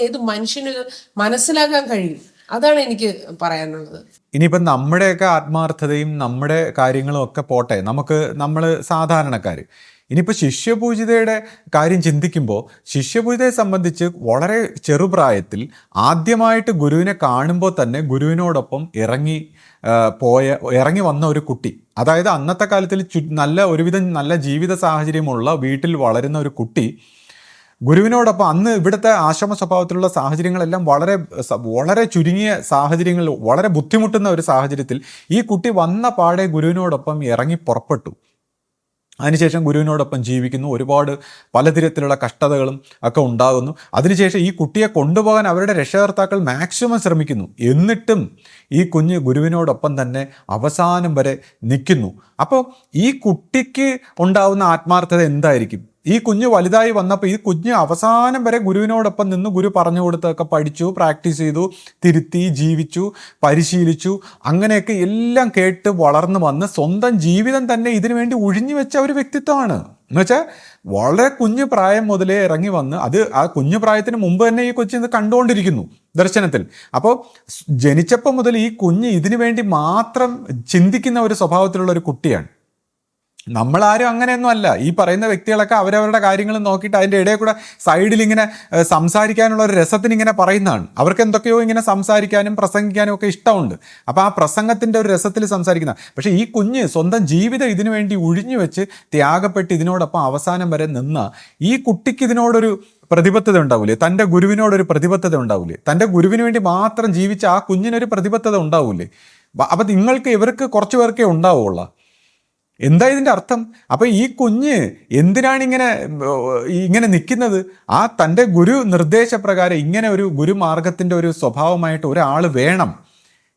ഏത് മനുഷ്യന് മനസ്സിലാക്കാൻ കഴിയും. അതാണ് എനിക്ക് പറയാനുള്ളത്. ഇനിയിപ്പം നമ്മുടെയൊക്കെ ആത്മാർത്ഥതയും നമ്മുടെ കാര്യങ്ങളും ഒക്കെ പോട്ടെ, നമ്മൾ സാധാരണക്കാർ. ഇനിയിപ്പോൾ ശിഷ്യപൂജിതയുടെ കാര്യം ചിന്തിക്കുമ്പോൾ ശിഷ്യപൂജിതയെ സംബന്ധിച്ച് വളരെ ചെറുപ്രായത്തിൽ ആദ്യമായിട്ട് ഗുരുവിനെ കാണുമ്പോൾ തന്നെ ഗുരുവിനോടൊപ്പം ഇറങ്ങി വന്ന ഒരു കുട്ടി, അതായത് അന്നത്തെ കാലത്തിൽ ഒരുവിധം നല്ല ജീവിത സാഹചര്യമുള്ള വീട്ടിൽ വളരുന്ന ഒരു കുട്ടി ഗുരുവിനോടൊപ്പം, അന്ന് ഇവിടുത്തെ ആശ്രമ സ്വഭാവത്തിലുള്ള സാഹചര്യങ്ങളെല്ലാം വളരെ ചുരുങ്ങിയ സാഹചര്യങ്ങളിൽ, വളരെ ബുദ്ധിമുട്ടുന്ന ഒരു സാഹചര്യത്തിൽ ഈ കുട്ടി വന്ന പാടെ ഗുരുവിനോടൊപ്പം ഇറങ്ങി പുറപ്പെട്ടു. അതിനുശേഷം ഗുരുവിനോടൊപ്പം ജീവിക്കുന്നു, ഒരുപാട് പലതരത്തിലുള്ള കഷ്ടതകളും ഒക്കെ ഉണ്ടാകുന്നു. അതിനുശേഷം ഈ കുട്ടിയെ കൊണ്ടുപോകാൻ അവരുടെ രക്ഷകർത്താക്കൾ മാക്സിമം ശ്രമിക്കുന്നു. എന്നിട്ടും ഈ കുഞ്ഞ് ഗുരുവിനോടൊപ്പം തന്നെ അവസാനം വരെ നിൽക്കുന്നു. അപ്പോൾ ഈ കുട്ടിക്ക് ഉണ്ടാകുന്ന ആത്മാർത്ഥത എന്തായിരിക്കും? ഈ കുഞ്ഞ് വലുതായി വന്നപ്പോൾ ഈ കുഞ്ഞ് അവസാനം വരെ ഗുരുവിനോടൊപ്പം നിന്ന് ഗുരു പറഞ്ഞു കൊടുത്തൊക്കെ പഠിച്ചു, പ്രാക്ടീസ് ചെയ്തു, തിരുത്തി, ജീവിച്ചു, പരിശീലിച്ചു, അങ്ങനെയൊക്കെ എല്ലാം കേട്ട് വളർന്നു വന്ന് സ്വന്തം ജീവിതം തന്നെ ഇതിനു വേണ്ടി ഒഴിഞ്ഞു വെച്ച ഒരു വ്യക്തിത്വമാണ്. എന്നുവെച്ചാൽ വളരെ കുഞ്ഞു പ്രായം മുതലേ ഇറങ്ങി വന്ന് ആ കുഞ്ഞു പ്രായത്തിന് മുമ്പ് തന്നെ ഈ കൊച്ചു ഇത് കണ്ടുകൊണ്ടിരിക്കുന്നു ദർശനത്തിൽ. അപ്പോൾ ജനിച്ചപ്പോൾ മുതൽ ഈ കുഞ്ഞ് ഇതിനു വേണ്ടി മാത്രം ചിന്തിക്കുന്ന ഒരു സ്വഭാവത്തിലുള്ള ഒരു കുട്ടിയാണ്. നമ്മളാരും അങ്ങനെയൊന്നും അല്ല. ഈ പറയുന്ന വ്യക്തികളൊക്കെ അവരവരുടെ കാര്യങ്ങൾ നോക്കിയിട്ട് അതിൻ്റെ ഇടയിൽ കൂടെ സൈഡിൽ ഇങ്ങനെ സംസാരിക്കാനുള്ള ഒരു രസത്തിന് ഇങ്ങനെ പറയുന്നതാണ്. അവർക്ക് എന്തൊക്കെയോ ഇങ്ങനെ സംസാരിക്കാനും പ്രസംഗിക്കാനും ഒക്കെ ഇഷ്ടമുണ്ട്. അപ്പോൾ ആ പ്രസംഗത്തിൻ്റെ ഒരു രസത്തിൽ സംസാരിക്കുന്ന, പക്ഷേ ഈ കുഞ്ഞ് സ്വന്തം ജീവിതം ഇതിനു വേണ്ടി ഒഴിഞ്ഞു വെച്ച് ത്യാഗപ്പെട്ട് ഇതിനോടൊപ്പം അവസാനം വരെ നിന്ന ഈ കുട്ടിക്ക് ഇതിനോടൊരു പ്രതിബദ്ധത ഉണ്ടാവില്ലേ? തൻ്റെ ഗുരുവിനോടൊരു പ്രതിബദ്ധത ഉണ്ടാവില്ലേ? തൻ്റെ ഗുരുവിന് വേണ്ടി മാത്രം ജീവിച്ച ആ കുഞ്ഞിനൊരു പ്രതിബദ്ധത ഉണ്ടാവില്ലേ? അപ്പം ഇവർക്ക് കുറച്ച് പേർക്കേ ഉണ്ടാവുള്ളൂ. എന്താ ഇതിൻ്റെ അർത്ഥം? അപ്പം ഈ കുഞ്ഞ് എന്തിനാണ് ഇങ്ങനെ നിൽക്കുന്നത്? ആ തൻ്റെ ഗുരു നിർദ്ദേശപ്രകാരം ഇങ്ങനെ ഒരു ഗുരുമാർഗത്തിൻ്റെ ഒരു സ്വഭാവമായിട്ട് ഒരാൾ വേണം,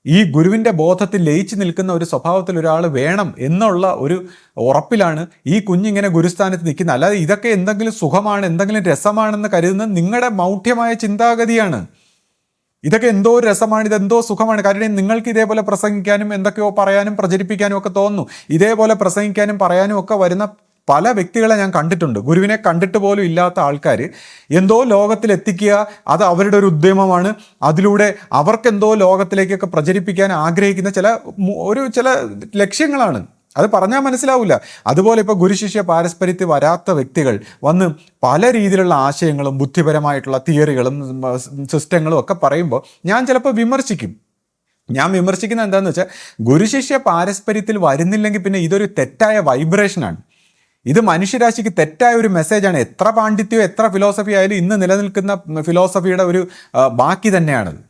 ഈ ഗുരുവിൻ്റെ ബോധത്തിൽ ലയിച്ചു നിൽക്കുന്ന ഒരു സ്വഭാവത്തിൽ ഒരാൾ വേണം എന്നുള്ള ഒരു ഉറപ്പിലാണ് ഈ കുഞ്ഞിങ്ങനെ ഗുരുസ്ഥാനത്ത് നിൽക്കുന്നത്. അല്ലാതെ ഇതൊക്കെ എന്തെങ്കിലും സുഖമാണ്, എന്തെങ്കിലും രസമാണെന്ന് കരുതുന്നത് നിങ്ങളുടെ മൗഢ്യമായ ചിന്താഗതിയാണ്. ഇതൊക്കെ എന്തോ രസമാണ്, ഇതെന്തോ സുഖമാണ്. കാരണം നിങ്ങൾക്ക് ഇതേപോലെ പ്രസംഗിക്കാനും എന്തൊക്കെയോ പറയാനും പ്രചരിപ്പിക്കാനും ഒക്കെ തോന്നുന്നു. ഇതേപോലെ പ്രസംഗിക്കാനും പറയാനും ഒക്കെ വരുന്ന പല വ്യക്തികളെ ഞാൻ കണ്ടിട്ടുണ്ട്. ഗുരുവിനെ കണ്ടിട്ട് പോലും ഇല്ലാത്ത ആൾക്കാർ എന്തോ ലോകത്തിലെത്തിക്കുക, അത് അവരുടെ ഒരു ഉദ്യമമാണ്. അതിലൂടെ അവർക്കെന്തോ ലോകത്തിലേക്കൊക്കെ പ്രചരിപ്പിക്കാൻ ആഗ്രഹിക്കുന്ന ചില ലക്ഷ്യങ്ങളാണ്. അത് പറഞ്ഞാൽ മനസ്സിലാവില്ല. അതുപോലെ ഇപ്പോൾ ഗുരുശിഷ്യ പാരസ്പര്യത്തിൽ വരാത്ത വ്യക്തികൾ വന്ന് പല രീതിയിലുള്ള ആശയങ്ങളും ബുദ്ധിപരമായിട്ടുള്ള തിയറികളും സിസ്റ്റങ്ങളും ഒക്കെ പറയുമ്പോൾ ഞാൻ ചിലപ്പോൾ വിമർശിക്കും. ഞാൻ വിമർശിക്കുന്നത് എന്താണെന്ന് വെച്ചാൽ, ഗുരുശിഷ്യ പാരസ്പര്യത്തിൽ വരുന്നില്ലെങ്കിൽ പിന്നെ ഇതൊരു തെറ്റായ വൈബ്രേഷനാണ്. ഇത് മനുഷ്യരാശിക്ക് തെറ്റായ ഒരു മെസ്സേജാണ്. എത്ര പാണ്ഡിത്യമോ എത്ര ഫിലോസഫി ആയാലും ഇന്ന് നിലനിൽക്കുന്ന ഫിലോസഫിയുടെ ഒരു ബാക്കി തന്നെയാണത്.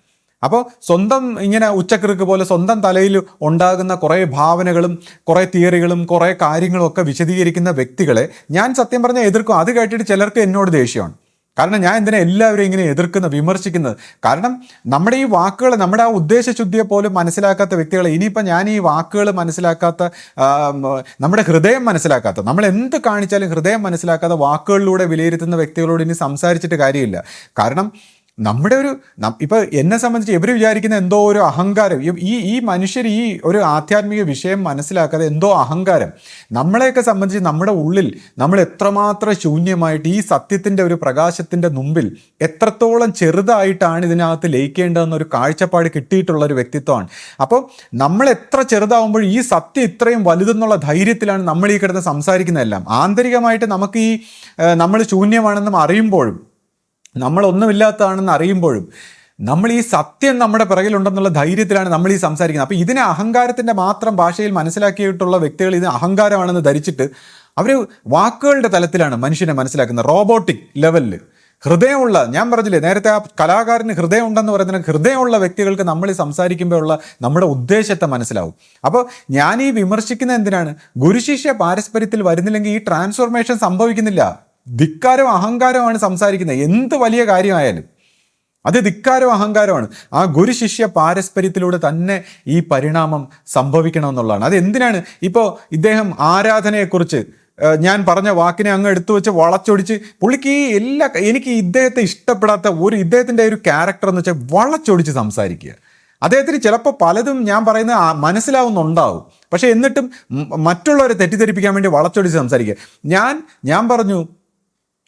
അപ്പോൾ സ്വന്തം ഇങ്ങനെ ഉച്ചക്കിറുക്ക് പോലെ സ്വന്തം തലയിൽ ഉണ്ടാകുന്ന കുറേ ഭാവനകളും കുറേ തിയറികളും കുറേ കാര്യങ്ങളും ഒക്കെ വിശദീകരിക്കുന്ന വ്യക്തികളെ ഞാൻ സത്യം പറഞ്ഞാൽ എതിർക്കും. അത് കേട്ടിട്ട് ചിലർക്ക് എന്നോട് ദേഷ്യമാണ്. കാരണം ഞാൻ എന്തിനാ എല്ലാവരും ഇങ്ങനെ എതിർക്കുന്നത്, വിമർശിക്കുന്നത്? കാരണം നമ്മുടെ ഈ വാക്കുകൾ, നമ്മുടെ ആ ഉദ്ദേശശുദ്ധിയെ പോലും മനസ്സിലാക്കാത്ത വ്യക്തികളെ, ഇനിയിപ്പോൾ ഞാൻ ഈ വാക്കുകൾ മനസ്സിലാക്കാത്ത, നമ്മുടെ ഹൃദയം മനസ്സിലാക്കാത്ത, നമ്മൾ എന്ത് കാണിച്ചാലും ഹൃദയം മനസ്സിലാക്കാത്ത വാക്കുകളിലൂടെ വിലയിരുത്തുന്ന വ്യക്തികളോട് ഇനി സംസാരിച്ചിട്ട് കാര്യമില്ല. കാരണം നമ്മുടെ ഇപ്പോൾ എന്നെ സംബന്ധിച്ച് ഇവർ വിചാരിക്കുന്ന എന്തോ ഒരു അഹങ്കാരം, ഈ മനുഷ്യർ ഈ ഒരു ആധ്യാത്മിക വിഷയം മനസ്സിലാക്കാതെ എന്തോ അഹങ്കാരം. നമ്മളെയൊക്കെ സംബന്ധിച്ച് നമ്മുടെ ഉള്ളിൽ നമ്മൾ എത്രമാത്രം ശൂന്യമായിട്ട് ഈ സത്യത്തിൻ്റെ ഒരു പ്രകാശത്തിൻ്റെ മുമ്പിൽ എത്രത്തോളം ചെറുതായിട്ടാണ് ഇതിനകത്ത് ലയിക്കേണ്ടതെന്നൊരു കാഴ്ചപ്പാട് കിട്ടിയിട്ടുള്ള ഒരു വ്യക്തിത്വമാണ്. അപ്പോൾ നമ്മൾ എത്ര ചെറുതാവുമ്പോൾ ഈ സത്യം ഇത്രയും വലുതെന്നുള്ള ധൈര്യത്തിലാണ് നമ്മൾ ഈ കിടന്ന് സംസാരിക്കുന്നതെല്ലാം. ആന്തരികമായിട്ട് നമുക്ക് നമ്മൾ ശൂന്യമാണെന്നും അറിയുമ്പോഴും, നമ്മളൊന്നുമില്ലാത്തതാണെന്ന് അറിയുമ്പോഴും, നമ്മൾ ഈ സത്യം നമ്മുടെ പിറകിലുണ്ടെന്നുള്ള ധൈര്യത്തിലാണ് നമ്മൾ ഈ സംസാരിക്കുന്നത്. അപ്പോൾ ഇതിനെ അഹങ്കാരത്തിൻ്റെ മാത്രം ഭാഷയിൽ മനസ്സിലാക്കിയിട്ടുള്ള വ്യക്തികൾ ഇത് അഹങ്കാരമാണെന്ന് ധരിച്ചിട്ട് അവർ വാക്കുകളുടെ തലത്തിലാണ് മനുഷ്യനെ മനസ്സിലാക്കുന്നത്, റോബോട്ടിക് ലെവലിൽ. ഹൃദയമുള്ള, ഞാൻ പറഞ്ഞില്ലേ നേരത്തെ, ആ കലാകാരന് ഹൃദയം ഉണ്ടെന്ന് പറയുന്നത്, ഹൃദയമുള്ള വ്യക്തികൾക്ക് നമ്മൾ ഈ സംസാരിക്കുമ്പോഴുള്ള നമ്മുടെ ഉദ്ദേശത്തെ മനസ്സിലാവും. അപ്പോൾ ഞാൻ ഈ വിമർശിക്കുന്നത് എന്തിനാണ്? ഗുരുശിഷ്യ പാരസ്പര്യത്തിൽ വരുന്നില്ലെങ്കിൽ ഈ ട്രാൻസ്ഫോർമേഷൻ സംഭവിക്കുന്നില്ല. ധിക്കാരവും അഹങ്കാരമാണ് സംസാരിക്കുന്നത്. എന്ത് വലിയ കാര്യമായാലും അത് ധിക്കാരവും അഹങ്കാരമാണ്. ആ ഗുരുശിഷ്യ പാരസ്പര്യത്തിലൂടെ തന്നെ ഈ പരിണാമം സംഭവിക്കണമെന്നുള്ളതാണ്. അത് എന്തിനാണ്? ഇപ്പോൾ ഇദ്ദേഹം ആരാധനയെക്കുറിച്ച് ഞാൻ പറഞ്ഞ വാക്കിനെ അങ്ങ് എടുത്തു വെച്ച് വളച്ചൊടിച്ച്, പുള്ളിക്ക് ഈ എനിക്ക് ഇദ്ദേഹത്തെ ഇഷ്ടപ്പെടാത്ത ഇദ്ദേഹത്തിൻ്റെ ഒരു ക്യാരക്ടർ എന്ന് വെച്ചാൽ വളച്ചൊടിച്ച് സംസാരിക്കുക. അദ്ദേഹത്തിന് ചിലപ്പോൾ പലതും ഞാൻ പറയുന്നത് മനസ്സിലാവുന്നുണ്ടാവും, പക്ഷെ എന്നിട്ടും മറ്റുള്ളവരെ തെറ്റിദ്ധരിപ്പിക്കാൻ വേണ്ടി വളച്ചൊടിച്ച് സംസാരിക്കുക. ഞാൻ പറഞ്ഞു,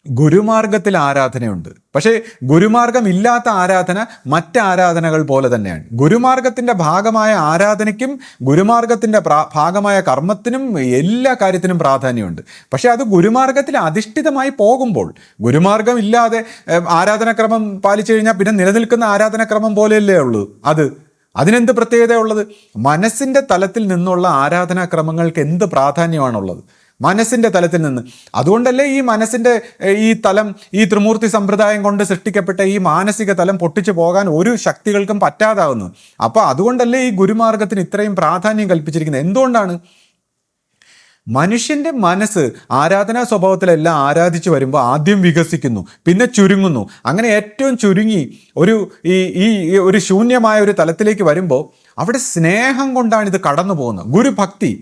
ഗുരുമാർഗത്തിൽ ആരാധനയുണ്ട്, പക്ഷേ ഗുരുമാർഗം ഇല്ലാത്ത ആരാധന മറ്റ് ആരാധനകൾ പോലെ തന്നെയാണ്. ഗുരുമാർഗത്തിൻ്റെ ഭാഗമായ ആരാധനയ്ക്കും ഗുരുമാർഗത്തിൻ്റെ ഭാഗമായ കർമ്മത്തിനും എല്ലാ കാര്യത്തിനും പ്രാധാന്യമുണ്ട്. പക്ഷേ അത് ഗുരുമാർഗത്തിൽ അധിഷ്ഠിതമായി പോകുമ്പോൾ, ഗുരുമാർഗം ഇല്ലാതെ ആരാധനാക്രമം പാലിച്ചു കഴിഞ്ഞാൽ പിന്നെ നിലനിൽക്കുന്ന ആരാധനാക്രമം പോലെയല്ലേ ഉള്ളൂ. അതിനെന്ത് പ്രത്യേകതയുള്ളത്? മനസ്സിൻ്റെ തലത്തിൽ നിന്നുള്ള ആരാധനാക്രമങ്ങൾക്ക് എന്ത് പ്രാധാന്യമാണുള്ളത്? മനസ്സിൻ്റെ തലത്തിൽ നിന്ന്. അതുകൊണ്ടല്ലേ ഈ മനസ്സിൻ്റെ ഈ തലം, ഈ ത്രിമൂർത്തി സമ്പ്രദായം കൊണ്ട് സൃഷ്ടിക്കപ്പെട്ട ഈ മാനസിക തലം പൊട്ടിച്ചു പോകാൻ ഒരു ശക്തികൾക്കും പറ്റാതാവുന്നു. അപ്പോൾ അതുകൊണ്ടല്ലേ ഈ ഗുരുമാർഗത്തിന് ഇത്രയും പ്രാധാന്യം കൽപ്പിച്ചിരിക്കുന്നത്. എന്തുകൊണ്ടാണ്? മനുഷ്യൻ്റെ മനസ്സ് ആരാധനാ സ്വഭാവത്തിലെല്ലാം ആരാധിച്ചു വരുമ്പോൾ ആദ്യം വികസിക്കുന്നു, പിന്നെ ചുരുങ്ങുന്നു. അങ്ങനെ ഏറ്റവും ചുരുങ്ങി ഒരു ശൂന്യമായ ഒരു തലത്തിലേക്ക് വരുമ്പോൾ അവിടെ സ്നേഹം കൊണ്ടാണ് ഇത് കടന്നു പോകുന്നത്. ഗുരുഭക്തി,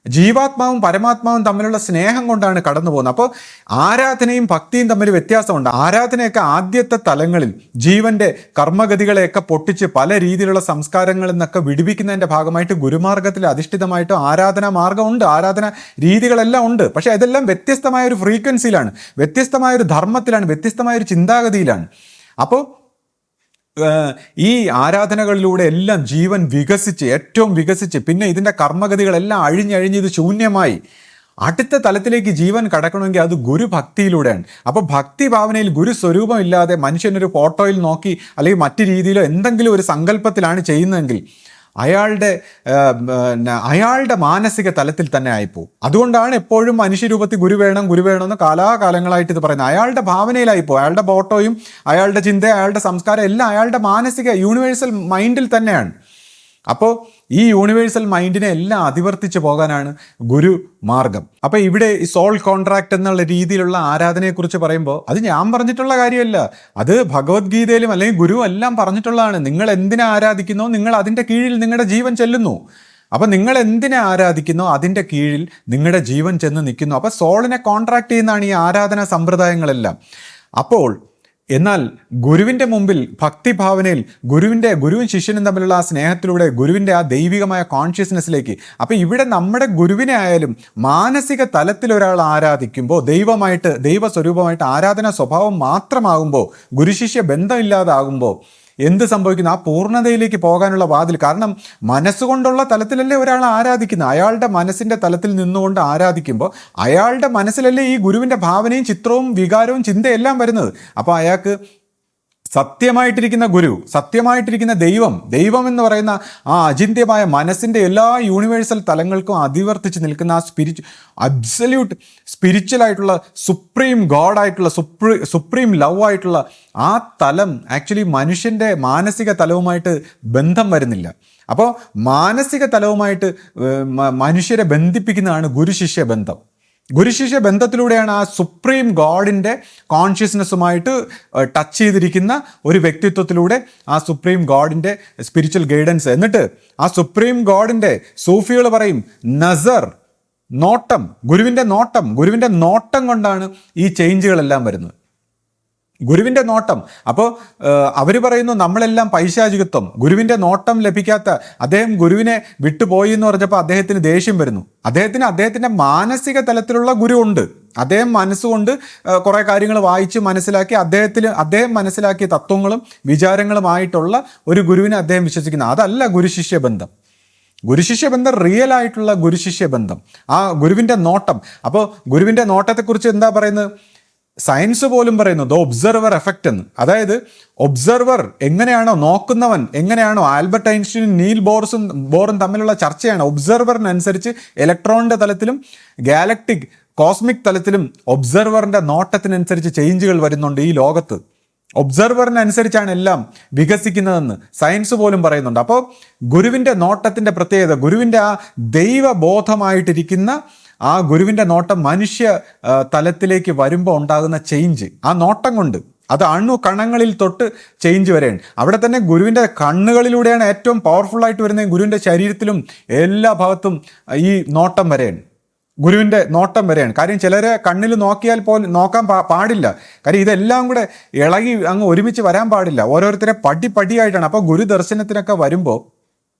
ജീവാത്മാവും പരമാത്മാവും തമ്മിലുള്ള സ്നേഹം കൊണ്ടാണ് കടന്നു പോകുന്നത്. അപ്പോൾ ആരാധനയും ഭക്തിയും തമ്മിൽ വ്യത്യാസമുണ്ട്. ആരാധനയൊക്കെ ആദ്യത്തെ തലങ്ങളിൽ ജീവന്റെ കർമ്മഗതികളെയൊക്കെ പൊട്ടിച്ച് പല രീതിയിലുള്ള സംസ്കാരങ്ങളിൽ നിന്നൊക്കെ വിടുവിക്കുന്നതിൻ്റെ ഭാഗമായിട്ട് ഗുരുമാർഗത്തിൽ അധിഷ്ഠിതമായിട്ട് ആരാധനാ മാർഗമുണ്ട്, ആരാധന രീതികളെല്ലാം ഉണ്ട്. പക്ഷേ ഇതെല്ലാം വ്യത്യസ്തമായ ഒരു ഫ്രീക്വൻസിയിലാണ്, വ്യത്യസ്തമായ ഒരു ധർമ്മത്തിലാണ്, വ്യത്യസ്തമായ ഒരു ചിന്താഗതിയിലാണ്. അപ്പോൾ ഈ ആരാധനകളിലൂടെ എല്ലാം ജീവൻ ഏറ്റവും വികസിച്ച് പിന്നെ ഇതിൻ്റെ കർമ്മഗതികളെല്ലാം അഴിഞ്ഞഴിഞ്ഞ് ഇത് ശൂന്യമായി അടുത്ത തലത്തിലേക്ക് ജീവൻ കടക്കണമെങ്കിൽ അത് ഗുരുഭക്തിയിലൂടെയാണ്. അപ്പോൾ ഭക്തി ഭാവനയിൽ ഗുരു സ്വരൂപമില്ലാതെ മനുഷ്യനൊരു ഫോട്ടോയിൽ നോക്കി അല്ലെങ്കിൽ മറ്റു രീതിയിലോ എന്തെങ്കിലും ഒരു സങ്കല്പത്തിലാണ് ചെയ്യുന്നതെങ്കിൽ അയാളുടെ മാനസിക തലത്തിൽ തന്നെ ആയിപ്പോവും. അതുകൊണ്ടാണ് എപ്പോഴും മനുഷ്യരൂപത്തിൽ ഗുരു വേണമെന്ന് കാലാകാലങ്ങളായിട്ട് ഇത് പറയുന്നത്. അയാളുടെ ഭാവനയിലായിപ്പോവും. അയാളുടെ ഫോട്ടോയും അയാളുടെ ചിന്ത, അയാളുടെ സംസ്കാരം എല്ലാം അയാളുടെ മാനസിക യൂണിവേഴ്സൽ മൈൻഡിൽ തന്നെയാണ്. അപ്പോൾ ഈ യൂണിവേഴ്സൽ മൈൻഡിനെ എല്ലാം അതിവർത്തിച്ച് പോകാനാണ് ഗുരു മാർഗം. അപ്പോൾ ഇവിടെ ഈ സോൾ കോൺട്രാക്ട് എന്നുള്ള രീതിയിലുള്ള ആരാധനയെക്കുറിച്ച് പറയുമ്പോൾ അത് ഞാൻ പറഞ്ഞിട്ടുള്ള കാര്യമല്ല, അത് ഭഗവത്ഗീതയിലും അല്ലെങ്കിൽ ഗുരു എല്ലാം പറഞ്ഞിട്ടുള്ളതാണ്. നിങ്ങൾ എന്തിനെ ആരാധിക്കുന്നോ നിങ്ങൾ അതിൻ്റെ കീഴിൽ നിങ്ങളുടെ ജീവൻ ചെല്ലുന്നു. അപ്പം നിങ്ങൾ എന്തിനെ ആരാധിക്കുന്നോ അതിൻ്റെ കീഴിൽ നിങ്ങളുടെ ജീവൻ ചെന്ന് നിൽക്കുന്നു. അപ്പോൾ സോളിനെ കോൺട്രാക്ട് ചെയ്യുന്നതാണ് ഈ ആരാധനാ സമ്പ്രദായങ്ങളെല്ലാം. അപ്പോൾ എന്നാൽ ഗുരുവിൻ്റെ മുമ്പിൽ ഭക്തിഭാവനയിൽ ഗുരുവും ശിഷ്യനും തമ്മിലുള്ള ആ സ്നേഹത്തിലൂടെ ഗുരുവിൻ്റെ ആ ദൈവികമായ കോൺഷ്യസ്നെസ്സിലേക്ക്, അപ്പോൾ ഇവിടെ നമ്മുടെ ഗുരുവിനെ ആയാലും മാനസിക തലത്തിൽ ഒരാൾ ആരാധിക്കുമ്പോൾ ദൈവസ്വരൂപമായിട്ട് ആരാധനാ സ്വഭാവം മാത്രമാകുമ്പോൾ, ഗുരുശിഷ്യ ബന്ധമില്ലാതാകുമ്പോൾ എന്ത് സംഭവിക്കുന്നു? ആ പൂർണ്ണതയിലേക്ക് പോകാനുള്ള വാതിൽ. കാരണം മനസ്സുകൊണ്ടുള്ള തലത്തിലല്ലേ ഒരാൾ ആരാധിക്കുന്നത്. അയാളുടെ മനസ്സിൻ്റെ തലത്തിൽ നിന്നുകൊണ്ട് ആരാധിക്കുമ്പോൾ അയാളുടെ മനസ്സിലല്ലേ ഈ ഗുരുവിൻ്റെ ഭാവനയും ചിത്രവും വികാരവും ചിന്തയെല്ലാം വരുന്നത്. അപ്പോൾ അയാൾക്ക് സത്യമായിട്ടിരിക്കുന്ന ഗുരു, സത്യമായിട്ടിരിക്കുന്ന ദൈവം എന്ന് പറയുന്ന ആ അചിന്ത്യമായ മനസ്സിൻ്റെ എല്ലാ യൂണിവേഴ്സൽ തലങ്ങൾക്കും അതിവർത്തിച്ച് നിൽക്കുന്ന ആ അബ്സല്യൂട്ട് സ്പിരിച്വലായിട്ടുള്ള സുപ്രീം ഗോഡായിട്ടുള്ള സുപ്രീം ലവ് ആയിട്ടുള്ള ആ തലം ആക്ച്വലി മനുഷ്യൻ്റെ മാനസിക തലവുമായിട്ട് ബന്ധം വരുന്നില്ല. അപ്പോൾ മാനസിക തലവുമായിട്ട് മനുഷ്യരെ ബന്ധിപ്പിക്കുന്നതാണ് ഗുരുശിഷ്യ ബന്ധം. ഗുരുശിഷ്യ ബന്ധത്തിലൂടെയാണ് ആ സുപ്രീം ഗോഡിൻ്റെ കോൺഷ്യസ്നെസ്സുമായിട്ട് ടച്ച് ചെയ്തിരിക്കുന്ന ഒരു വ്യക്തിത്വത്തിലൂടെ ആ സുപ്രീം ഗോഡിൻ്റെ സ്പിരിച്വൽ ഗൈഡൻസ്. എന്നിട്ട് ആ സുപ്രീം ഗോഡിൻ്റെ സൂഫികൾ പറയും നസർ, നോട്ടം, ഗുരുവിൻ്റെ നോട്ടം കൊണ്ടാണ് ഈ ചേഞ്ചുകളെല്ലാം വരുന്നത്. ഗുരുവിൻ്റെ നോട്ടം. അപ്പോൾ അവർ പറയുന്നു നമ്മളെല്ലാം പൈശാചികത്വം, ഗുരുവിൻ്റെ നോട്ടം ലഭിക്കാത്ത അദ്ദേഹം ഗുരുവിനെ വിട്ടുപോയി എന്ന് പറഞ്ഞപ്പോൾ അദ്ദേഹത്തിന് ദേഷ്യം വരുന്നു. അദ്ദേഹത്തിൻ്റെ മാനസിക തലത്തിലുള്ള ഗുരു ഉണ്ട്. അദ്ദേഹം മനസ്സുകൊണ്ട് കുറേ കാര്യങ്ങൾ വായിച്ച് മനസ്സിലാക്കി അദ്ദേഹം മനസ്സിലാക്കിയ തത്വങ്ങളും വിചാരങ്ങളുമായിട്ടുള്ള ഒരു ഗുരുവിനെ അദ്ദേഹം വിശ്വസിക്കുന്നു. അതല്ല ഗുരുശിഷ്യ ബന്ധം. ഗുരുശിഷ്യ ബന്ധം റിയൽ ആയിട്ടുള്ള ഗുരുശിഷ്യ ബന്ധം, ആ ഗുരുവിൻ്റെ നോട്ടം. അപ്പോൾ ഗുരുവിൻ്റെ നോട്ടത്തെക്കുറിച്ച് എന്താ പറയുന്നത്? സയൻസ് പോലും പറയുന്നു ദ ഒബ്സർവർ എഫക്റ്റ് എന്ന്. അതായത് ഒബ്സർവർ എങ്ങനെയാണോ നോക്കുന്നവൻ എങ്ങനെയാണോ, ആൽബർട്ട് ഐൻസ്റ്റീനും നീൽ ബോറും തമ്മിലുള്ള ചർച്ചയാണ്. ഒബ്സർവറിനനുസരിച്ച് ഇലക്ട്രോണിൻ്റെ തലത്തിലും ഗാലക്റ്റിക് കോസ്മിക് തലത്തിലും ഒബ്സർവറിൻ്റെ നോട്ടത്തിനനുസരിച്ച് ചേഞ്ചുകൾ വരുന്നുണ്ട് ഈ ലോകത്ത്. ഒബ്സർവറിനനുസരിച്ചാണ് എല്ലാം വികസിക്കുന്നതെന്ന് സയൻസ് പോലും പറയുന്നുണ്ട്. അപ്പോൾ ഗുരുവിൻ്റെ നോട്ടത്തിൻ്റെ പ്രത്യേകത, ഗുരുവിൻ്റെ ആ ദൈവബോധമായിട്ടിരിക്കുന്ന ആ ഗുരുവിൻ്റെ നോട്ടം മനുഷ്യ തലത്തിലേക്ക് വരുമ്പോൾ ഉണ്ടാകുന്ന ചേഞ്ച്, ആ നോട്ടം കൊണ്ട് അത് കണങ്ങളിൽ തൊട്ട് ചേഞ്ച് വരെയാണ്. അവിടെ തന്നെ ഗുരുവിൻ്റെ കണ്ണുകളിലൂടെയാണ് ഏറ്റവും പവർഫുള്ളായിട്ട് വരുന്നത്. ഗുരുവിൻ്റെ ശരീരത്തിലും എല്ലാ ഭാഗത്തും ഈ നോട്ടം വരെയാണ്, ഗുരുവിൻ്റെ നോട്ടം വരെയാണ്. കാര്യം ചിലരെ കണ്ണിൽ നോക്കിയാൽ പോലും നോക്കാൻ പാടില്ല. കാര്യം ഇതെല്ലാം കൂടെ ഇളകി അങ്ങ് ഒരുമിച്ച് വരാൻ പാടില്ല. ഓരോരുത്തരെ പടിയായിട്ടാണ്. അപ്പോൾ ഗുരു ദർശനത്തിനൊക്കെ വരുമ്പോൾ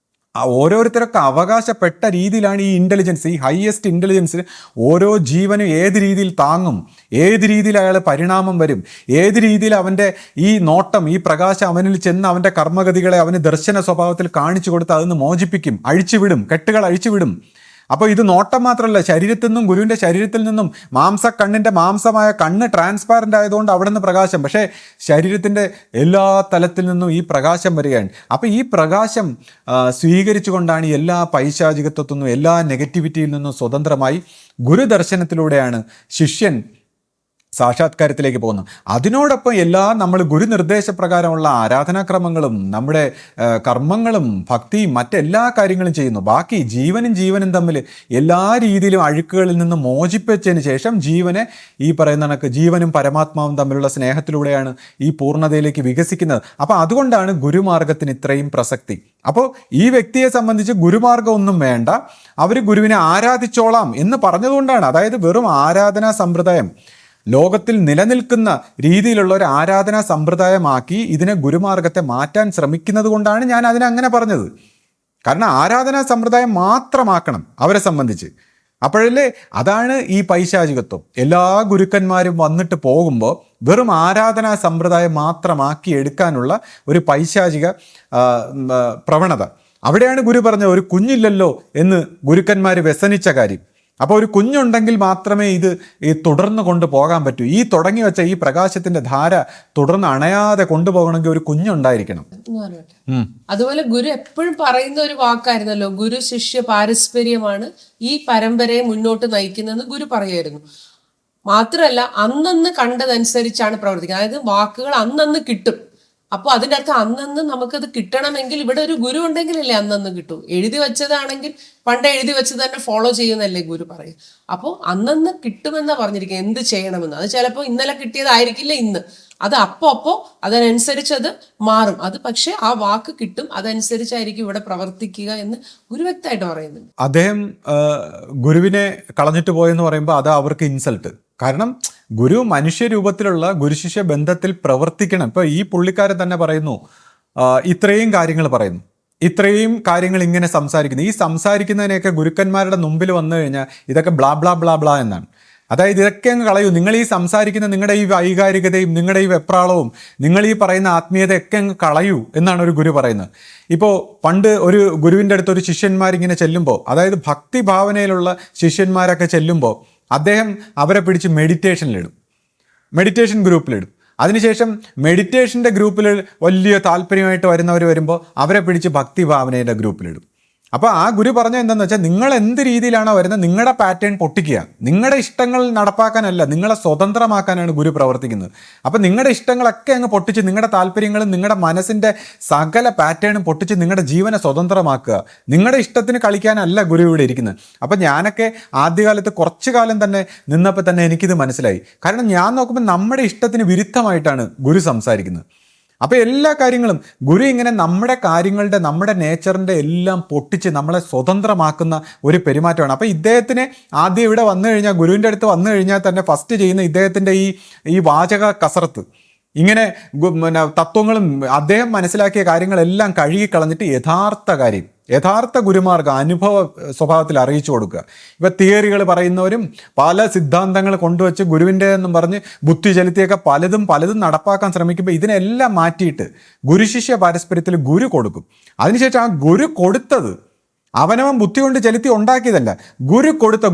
ഓരോരുത്തരൊക്കെ അവകാശപ്പെട്ട രീതിയിലാണ് ഈ ഇൻ്റലിജൻസ്, ഈ ഹയസ്റ്റ് ഇൻ്റലിജൻസ് ഓരോ ജീവനും ഏത് രീതിയിൽ താങ്ങും, ഏത് രീതിയിൽ അയാൾ പരിണാമം വരും, ഏത് രീതിയിൽ അവൻ്റെ ഈ നോട്ടം, ഈ പ്രകാശം അവനിൽ ചെന്ന് അവൻ്റെ കർമ്മഗതികളെ അവന് ദർശന സ്വഭാവത്തിൽ കാണിച്ചു കൊടുത്ത് അതൊന്ന് മോചിപ്പിക്കും, അഴിച്ചുവിടും, കെട്ടുകൾ അഴിച്ചുവിടും. അപ്പോൾ ഇത് നോട്ടം മാത്രമല്ല, ശരീരത്തിൽ നിന്നും ഗുരുവിൻ്റെ ശരീരത്തിൽ നിന്നും കണ്ണിൻ്റെ മാംസമായ കണ്ണ് ട്രാൻസ്പാരൻ്റ് ആയതുകൊണ്ട് അവിടെ നിന്ന് പ്രകാശം, പക്ഷേ ശരീരത്തിൻ്റെ എല്ലാ തലത്തിൽ നിന്നും ഈ പ്രകാശം വരികയാണ്. അപ്പോൾ ഈ പ്രകാശം സ്വീകരിച്ചുകൊണ്ടാണ് എല്ലാ പൈശാചികത്വത്തിൽ നിന്നും എല്ലാ നെഗറ്റിവിറ്റിയിൽ നിന്നും സ്വതന്ത്രമായി ഗുരുദർശനത്തിലൂടെയാണ് ശിഷ്യൻ സാക്ഷാത്കാരത്തിലേക്ക് പോകുന്നു. അതിനോടൊപ്പം നമ്മൾ ഗുരുനിർദ്ദേശപ്രകാരമുള്ള ആരാധനാക്രമങ്ങളും നമ്മുടെ കർമ്മങ്ങളും ഭക്തിയും മറ്റെല്ലാ കാര്യങ്ങളും ചെയ്യുന്നു. ബാക്കി ജീവനും തമ്മിൽ എല്ലാ രീതിയിലും അഴുക്കുകളിൽ നിന്ന് മോചിപ്പിച്ചതിന് ശേഷം ജീവനെ ഈ പറയുന്ന കണക്ക് ജീവനും പരമാത്മാവും തമ്മിലുള്ള സ്നേഹത്തിലൂടെയാണ് ഈ പൂർണ്ണതയിലേക്ക് വികസിക്കുന്നത്. അപ്പോൾ അതുകൊണ്ടാണ് ഗുരുമാർഗത്തിന് ഇത്രയും പ്രസക്തി. അപ്പോൾ ഈ വ്യക്തിയെ സംബന്ധിച്ച് ഗുരുമാർഗം ഒന്നും വേണ്ട, അവർ ഗുരുവിനെ ആരാധിച്ചോളാം എന്ന് പറഞ്ഞതുകൊണ്ടാണ്. അതായത് വെറും ആരാധനാ സമ്പ്രദായം ലോകത്തിൽ നിലനിൽക്കുന്ന രീതിയിലുള്ള ഒരു ആരാധനാ സമ്പ്രദായമാക്കി ഇതിനെ ഗുരുമാർഗത്തെ മാറ്റാൻ ശ്രമിക്കുന്നത് കൊണ്ടാണ് ഞാൻ അതിനങ്ങനെ പറഞ്ഞത്. കാരണം ആരാധനാ സമ്പ്രദായം മാത്രമാക്കണം അവരെ സംബന്ധിച്ച്. അപ്പോഴല്ലേ അതാണ് ഈ പൈശാചികത്വം. എല്ലാ ഗുരുക്കന്മാരും വന്നിട്ട് പോകുമ്പോൾ വെറും ആരാധനാ സമ്പ്രദായം മാത്രമാക്കി എടുക്കാനുള്ള ഒരു പൈശാചിക പ്രവണത. അവിടെയാണ് ഗുരു പറഞ്ഞത് ഒരു കുഞ്ഞില്ലല്ലോ എന്ന് ഗുരുക്കന്മാർ വ്യസനിച്ച കാര്യം. അപ്പോൾ ഒരു കുഞ്ഞുണ്ടെങ്കിൽ മാത്രമേ ഇത് തുടർന്ന് കൊണ്ടുപോകാൻ പറ്റൂ. ഈ തുടങ്ങി വെച്ച ഈ പ്രകാശത്തിന്റെ ധാര തുടർന്ന് അണയാതെ കൊണ്ടുപോകണമെങ്കിൽ ഒരു കുഞ്ഞുണ്ടായിരിക്കണം. അതുപോലെ ഗുരു എപ്പോഴും പറയുന്ന ഒരു വാക്കായിരുന്നല്ലോ, ഗുരു ശിഷ്യ പാരസ്പര്യമാണ് ഈ പരമ്പരയെ മുന്നോട്ട് നയിക്കുന്നതെന്ന് ഗുരു പറയുമായിരുന്നു. മാത്രമല്ല അന്നന്ന് കണ്ടതനുസരിച്ചാണ് പ്രവർത്തിക്കുന്നത്. അതായത് വാക്കുകൾ അന്നന്ന് കിട്ടും. അപ്പോൾ അതിൻ്റെ അർത്ഥം അന്നന്ന് നമുക്കത് കിട്ടണമെങ്കിൽ ഇവിടെ ഒരു ഗുരു ഉണ്ടെങ്കിലല്ലേ അന്നന്ന് കിട്ടൂ. എഴുതി വെച്ചതാണെങ്കിൽ പണ്ട് എഴുതി വെച്ചത് തന്നെ ഫോളോ ചെയ്യുന്നല്ലേ ഗുരു പറയും. അപ്പോൾ അന്നന്ന് കിട്ടുമെന്നാ പറഞ്ഞിരിക്കുക എന്ത് ചെയ്യണമെന്ന്. അത് ചിലപ്പോൾ ഇന്നലെ കിട്ടിയതായിരിക്കില്ല ഇന്ന്, അത് അപ്പോൾ അതിനനുസരിച്ച് അത് മാറും. അത് പക്ഷെ ആ വാക്ക് കിട്ടും, അതനുസരിച്ചായിരിക്കും ഇവിടെ പ്രവർത്തിക്കുക എന്ന് ഗുരു വ്യക്തമായിട്ട് പറയുന്നുണ്ട്. അദ്ദേഹം ഗുരുവിനെ കളഞ്ഞിട്ട് പോയെന്ന് പറയുമ്പോൾ അത് അവർക്ക് ഇൻസൾട്ട്. കാരണം ഗുരു മനുഷ്യരൂപത്തിലുള്ള ഗുരുശിഷ്യ ബന്ധത്തിൽ പ്രവർത്തിക്കണം. ഇപ്പോൾ ഈ പുള്ളിക്കാരൻ തന്നെ പറയുന്നു, ഇത്രയും കാര്യങ്ങൾ പറയുന്നു, ഇത്രയും കാര്യങ്ങൾ ഇങ്ങനെ സംസാരിക്കുന്നു. ഈ സംസാരിക്കുന്നതിനെയൊക്കെ ഗുരുക്കന്മാരുടെ മുമ്പിൽ വന്നു കഴിഞ്ഞാൽ ഇതൊക്കെ ബ്ലാ ബ്ലാ ബ്ലാ ബ്ലാ എന്നാണ്. അതായത് ഇതൊക്കെ അങ്ങ് കളയൂ. നിങ്ങൾ ഈ സംസാരിക്കുന്ന നിങ്ങളുടെ ഈ വൈകാരികതയും നിങ്ങളുടെ ഈ വെപ്രാളവും നിങ്ങൾ ഈ പറയുന്ന ആത്മീയതയൊക്കെ അങ്ങ് കളയൂ എന്നാണ് ഒരു ഗുരു പറയുന്നത്. ഇപ്പോൾ പണ്ട് ഒരു ഗുരുവിൻ്റെ അടുത്ത് ഒരു ശിഷ്യന്മാരിങ്ങനെ ചെല്ലുമ്പോൾ, അതായത് ഭക്തി ഭാവനയിലുള്ള ശിഷ്യന്മാരൊക്കെ ചെല്ലുമ്പോൾ അദ്ദേഹം അവരെ പിടിച്ച് മെഡിറ്റേഷൻ ഗ്രൂപ്പിലിടും. അതിനുശേഷം മെഡിറ്റേഷൻ്റെ ഗ്രൂപ്പിൽ വലിയ താല്പര്യമായിട്ട് വരുന്നവർ വരുമ്പോൾ അവരെ പിടിച്ച് ഭക്തി ഭാവനയുടെ ഗ്രൂപ്പിലിടും. അപ്പോൾ ആ ഗുരു പറഞ്ഞത് എന്താണെന്ന് വെച്ചാൽ നിങ്ങൾ എന്ത് രീതിയിലാണോ വരുന്നത് നിങ്ങളുടെ പാറ്റേൺ പൊട്ടിക്കുക. നിങ്ങളുടെ ഇഷ്ടങ്ങൾ നടപ്പാക്കാനല്ല, നിങ്ങളെ സ്വതന്ത്രമാക്കാനാണ് ഗുരു പ്രവർത്തിക്കുന്നത്. അപ്പോൾ നിങ്ങളുടെ ഇഷ്ടങ്ങളൊക്കെ അങ്ങ് പൊട്ടിച്ച് നിങ്ങളുടെ താല്പര്യങ്ങളും നിങ്ങളുടെ മനസ്സിൻ്റെ സകല പാറ്റേണും പൊട്ടിച്ച് നിങ്ങളുടെ ജീവനെ സ്വതന്ത്രമാക്കുക. നിങ്ങളുടെ ഇഷ്ടത്തിന് കളിക്കാനല്ല ഗുരു ഇവിടെ ഇരിക്കുന്നത്. അപ്പോൾ ഞാനൊക്കെ ആദ്യകാലത്ത് കുറച്ചു കാലം തന്നെ നിന്നപ്പോൾ തന്നെ എനിക്കിത് മനസ്സിലായി. കാരണം ഞാൻ നോക്കുമ്പോൾ നമ്മുടെ ഇഷ്ടത്തിന് വിരുദ്ധമായിട്ടാണ് ഗുരു സംസാരിക്കുന്നത്. അപ്പോൾ എല്ലാ കാര്യങ്ങളും ഗുരു ഇങ്ങനെ നമ്മുടെ കാര്യങ്ങളുടെ നമ്മുടെ നേച്ചറിൻ്റെ എല്ലാം പൊട്ടിച്ച് നമ്മളെ സ്വതന്ത്രമാക്കുന്ന ഒരു പെരുമാറ്റമാണ്. അപ്പോൾ ഇദ്ദേഹത്തിന് ആദ്യം ഇവിടെ വന്നു കഴിഞ്ഞാൽ, ഗുരുവിൻ്റെ അടുത്ത് വന്നു കഴിഞ്ഞാൽ തന്നെ ഫസ്റ്റ് ചെയ്യുന്ന ഇദ്ദേഹത്തിൻ്റെ ഈ വാചക കസറത്ത്, ഇങ്ങനെ പിന്നെ തത്വങ്ങളും അദ്ദേഹം മനസ്സിലാക്കിയ കാര്യങ്ങളെല്ലാം കഴുകിക്കളഞ്ഞിട്ട് യഥാർത്ഥ ഗുരുമാർഗം അനുഭവ സ്വഭാവത്തിൽ അറിയിച്ചു കൊടുക്കുക. ഇപ്പം തിയറികൾ പറയുന്നവരും പല സിദ്ധാന്തങ്ങൾ കൊണ്ടുവച്ച് ഗുരുവിൻ്റെ എന്നും പറഞ്ഞ് ബുദ്ധി ചെലുത്തിയൊക്കെ പലതും നടപ്പാക്കാൻ ശ്രമിക്കുമ്പോൾ ഇതിനെല്ലാം മാറ്റിയിട്ട് ഗുരുശിഷ്യ പാരസ്പര്യത്തിൽ ഗുരു കൊടുക്കും. അതിനുശേഷം ആ ഗുരു കൊടുത്തത് അവനവൻ ബുദ്ധി കൊണ്ട് ചെലുത്തി ഉണ്ടാക്കിയതല്ല,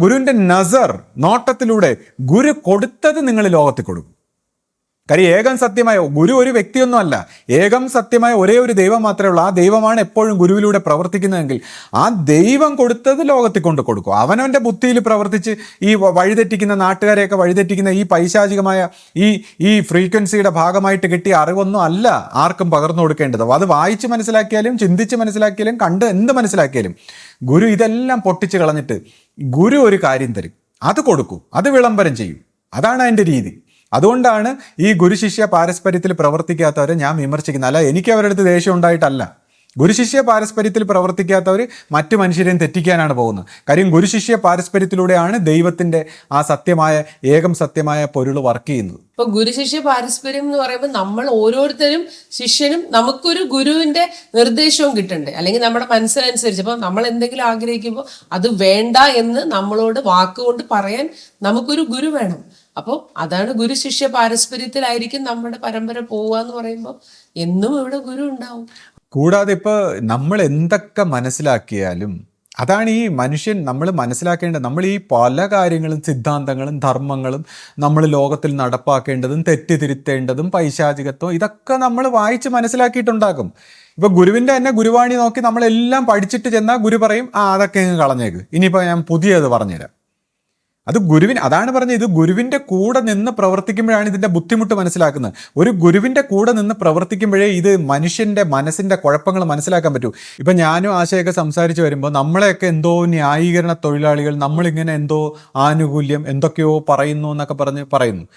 ഗുരുവിൻ്റെ നസർ നോട്ടത്തിലൂടെ ഗുരു കൊടുത്തത് നിങ്ങൾ ലോകത്തിൽ കൊടുക്കും. കാര്യം ഏകം സത്യമായ ഗുരു ഒരു വ്യക്തിയൊന്നും അല്ല, ഏകം സത്യമായ ഒരേ ഒരു ദൈവം മാത്രമേ ഉള്ളൂ. ആ ദൈവമാണ് എപ്പോഴും ഗുരുവിലൂടെ പ്രവർത്തിക്കുന്നതെങ്കിൽ ആ ദൈവം കൊടുത്തത് ലോകത്തിൽ കൊണ്ട് കൊടുക്കും. അവനവൻ്റെ ബുദ്ധിയിൽ പ്രവർത്തിച്ച് ഈ വഴിതെറ്റിക്കുന്ന നാട്ടുകാരെയൊക്കെ വഴിതെറ്റിക്കുന്ന ഈ പൈശാചികമായ ഈ ഫ്രീക്വൻസിയുടെ ഭാഗമായിട്ട് കിട്ടിയ അറിവൊന്നും അല്ല ആർക്കും പകർന്നു കൊടുക്കേണ്ടത്. അത് വായിച്ച് മനസ്സിലാക്കിയാലും ചിന്തിച്ച് മനസ്സിലാക്കിയാലും കണ്ട് എന്ത് മനസ്സിലാക്കിയാലും ഗുരു ഇതെല്ലാം പൊട്ടിച്ച് കളഞ്ഞിട്ട് ഗുരു ഒരു കാര്യം തരും, അത് കൊടുക്കും, അത് വിളംബരം ചെയ്യും. അതാണ് അതിൻ്റെ രീതി. അതുകൊണ്ടാണ് ഈ ഗുരുശിഷ്യ പാരസ്പര്യത്തിൽ പ്രവർത്തിക്കാത്തവരെ ഞാൻ വിമർശിക്കുന്നത്. അല്ല, എനിക്ക് അവരുടെ അടുത്ത് ദേഷ്യം ഉണ്ടായിട്ടല്ല. ഗുരുശിഷ്യ പാരസ്പര്യത്തിൽ പ്രവർത്തിക്കാത്തവർ മറ്റു മനുഷ്യരെയും തെറ്റിക്കാനാണ് പോകുന്നത്. കാര്യം ഗുരുശിഷ്യ പാരസ്പര്യത്തിലൂടെയാണ് ദൈവത്തിൻ്റെ ആ ഏകം സത്യമായ പൊരുൾ വർക്ക് ചെയ്യുന്നത്. ഇപ്പൊ ഗുരുശിഷ്യ പാരസ്പര്യം എന്ന് പറയുമ്പോൾ നമ്മൾ ഓരോരുത്തരും ശിഷ്യനും നമുക്കൊരു ഗുരുവിന്റെ നിർദ്ദേശവും കിട്ടണ്ടേ, അല്ലെങ്കിൽ നമ്മുടെ മനസ്സിനനുസരിച്ച്. അപ്പൊ നമ്മൾ എന്തെങ്കിലും ആഗ്രഹിക്കുമ്പോൾ അത് വേണ്ട എന്ന് നമ്മളോട് വാക്കുകൊണ്ട് പറയാൻ നമുക്കൊരു ഗുരു വേണം. അപ്പോൾ അതാണ് ഗുരു ശിഷ്യ പാരസ്പര്യത്തിലായിരിക്കും നമ്മുടെ പരമ്പര പോവുക എന്ന് പറയുമ്പോൾ എന്നും ഇവിടെ ഗുരു ഉണ്ടാവും. കൂടാതെ ഇപ്പോൾ നമ്മൾ എന്തൊക്കെ മനസ്സിലാക്കിയാലും അതാണ് ഈ മനുഷ്യൻ നമ്മൾ മനസ്സിലാക്കേണ്ടത്. നമ്മൾ ഈ പല കാര്യങ്ങളും സിദ്ധാന്തങ്ങളും ധർമ്മങ്ങളും നമ്മൾ ലോകത്തിൽ നടപ്പാക്കേണ്ടതും തെറ്റിതിരുത്തേണ്ടതും പൈശാചികത്വം ഇതൊക്കെ നമ്മൾ വായിച്ച് മനസ്സിലാക്കിയിട്ടുണ്ടാകും. ഇപ്പോൾ ഗുരുവിൻ്റെ തന്നെ ഗുരുവാണി നോക്കി നമ്മളെല്ലാം പഠിച്ചിട്ട് ചെന്നാൽ ഗുരു പറയും അതൊക്കെ അങ്ങ് കളഞ്ഞേക്ക്, ഇനിയിപ്പോൾ ഞാൻ പുതിയത് പറഞ്ഞുതരാം. അത് അതാണ് പറഞ്ഞത്, ഇത് ഗുരുവിൻ്റെ കൂടെ നിന്ന് പ്രവർത്തിക്കുമ്പോഴാണ് ഇതിൻ്റെ ബുദ്ധിമുട്ട് മനസ്സിലാക്കുന്നത്. ഒരു ഗുരുവിൻ്റെ കൂടെ നിന്ന് പ്രവർത്തിക്കുമ്പോഴേ ഇത് മനുഷ്യൻ്റെ മനസ്സിൻ്റെ കുഴപ്പങ്ങൾ മനസ്സിലാക്കാൻ പറ്റൂ. ഇപ്പം ഞാനും ആശയൊക്കെ സംസാരിച്ച് വരുമ്പോൾ നമ്മളെയൊക്കെ എന്തോ ന്യായീകരണ തൊഴിലാളികൾ, നമ്മളിങ്ങനെ എന്തോ ആനുകൂല്യം എന്തൊക്കെയോ പറയുന്നു എന്നൊക്കെ പറയുന്നു.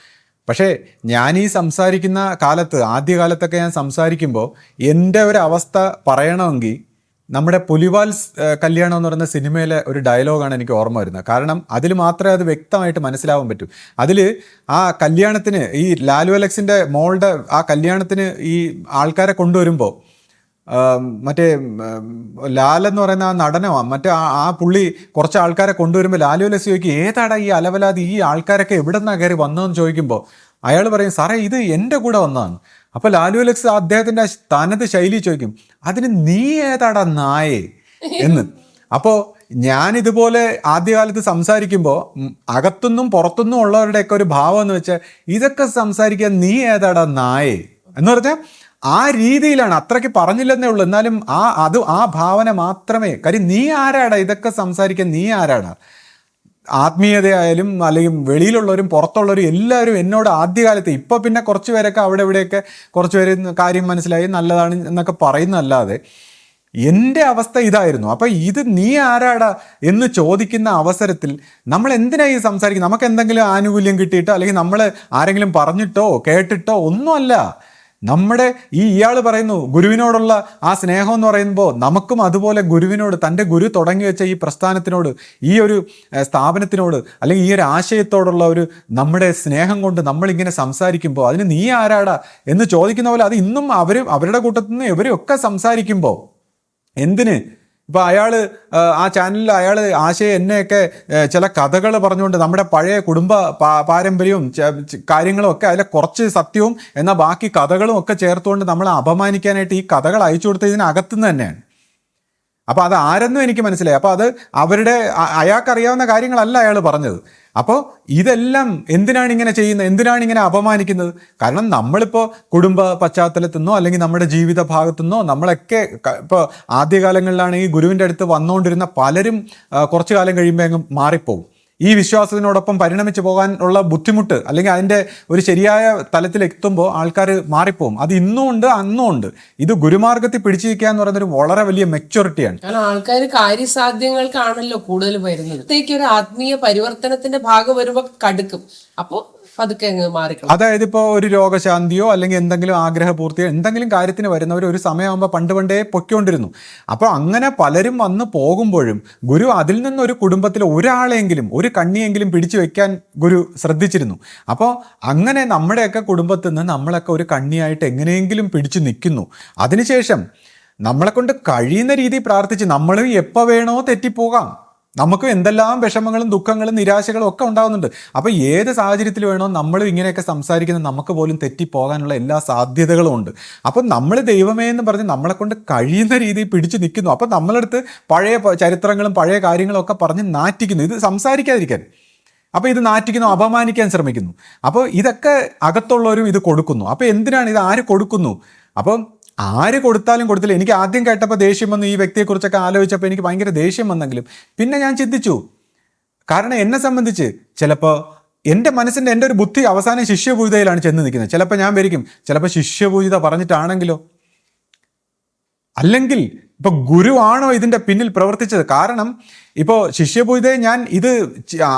പക്ഷേ ഞാൻ ഈ സംസാരിക്കുന്ന കാലത്ത്, ആദ്യകാലത്തൊക്കെ ഞാൻ സംസാരിക്കുമ്പോൾ എൻ്റെ ഒരു അവസ്ഥ പറയണമെങ്കിൽ നമ്മുടെ പുലിവാൽ കല്യാണം എന്ന് പറയുന്ന സിനിമയിലെ ഒരു ഡയലോഗാണ് എനിക്ക് ഓർമ്മ വരുന്നത്. കാരണം അതിൽ മാത്രമേ അത് വ്യക്തമായിട്ട് മനസ്സിലാവാൻ പറ്റൂ. അതിൽ ആ കല്യാണത്തിന് ഈ ലാലു അലക്സിൻ്റെ മോളുടെ ആ കല്യാണത്തിന് ഈ ആൾക്കാരെ കൊണ്ടുവരുമ്പോൾ മറ്റേ ലാലെന്ന് പറയുന്ന ആ നടനോ മറ്റേ ആ പുള്ളി കുറച്ച് ആൾക്കാരെ കൊണ്ടുവരുമ്പോൾ ലാലു അലക്സ് ചോദിക്കും ഏതാടാ ഈ അലവലാതി, ഈ ആൾക്കാരൊക്കെ എവിടെ നിന്നാണ് കയറി വന്നതെന്ന് ചോദിക്കുമ്പോൾ അയാൾ പറയും സാറേ ഇത് എൻ്റെ കൂടെ വന്നതാണ്. അപ്പോൾ ലാലു അലക്സ് അദ്ദേഹത്തിൻ്റെ തനത് ശൈലി ചോദിക്കും അതിന് നീ ഏതാടാ നായേ എന്ന്. അപ്പോൾ ഞാനിതുപോലെ ആദ്യകാലത്ത് സംസാരിക്കുമ്പോൾ അകത്തുനിന്നും പുറത്തുനിന്നും ഉള്ളവരുടെയൊക്കെ ഒരു ഭാവം എന്ന് വെച്ചാൽ ഇതൊക്കെ സംസാരിക്കാൻ നീ ഏതാടാ നായേ എന്ന് പറഞ്ഞാൽ ആ രീതിയിലാണ്. അത്രയ്ക്ക് പറഞ്ഞില്ലെന്നേ ഉള്ളൂ, എന്നാലും ആ ഭാവന മാത്രമേ. കാര്യം നീ ആരാടാ ഇതൊക്കെ സംസാരിക്കാൻ, നീ ആരാടാ? ആത്മീയതയായാലും അല്ലെങ്കിൽ വെളിയിലുള്ളവരും പുറത്തുള്ളവരും എല്ലാവരും എന്നോട് ആദ്യകാലത്ത്, ഇപ്പോൾ പിന്നെ കുറച്ച് പേരൊക്കെ അവിടെ ഇവിടെയൊക്കെ കുറച്ച് പേര് കാര്യം മനസ്സിലായി നല്ലതാണ് എന്നൊക്കെ പറയുന്നതല്ലാതെ എൻ്റെ അവസ്ഥ ഇതായിരുന്നു. അപ്പം ഇത് നീ ആരാടാ എന്ന് ചോദിക്കുന്ന അവസരത്തിൽ നമ്മൾ എന്തിനാണ് ഈ സംസാരിക്കുന്നത്? നമുക്ക് എന്തെങ്കിലും ആനുകൂല്യം കിട്ടിയിട്ടോ അല്ലെങ്കിൽ നമ്മൾ ആരെങ്കിലും പറഞ്ഞിട്ടോ കേട്ടിട്ടോ ഒന്നുമല്ല. നമ്മുടെ ഇയാൾ പറയുന്നു ഗുരുവിനോടുള്ള ആ സ്നേഹം എന്ന് പറയുമ്പോൾ നമുക്കും അതുപോലെ ഗുരുവിനോട്, തൻ്റെ ഗുരു തുടങ്ങി വെച്ച ഈ പ്രസ്ഥാനത്തിനോട്, ഈ ഒരു സ്ഥാപനത്തിനോട് അല്ലെങ്കിൽ ഈ ഒരു ആശയത്തോടുള്ള ഒരു നമ്മുടെ സ്നേഹം കൊണ്ട് നമ്മളിങ്ങനെ സംസാരിക്കുമ്പോൾ അതിന് നീ ആരാടാ എന്ന് ചോദിക്കുന്ന പോലെ അത് ഇന്നും അവരുടെ കൂട്ടത്തിൽ നിന്ന് ഇവരൊക്കെ സംസാരിക്കുമ്പോൾ എന്തിന്? ഇപ്പോൾ ആ ചാനലിൽ ആശയം എന്നെയൊക്കെ ചില കഥകൾ പറഞ്ഞുകൊണ്ട് നമ്മുടെ പഴയ കുടുംബ പാരമ്പര്യവും കാര്യങ്ങളും ഒക്കെ അതിലെ കുറച്ച് സത്യവും എന്നാൽ ബാക്കി കഥകളും ഒക്കെ ചേർത്തുകൊണ്ട് നമ്മളെ അപമാനിക്കാനായിട്ട് ഈ കഥകൾ അയച്ചു കൊടുത്തത് ഇതിനകത്തുനിന്ന് തന്നെയാണ്. അപ്പോൾ അത് ആരെന്നും എനിക്ക് മനസ്സിലായി. അപ്പോൾ അത് അയാൾക്കറിയാവുന്ന കാര്യങ്ങളല്ല അയാൾ പറഞ്ഞത്. അപ്പോൾ ഇതെല്ലാം എന്തിനാണ് ഇങ്ങനെ ചെയ്യുന്നത്, എന്തിനാണ് ഇങ്ങനെ അപമാനിക്കുന്നത്? കാരണം നമ്മളിപ്പോൾ കുടുംബ പശ്ചാത്തലത്തിൽ നിന്നോ അല്ലെങ്കിൽ നമ്മുടെ ജീവിത ഭാഗത്തു നിന്നോ നമ്മളൊക്കെ ഇപ്പോൾ ആദ്യകാലങ്ങളിലാണെങ്കിൽ ഗുരുവിൻ്റെ അടുത്ത് വന്നുകൊണ്ടിരുന്ന പലരും കുറച്ചു കാലം കഴിയുമ്പോൾ അങ്ങ് മാറിപ്പോകും. ഈ വിശ്വാസത്തിനോടൊപ്പം പരിണമിച്ച് പോകാനുള്ള ബുദ്ധിമുട്ട് അല്ലെങ്കിൽ അതിൻ്റെ ഒരു ശരിയായ തലത്തിലെത്തുമ്പോൾ ആൾക്കാർ മാറിപ്പോകും. അത് ഇന്നും ഉണ്ട്, അന്നും ഉണ്ട്. ഇത് ഗുരുമാർഗത്തിൽ പിടിച്ചിരിക്കുക എന്ന് പറയുന്നൊരു വളരെ വലിയ മെച്യൂരിറ്റിയാണ്. കാരണം ആൾക്കാർ കാര്യസാധ്യങ്ങൾക്കാണല്ലോ കൂടുതൽ വരുന്നത്. ഒരു ആത്മീയ പരിവർത്തനത്തിന്റെ ഭാഗം വരുമ്പോൾ കടുക്കും, അപ്പോൾ പതുക്കെ അങ്ങ് മാറിക്കണം. അതായത് ഇപ്പോൾ ഒരു രോഗശാന്തിയോ അല്ലെങ്കിൽ എന്തെങ്കിലും ആഗ്രഹപൂർത്തിയോ എന്തെങ്കിലും കാര്യത്തിന് വരുന്നവർ ഒരു സമയമാകുമ്പോൾ പണ്ടേ പൊയ്ക്കൊണ്ടിരുന്നു. അപ്പോൾ അങ്ങനെ പലരും വന്ന് പോകുമ്പോഴും ഗുരു അതിൽ നിന്നൊരു കുടുംബത്തിൽ ഒരാളെങ്കിലും ഒരു കണ്ണിയെങ്കിലും പിടിച്ചു വെക്കാൻ ഗുരു ശ്രദ്ധിച്ചിരുന്നു. അപ്പോൾ അങ്ങനെ നമ്മുടെയൊക്കെ കുടുംബത്തിൽ നിന്ന് നമ്മളൊക്കെ ഒരു കണ്ണിയായിട്ട് എങ്ങനെയെങ്കിലും പിടിച്ചു നിൽക്കുന്നു. അതിനുശേഷം നമ്മളെ കൊണ്ട് കഴിയുന്ന രീതിയിൽ പ്രാർത്ഥിച്ച് നമ്മളും എപ്പോൾ വേണോ തെറ്റിപ്പോകാം. നമുക്ക് എന്തെല്ലാം വിഷമങ്ങളും ദുഃഖങ്ങളും നിരാശകളും ഒക്കെ ഉണ്ടാകുന്നുണ്ട്. അപ്പോൾ ഏത് സാഹചര്യത്തിൽ വേണോ നമ്മളും ഇങ്ങനെയൊക്കെ സംസാരിക്കുന്ന നമുക്ക് പോലും തെറ്റിപ്പോകാനുള്ള എല്ലാ സാധ്യതകളും ഉണ്ട്. അപ്പം നമ്മൾ ദൈവമേ എന്ന് പറഞ്ഞ് നമ്മളെ കൊണ്ട് കഴിയുന്ന രീതിയിൽ പിടിച്ചു നിൽക്കുന്നു. അപ്പം നമ്മളടുത്ത് പഴയ ചരിത്രങ്ങളും പഴയ കാര്യങ്ങളും ഒക്കെ പറഞ്ഞ് നാറ്റിക്കുന്നു, ഇത് സംസാരിക്കാതിരിക്കാൻ. അപ്പോൾ ഇത് നാറ്റിക്കുന്നു, അപമാനിക്കാൻ ശ്രമിക്കുന്നു. അപ്പോൾ ഇതൊക്കെ അകത്തുള്ളവരും ഇത് കൊടുക്കുന്നു. അപ്പോൾ എന്തിനാണ് ഇത്, ആര് കൊടുക്കുന്നു? അപ്പം ആര് കൊടുത്താലും കൊടുത്തില്ല. എനിക്ക് ആദ്യം കേട്ടപ്പോൾ ദേഷ്യം വന്നു, ഈ വ്യക്തിയെക്കുറിച്ചൊക്കെ ആലോചിച്ചപ്പോൾ എനിക്ക് ഭയങ്കര ദേഷ്യം വന്നെങ്കിലും പിന്നെ ഞാൻ ചിന്തിച്ചു. കാരണം എന്നെ സംബന്ധിച്ച് ചിലപ്പോൾ എൻ്റെ മനസ്സിൻ്റെ എൻ്റെ ഒരു ബുദ്ധി അവസാനം ശിഷ്യപൂജിതയിലാണ് ചെന്ന് നിൽക്കുന്നത്. ചിലപ്പോൾ ഞാൻ വിചാരിക്കും ചിലപ്പോൾ ശിഷ്യപൂജിത പറഞ്ഞിട്ടാണെങ്കിലോ, അല്ലെങ്കിൽ ഇപ്പൊ ഗുരുവാണോ ഇതിന്റെ പിന്നിൽ പ്രവർത്തിച്ചത്? കാരണം ഇപ്പോൾ ശിഷ്യപൂജിതയെ ഞാൻ ഇത്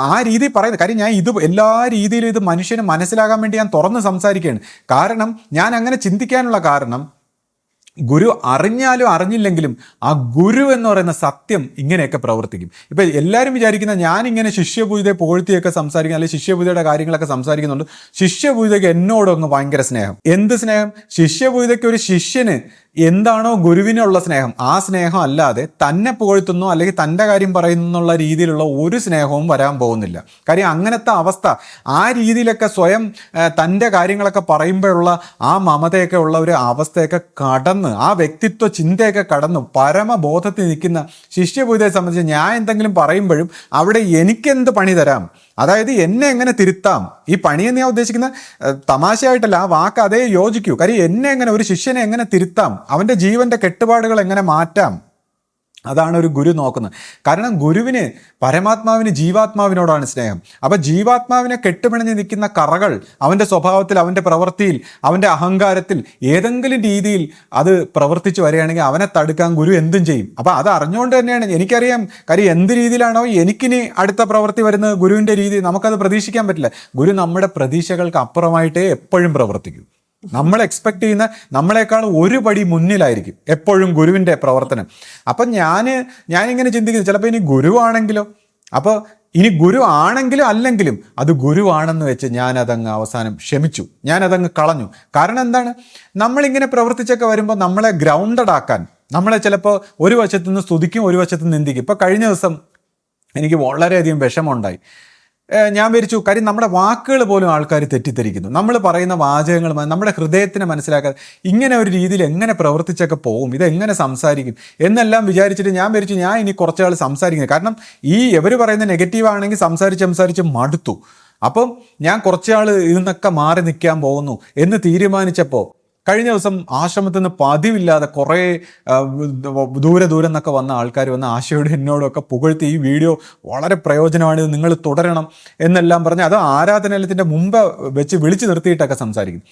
ആ രീതി പറയുന്നത് കാര്യം, ഞാൻ ഇത് എല്ലാ രീതിയിലും ഇത് മനുഷ്യന് മനസ്സിലാകാൻ വേണ്ടി ഞാൻ തുറന്ന് സംസാരിക്കുകയാണ്. കാരണം ഞാൻ അങ്ങനെ ചിന്തിക്കാനുള്ള കാരണം, ഗുരു അറിഞ്ഞാലും അറിഞ്ഞില്ലെങ്കിലും ആ ഗുരു എന്ന് പറയുന്ന സത്യം ഇങ്ങനെയൊക്കെ പ്രവർത്തിക്കും. ഇപ്പം എല്ലാവരും വിചാരിക്കുന്ന ഞാനിങ്ങനെ ശിഷ്യപൂജിതയെ പുകഴ്ത്തിയൊക്കെ സംസാരിക്കുന്ന അല്ലെങ്കിൽ ശിഷ്യപൂജിതയുടെ കാര്യങ്ങളൊക്കെ സംസാരിക്കുന്നുണ്ട്. ശിഷ്യപൂജിതയ്ക്ക് എന്നോടൊന്ന് ഭയങ്കര സ്നേഹം. എന്ത് സ്നേഹം? ശിഷ്യപൂജിതയ്ക്ക് ഒരു ശിഷ്യന് എന്താണോ ഗുരുവിനുള്ള സ്നേഹം, ആ സ്നേഹം അല്ലാതെ തന്നെ പുകഴ്ത്തുന്നു അല്ലെങ്കിൽ തൻ്റെ കാര്യം പറയുന്നു എന്നുള്ള രീതിയിലുള്ള ഒരു സ്നേഹവും വരാൻ പോകുന്നില്ല. കാര്യം അങ്ങനത്തെ അവസ്ഥ, ആ രീതിയിലൊക്കെ സ്വയം തൻ്റെ കാര്യങ്ങളൊക്കെ പറയുമ്പോഴുള്ള ആ മമതയൊക്കെ ഉള്ള ഒരു അവസ്ഥയൊക്കെ കടന്ന്, ആ വ്യക്തിത്വ ചിന്തയൊക്കെ കടന്നു പരമബോധത്തിൽ നിൽക്കുന്ന ശിഷ്യപൂജിതയെ സംബന്ധിച്ച് ഞാൻ എന്തെങ്കിലും പറയുമ്പോഴും അവിടെ എനിക്കെന്ത് പണി തരാം, അതായത് എന്നെ എങ്ങനെ തിരുത്താം, ഈ പണിയെന്ന് ഞാൻ ഉദ്ദേശിക്കുന്ന തമാശയായിട്ടല്ല, ആ വാക്ക് അതേ യോജിക്കൂ. കാര്യം എന്നെ എങ്ങനെ, ഒരു ശിഷ്യനെ എങ്ങനെ തിരുത്താം, അവൻ്റെ ജീവൻ്റെ കെട്ടുപാടുകൾ എങ്ങനെ മാറ്റാം, അതാണ് ഒരു ഗുരു നോക്കുന്നത്. കാരണം ഗുരുവിന് പരമാത്മാവിന് ജീവാത്മാവിനോടാണ് സ്നേഹം. അപ്പം ജീവാത്മാവിനെ കെട്ടുപിണഞ്ഞ് നിൽക്കുന്ന കറകൾ അവൻ്റെ സ്വഭാവത്തിൽ, അവൻ്റെ പ്രവൃത്തിയിൽ, അവൻ്റെ അഹങ്കാരത്തിൽ ഏതെങ്കിലും രീതിയിൽ അത് പ്രവർത്തിച്ചു വരികയാണെങ്കിൽ അവനെ തടുക്കാൻ ഗുരു എന്തും ചെയ്യും. അപ്പം അത് അറിഞ്ഞുകൊണ്ട് തന്നെയാണ് എനിക്കറിയാം. കാര്യം എന്ത് രീതിയിലാണോ എനിക്കിനി അടുത്ത പ്രവൃത്തി വരുന്നത്, ഗുരുവിൻ്റെ രീതി നമുക്കത് പ്രതീക്ഷിക്കാൻ പറ്റില്ല. ഗുരു നമ്മുടെ പ്രതീക്ഷകൾക്ക് അപ്പുറമായിട്ടേ എപ്പോഴും പ്രവർത്തിക്കൂ. നമ്മൾ എക്സ്പെക്ട് ചെയ്യുന്ന നമ്മളെക്കാൾ ഒരു പടി മുന്നിലായിരിക്കും എപ്പോഴും ഗുരുവിൻ്റെ പ്രവർത്തനം. അപ്പം ഞാനിങ്ങനെ ചിന്തിക്കുന്നു, ചിലപ്പോൾ ഇനി ഗുരുവാണെങ്കിലോ, അപ്പോൾ ഇനി ഗുരു ആണെങ്കിലും അല്ലെങ്കിലും അത് ഗുരുവാണെന്ന് വെച്ച് ഞാനതങ്ങ് അവസാനം ക്ഷമിച്ചു, ഞാനതങ്ങ് കളഞ്ഞു. കാരണം എന്താണ്, നമ്മളിങ്ങനെ പ്രവർത്തിച്ചൊക്കെ വരുമ്പോൾ നമ്മളെ ഗ്രൗണ്ടഡ് ആക്കാൻ, നമ്മളെ ചിലപ്പോൾ ഒരു വശത്തു നിന്ന് സ്തുതിക്കും ഒരു വശത്തു നിന്ന് നിന്ദിക്കും. ഇപ്പോൾ കഴിഞ്ഞ ദിവസം എനിക്ക് വളരെയധികം വിഷമമുണ്ടായി. ഞാൻ വിചാരിച്ചു, കാര്യം നമ്മുടെ വാക്കുകൾ പോലും ആൾക്കാർ തെറ്റിദ്ധരിക്കുന്നു. നമ്മൾ പറയുന്ന വാചകങ്ങൾ നമ്മുടെ ഹൃദയത്തിനെ മനസ്സിലാക്കാതെ ഇങ്ങനെ ഒരു രീതിയിൽ എങ്ങനെ പ്രവർത്തിച്ചൊക്കെ പോകും, ഇതെങ്ങനെ സംസാരിക്കും എന്നെല്ലാം വിചാരിച്ചിട്ട് ഞാൻ വിചാരിച്ചു ഞാൻ ഇനി കുറച്ചാൾ സംസാരിക്കുന്നത്. കാരണം ഈ ഇവർ പറയുന്ന നെഗറ്റീവ് ആണെങ്കിൽ സംസാരിച്ച് മടുത്തു. അപ്പം ഞാൻ കുറച്ചാൾ ഇതിന്നൊക്കെ മാറി നിൽക്കാൻ പോകുന്നു എന്ന് തീരുമാനിച്ചപ്പോൾ കഴിഞ്ഞ ദിവസം ആശ്രമത്തിൽ നിന്ന് പതിവില്ലാതെ കുറേ ദൂരെ എന്നൊക്കെ വന്ന ആൾക്കാർ വന്ന ആശയോട് എന്നോടൊക്കെ പുകഴ്ത്തി ഈ വീഡിയോ വളരെ പ്രയോജനമാണ്, ഇത് നിങ്ങൾ തുടരണം എന്നെല്ലാം പറഞ്ഞ് അത് ആരാധനാലയത്തിൻ്റെ മുമ്പ് വെച്ച് വിളിച്ചു നിർത്തിയിട്ടൊക്കെ സംസാരിക്കും.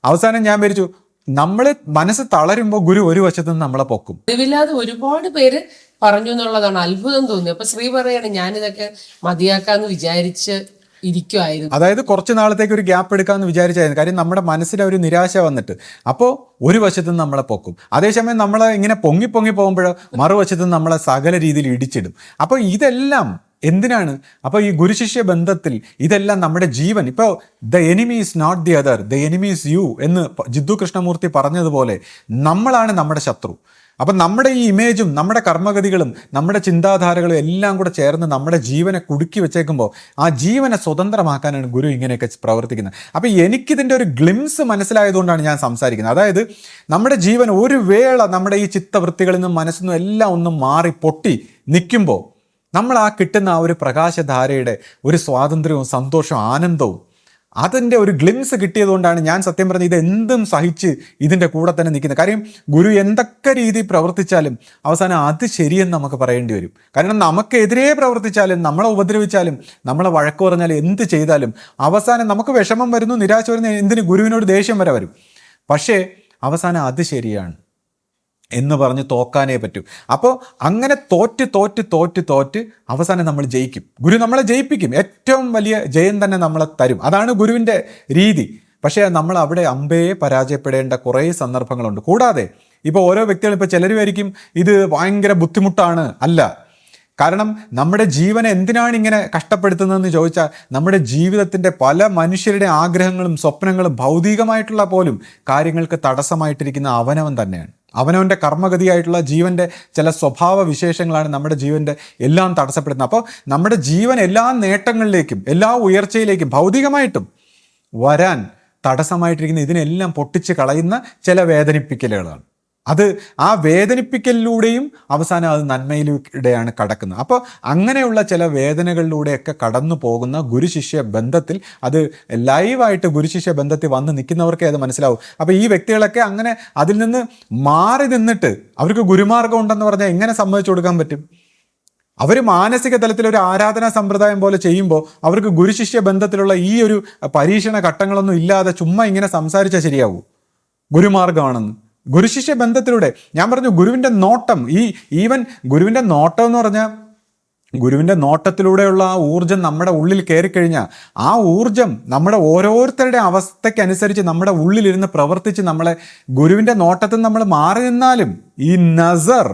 അവസാനം ഞാൻ വിചാരിച്ചു, നമ്മൾ മനസ്സ് തളരുമ്പോൾ ഗുരു ഒരു വശത്ത് നിന്ന് നമ്മളെ പൊക്കും. പതിവില്ലാതെ ഒരുപാട് പേര് പറഞ്ഞു എന്നുള്ളതാണ് അത്ഭുതം തോന്നി. അപ്പൊ ശ്രീ പറയാണ് ഞാനിതൊക്കെ മതിയാക്കാന്ന് വിചാരിച്ച് ഇരിക്കുമായിരുന്നു. അതായത് കുറച്ച് നാളത്തേക്ക് ഒരു ഗ്യാപ്പ് എടുക്കാമെന്ന് വിചാരിച്ചായിരുന്നു. കാര്യം നമ്മുടെ മനസ്സിൽ ഒരു നിരാശ വന്നിട്ട് അപ്പോൾ ഒരു വശത്ത് നിന്ന് നമ്മളെ പൊക്കും. അതേസമയം നമ്മളെ ഇങ്ങനെ പൊങ്ങി പോകുമ്പോഴോ മറുവശത്ത് നിന്ന് നമ്മളെ സകല രീതിയിൽ ഇടിച്ചിടും. അപ്പോൾ ഇതെല്ലാം എന്തിനാണ്? അപ്പോൾ ഈ ഗുരുശിഷ്യ ബന്ധത്തിൽ ഇതെല്ലാം നമ്മുടെ ജീവൻ, ഇപ്പോൾ the enemy is not the other, the enemy is you എന്ന് ജിദ്ദു കൃഷ്ണമൂർത്തി പറഞ്ഞതുപോലെ നമ്മളാണ് നമ്മുടെ ശത്രു. അപ്പം നമ്മുടെ ഈ ഇമേജും നമ്മുടെ കർമ്മഗതികളും നമ്മുടെ ചിന്താധാരകളും എല്ലാം കൂടെ ചേർന്ന് നമ്മുടെ ജീവനെ കുടുക്കി വെച്ചേക്കുമ്പോൾ ആ ജീവനെ സ്വതന്ത്രമാക്കാനാണ് ഗുരു ഇങ്ങനെയൊക്കെ പ്രവർത്തിക്കുന്നത്. അപ്പം എനിക്കിതിൻ്റെ ഒരു ഗ്ലിംസ് മനസ്സിലായതുകൊണ്ടാണ് ഞാൻ സംസാരിക്കുന്നത്. അതായത് നമ്മുടെ ജീവൻ ഒരു വേള നമ്മുടെ ഈ ചിത്തവൃത്തികളിൽ നിന്നും മനസ്സിൽ നിന്നും എല്ലാം ഒന്ന് മാറി പൊട്ടി നിൽക്കുമ്പോൾ നമ്മൾ ആ കിട്ടുന്ന ആ ഒരു പ്രകാശധാരയുടെ ഒരു സ്വാതന്ത്ര്യവും സന്തോഷവും ആനന്ദവും അതിൻ്റെ ഒരു ഗ്ലിംസ് കിട്ടിയതുകൊണ്ടാണ് ഞാൻ സത്യം പറഞ്ഞത് ഇത് എന്തും സഹിച്ച് ഇതിൻ്റെ കൂടെ തന്നെ നിൽക്കുന്നത്. കാര്യം ഗുരു എന്തൊക്കെ രീതി പ്രവർത്തിച്ചാലും അവസാനം അത് ശരിയെന്ന് നമുക്ക് പറയേണ്ടി വരും. കാരണം നമുക്കെതിരെ പ്രവർത്തിച്ചാലും നമ്മളെ ഉപദ്രവിച്ചാലും നമ്മളെ വഴക്ക് പറഞ്ഞാലും എന്ത് ചെയ്താലും അവസാനം നമുക്ക് വിഷമം വരുന്നു, നിരാശ വരുന്നു, എന്തിന് ഗുരുവിനോട് ദേഷ്യം വരെ വരും. പക്ഷേ അവസാനം അത് ശരിയാണ് എന്ന് പറഞ്ഞ് തോക്കാനേ പറ്റൂ. അപ്പോൾ അങ്ങനെ തോറ്റ് അവസാനം നമ്മൾ ജയിക്കും. ഗുരു നമ്മളെ ജയിപ്പിക്കും. ഏറ്റവും വലിയ ജയം തന്നെ നമ്മളെ തരും. അതാണ് ഗുരുവിൻ്റെ രീതി. പക്ഷേ നമ്മൾ അവിടെ അമ്പയെ പരാജയപ്പെടേണ്ട കുറേ സന്ദർഭങ്ങളുണ്ട്. കൂടാതെ ഇപ്പോൾ ഓരോ വ്യക്തികളും ഇപ്പോൾ ചിലർ വിചാരിക്കും ഇത് ഭയങ്കര ബുദ്ധിമുട്ടാണ്. അല്ല. കാരണം നമ്മുടെ ജീവനെ എന്തിനാണ് ഇങ്ങനെ കഷ്ടപ്പെടുത്തുന്നതെന്ന് ചോദിച്ചാൽ നമ്മുടെ ജീവിതത്തിൻ്റെ പല മനുഷ്യരുടെ ആഗ്രഹങ്ങളും സ്വപ്നങ്ങളും ഭൗതികമായിട്ടുള്ള പോലും കാര്യങ്ങൾക്ക് തടസ്സമായിട്ടിരിക്കുന്ന അവനവൻ തന്നെയാണ്. അവനവൻ്റെ കർമ്മഗതിയായിട്ടുള്ള ജീവൻ്റെ ചില സ്വഭാവ വിശേഷങ്ങളാണ് നമ്മുടെ ജീവൻ്റെ എല്ലാം തടസ്സപ്പെടുന്നത്. അപ്പോൾ നമ്മുടെ ജീവൻ എല്ലാ നേട്ടങ്ങളിലേക്കും എല്ലാ ഉയർച്ചയിലേക്കും ഭൗതികമായിട്ടും വരാൻ തടസ്സമായിട്ടിരിക്കുന്ന ഇതിനെല്ലാം പൊട്ടിച്ച് കളയുന്ന ചില വേദനിപ്പിക്കലുകളാണ്. അത് ആ വേദനിപ്പിക്കലിലൂടെയും അവസാനം അത് നന്മയിലൂടെയാണ് കടക്കുന്നത്. അപ്പോൾ അങ്ങനെയുള്ള ചില വേദനകളിലൂടെയൊക്കെ കടന്നു പോകുന്ന ഗുരുശിഷ്യ ബന്ധത്തിൽ അത് ലൈവായിട്ട് ഗുരുശിഷ്യ ബന്ധത്തിൽ വന്ന് നിൽക്കുന്നവർക്കേ അത് മനസ്സിലാവും. അപ്പോൾ ഈ വ്യക്തികളൊക്കെ അങ്ങനെ അതിൽ നിന്ന് മാറി നിന്നിട്ട് അവർക്ക് ഗുരുമാർഗം ഉണ്ടെന്ന് പറഞ്ഞാൽ എങ്ങനെ സമ്മതിച്ചു കൊടുക്കാൻ പറ്റും? അവർ മാനസിക തലത്തിൽ ഒരു ആരാധനാ സമ്പ്രദായം പോലെ ചെയ്യുമ്പോൾ അവർക്ക് ഗുരുശിഷ്യ ബന്ധത്തിലുള്ള ഈ ഒരു പരീക്ഷണ ഘട്ടങ്ങളൊന്നും ഇല്ലാതെ ചുമ്മാ ഇങ്ങനെ സംസാരിച്ചാൽ ശരിയാവൂ ഗുരുമാർഗമാണെന്ന്? ഗുരുശിഷ്യ ബന്ധത്തിലൂടെ ഞാൻ പറഞ്ഞു ഗുരുവിൻ്റെ നോട്ടം, ഈവൻ ഗുരുവിൻ്റെ നോട്ടം എന്ന് പറഞ്ഞാൽ ഗുരുവിൻ്റെ നോട്ടത്തിലൂടെയുള്ള ആ ഊർജം നമ്മുടെ ഉള്ളിൽ കയറിക്കഴിഞ്ഞാൽ ആ ഊർജം നമ്മുടെ ഓരോരുത്തരുടെ അവസ്ഥയ്ക്കനുസരിച്ച് നമ്മുടെ ഉള്ളിലിരുന്ന് പ്രവർത്തിച്ച് നമ്മളെ ഗുരുവിൻ്റെ നോട്ടത്തിൽ നമ്മൾ മാറി നിന്നാലും ഈ നസർ,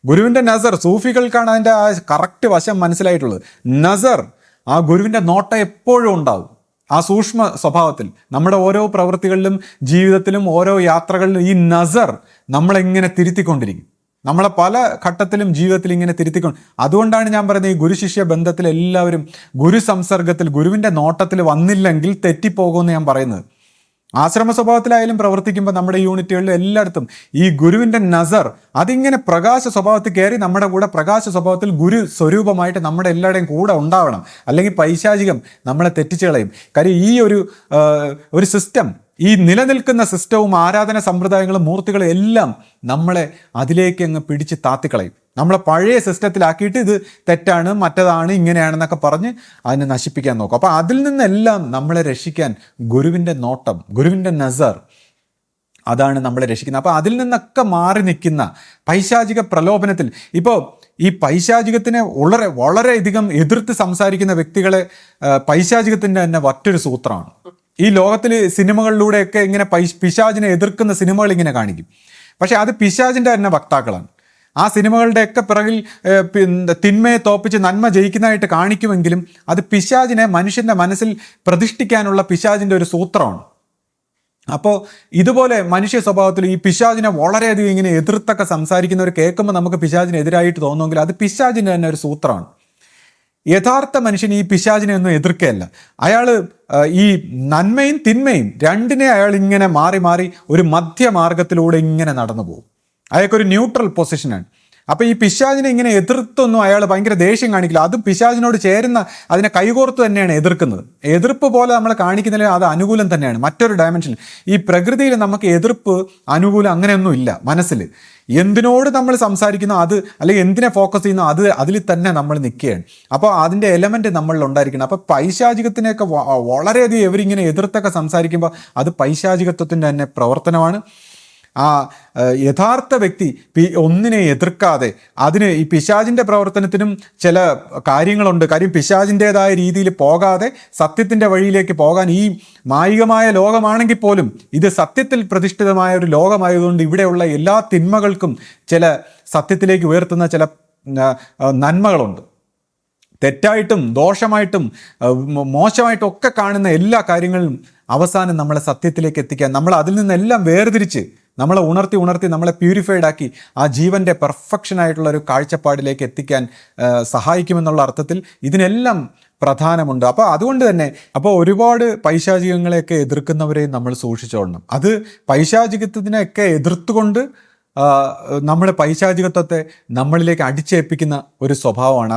ഗുരുവിൻ്റെ നസർ, സൂഫികൾക്കാണ് അതിൻ്റെ ആ കറക്റ്റ് വശം മനസ്സിലായിട്ടുള്ളത്. നസർ, ആ ഗുരുവിൻ്റെ നോട്ടം എപ്പോഴും ഉണ്ടാവും. ആ സൂക്ഷ്മ സ്വഭാവത്തിൽ നമ്മുടെ ഓരോ പ്രവൃത്തികളിലും ജീവിതത്തിലും ഓരോ യാത്രകളിലും ഈ നസർ നമ്മളെങ്ങനെ തിരുത്തിക്കൊണ്ടിരിക്കും. നമ്മളെ പല ഘട്ടത്തിലും ജീവിതത്തിൽ ഇങ്ങനെ തിരുത്തിക്കൊണ്ട്, അതുകൊണ്ടാണ് ഞാൻ പറയുന്നത് ഈ ഗുരുശിഷ്യ ബന്ധത്തിൽ എല്ലാവരും ഗുരു സംസർഗത്തിൽ ഗുരുവിൻ്റെ നോട്ടത്തിൽ വന്നില്ലെങ്കിൽ തെറ്റിപ്പോകുമെന്ന് ഞാൻ പറയുന്നത്. ആശ്രമ സ്വഭാവത്തിലായാലും പ്രവർത്തിക്കുമ്പോൾ നമ്മുടെ യൂണിറ്റുകളിലും എല്ലായിടത്തും ഈ ഗുരുവിൻ്റെ നസർ അതിങ്ങനെ പ്രകാശ സ്വഭാവത്തിൽ കയറി നമ്മുടെ കൂടെ പ്രകാശ സ്വഭാവത്തിൽ ഗുരു സ്വരൂപമായിട്ട് നമ്മുടെ എല്ലാവരുടെയും കൂടെ ഉണ്ടാവണം. അല്ലെങ്കിൽ പൈശാചികം നമ്മളെ തെറ്റിച്ച് കളയും. കാര്യം ഈ ഒരു സിസ്റ്റം, ഈ നിലനിൽക്കുന്ന സിസ്റ്റവും ആരാധന സമ്പ്രദായങ്ങളും മൂർത്തികളും എല്ലാം നമ്മളെ അതിലേക്ക് അങ്ങ് പിടിച്ച് താത്തിക്കളയും. നമ്മളെ പഴയ സിസ്റ്റത്തിലാക്കിയിട്ട് ഇത് തെറ്റാണ്, മറ്റതാണ്, ഇങ്ങനെയാണെന്നൊക്കെ പറഞ്ഞ് അതിനെ നശിപ്പിക്കാൻ നോക്കും. അപ്പോൾ അതിൽ നിന്നെല്ലാം നമ്മളെ രക്ഷിക്കാൻ ഗുരുവിൻ്റെ നോട്ടം, ഗുരുവിൻ്റെ നസർ, അതാണ് നമ്മളെ രക്ഷിക്കുന്നത്. അപ്പോൾ അതിൽ നിന്നൊക്കെ മാറി നിൽക്കുന്ന പൈശാചിക പ്രലോഭനത്തിൽ, ഇപ്പോൾ ഈ പൈശാചികത്തിനെ വളരെയധികം എതിർത്ത് സംസാരിക്കുന്ന വ്യക്തികളെ പൈശാചികത്തിൻ്റെ തന്നെ മറ്റൊരു സൂത്രമാണ്. ഈ ലോകത്തിൽ സിനിമകളിലൂടെയൊക്കെ ഇങ്ങനെ പിശാചിനെ എതിർക്കുന്ന സിനിമകൾ ഇങ്ങനെ കാണിക്കും. പക്ഷെ അത് പിശാചിൻ്റെ തന്നെ വക്താക്കളാണ്. ആ സിനിമകളുടെയൊക്കെ പിറകിൽ തിന്മയെ തോപ്പിച്ച് നന്മ ജയിക്കുന്നതായിട്ട് കാണിക്കുമെങ്കിലും അത് പിശാചിനെ മനുഷ്യൻ്റെ മനസ്സിൽ പ്രതിഷ്ഠിക്കാനുള്ള പിശാചിൻ്റെ ഒരു സൂത്രമാണ്. അപ്പോൾ ഇതുപോലെ മനുഷ്യ സ്വഭാവത്തിൽ ഈ പിശാചിനെ വളരെയധികം ഇങ്ങനെ എതിർത്തൊക്കെ സംസാരിക്കുന്നവർ കേൾക്കുമ്പോൾ നമുക്ക് പിശാചിനെതിരായിട്ട് തോന്നുമെങ്കിൽ അത് പിശാചിൻ്റെ തന്നെ ഒരു സൂത്രമാണ്. യഥാർത്ഥ മനുഷ്യൻ ഈ പിശാചിനെ ഒന്നും എതിർക്കുകയല്ല. അയാൾ ഈ നന്മയും തിന്മയും രണ്ടിനെ അയാൾ ഇങ്ങനെ മാറി മാറി ഒരു മധ്യമാർഗത്തിലൂടെ ഇങ്ങനെ നടന്നു പോകും. അയാൾക്കൊരു ന്യൂട്രൽ പൊസിഷനാണ്. അപ്പോൾ ഈ പിശാചിനെ ഇങ്ങനെ എതിർത്തൊന്നും അയാൾ ഭയങ്കര ദേഷ്യം കാണിക്കില്ല. അതും പിശാചിനോട് ചേരുന്ന അതിനെ കൈകോർത്ത് തന്നെയാണ് എതിർക്കുന്നത്. എതിർപ്പ് പോലെ നമ്മൾ കാണിക്കുന്നില്ല, അത് അനുകൂലം തന്നെയാണ്. മറ്റൊരു ഡയമെൻഷനിൽ ഈ പ്രകൃതിയിൽ നമുക്ക് എതിർപ്പ് അനുകൂലം അങ്ങനെയൊന്നും ഇല്ല. മനസ്സിൽ എന്തിനോട് നമ്മൾ സംസാരിക്കുന്നോ അത്, അല്ലെങ്കിൽ എന്തിനെ ഫോക്കസ് ചെയ്യുന്നോ അത്, അതിൽ തന്നെ നമ്മൾ നിൽക്കുകയാണ്. അപ്പോൾ അതിൻ്റെ എലമെൻറ്റ് നമ്മളിൽ ഉണ്ടായിരിക്കണം. അപ്പോൾ പൈശാചികത്തിനെയൊക്കെ വളരെയധികം ഇവരിങ്ങനെ എതിർത്തൊക്കെ സംസാരിക്കുമ്പോൾ അത് പൈശാചികത്വത്തിൻ്റെ തന്നെ പ്രവർത്തനമാണ്. ആ യഥാർത്ഥ വ്യക്തി ഒന്നിനെ എതിർക്കാതെ അതിന് ഈ പിശാചിൻ്റെ പ്രവർത്തനത്തിനും ചില കാര്യങ്ങളുണ്ട്. കാര്യം പിശാചിൻ്റെതായ രീതിയിൽ പോകാതെ സത്യത്തിൻ്റെ വഴിയിലേക്ക് പോകാൻ, ഈ മായികമായ ലോകമാണെങ്കിൽ പോലും ഇത് സത്യത്തിൽ പ്രതിഷ്ഠിതമായ ഒരു ലോകമായതുകൊണ്ട് ഇവിടെയുള്ള എല്ലാ തിന്മകൾക്കും ചില സത്യത്തിലേക്ക് ഉയർത്തുന്ന ചില നന്മകളുണ്ട്. തെറ്റായിട്ടും ദോഷമായിട്ടും മോശമായിട്ടും ഒക്കെ കാണുന്ന എല്ലാ കാര്യങ്ങളും അവസാനം നമ്മളെ സത്യത്തിലേക്ക് എത്തിക്കാൻ, നമ്മൾ അതിൽ നിന്നെല്ലാം വേർതിരിച്ച് നമ്മളെ ഉണർത്തി നമ്മളെ പ്യൂരിഫൈഡ് ആക്കി ആ ജീവൻ്റെ പെർഫെക്ഷനായിട്ടുള്ള ഒരു കാഴ്ചപ്പാടിലേക്ക് എത്തിക്കാൻ സഹായിക്കുമെന്നുള്ള അർത്ഥത്തിൽ ഇതിനെല്ലാം പ്രധാനമുണ്ട്. അപ്പോൾ അതുകൊണ്ട് തന്നെ ഒരുപാട് പൈശാചികങ്ങളെയൊക്കെ എതിർക്കുന്നവരെ നമ്മൾ സൂക്ഷിച്ചോളണം. അത് പൈശാചികത്തിനെയൊക്കെ എതിർത്തുകൊണ്ട് നമ്മുടെ പൈശാചികത്വത്തെ നമ്മളിലേക്ക് അടിച്ചേൽപ്പിക്കുന്ന ഒരു സ്വഭാവമാണ്.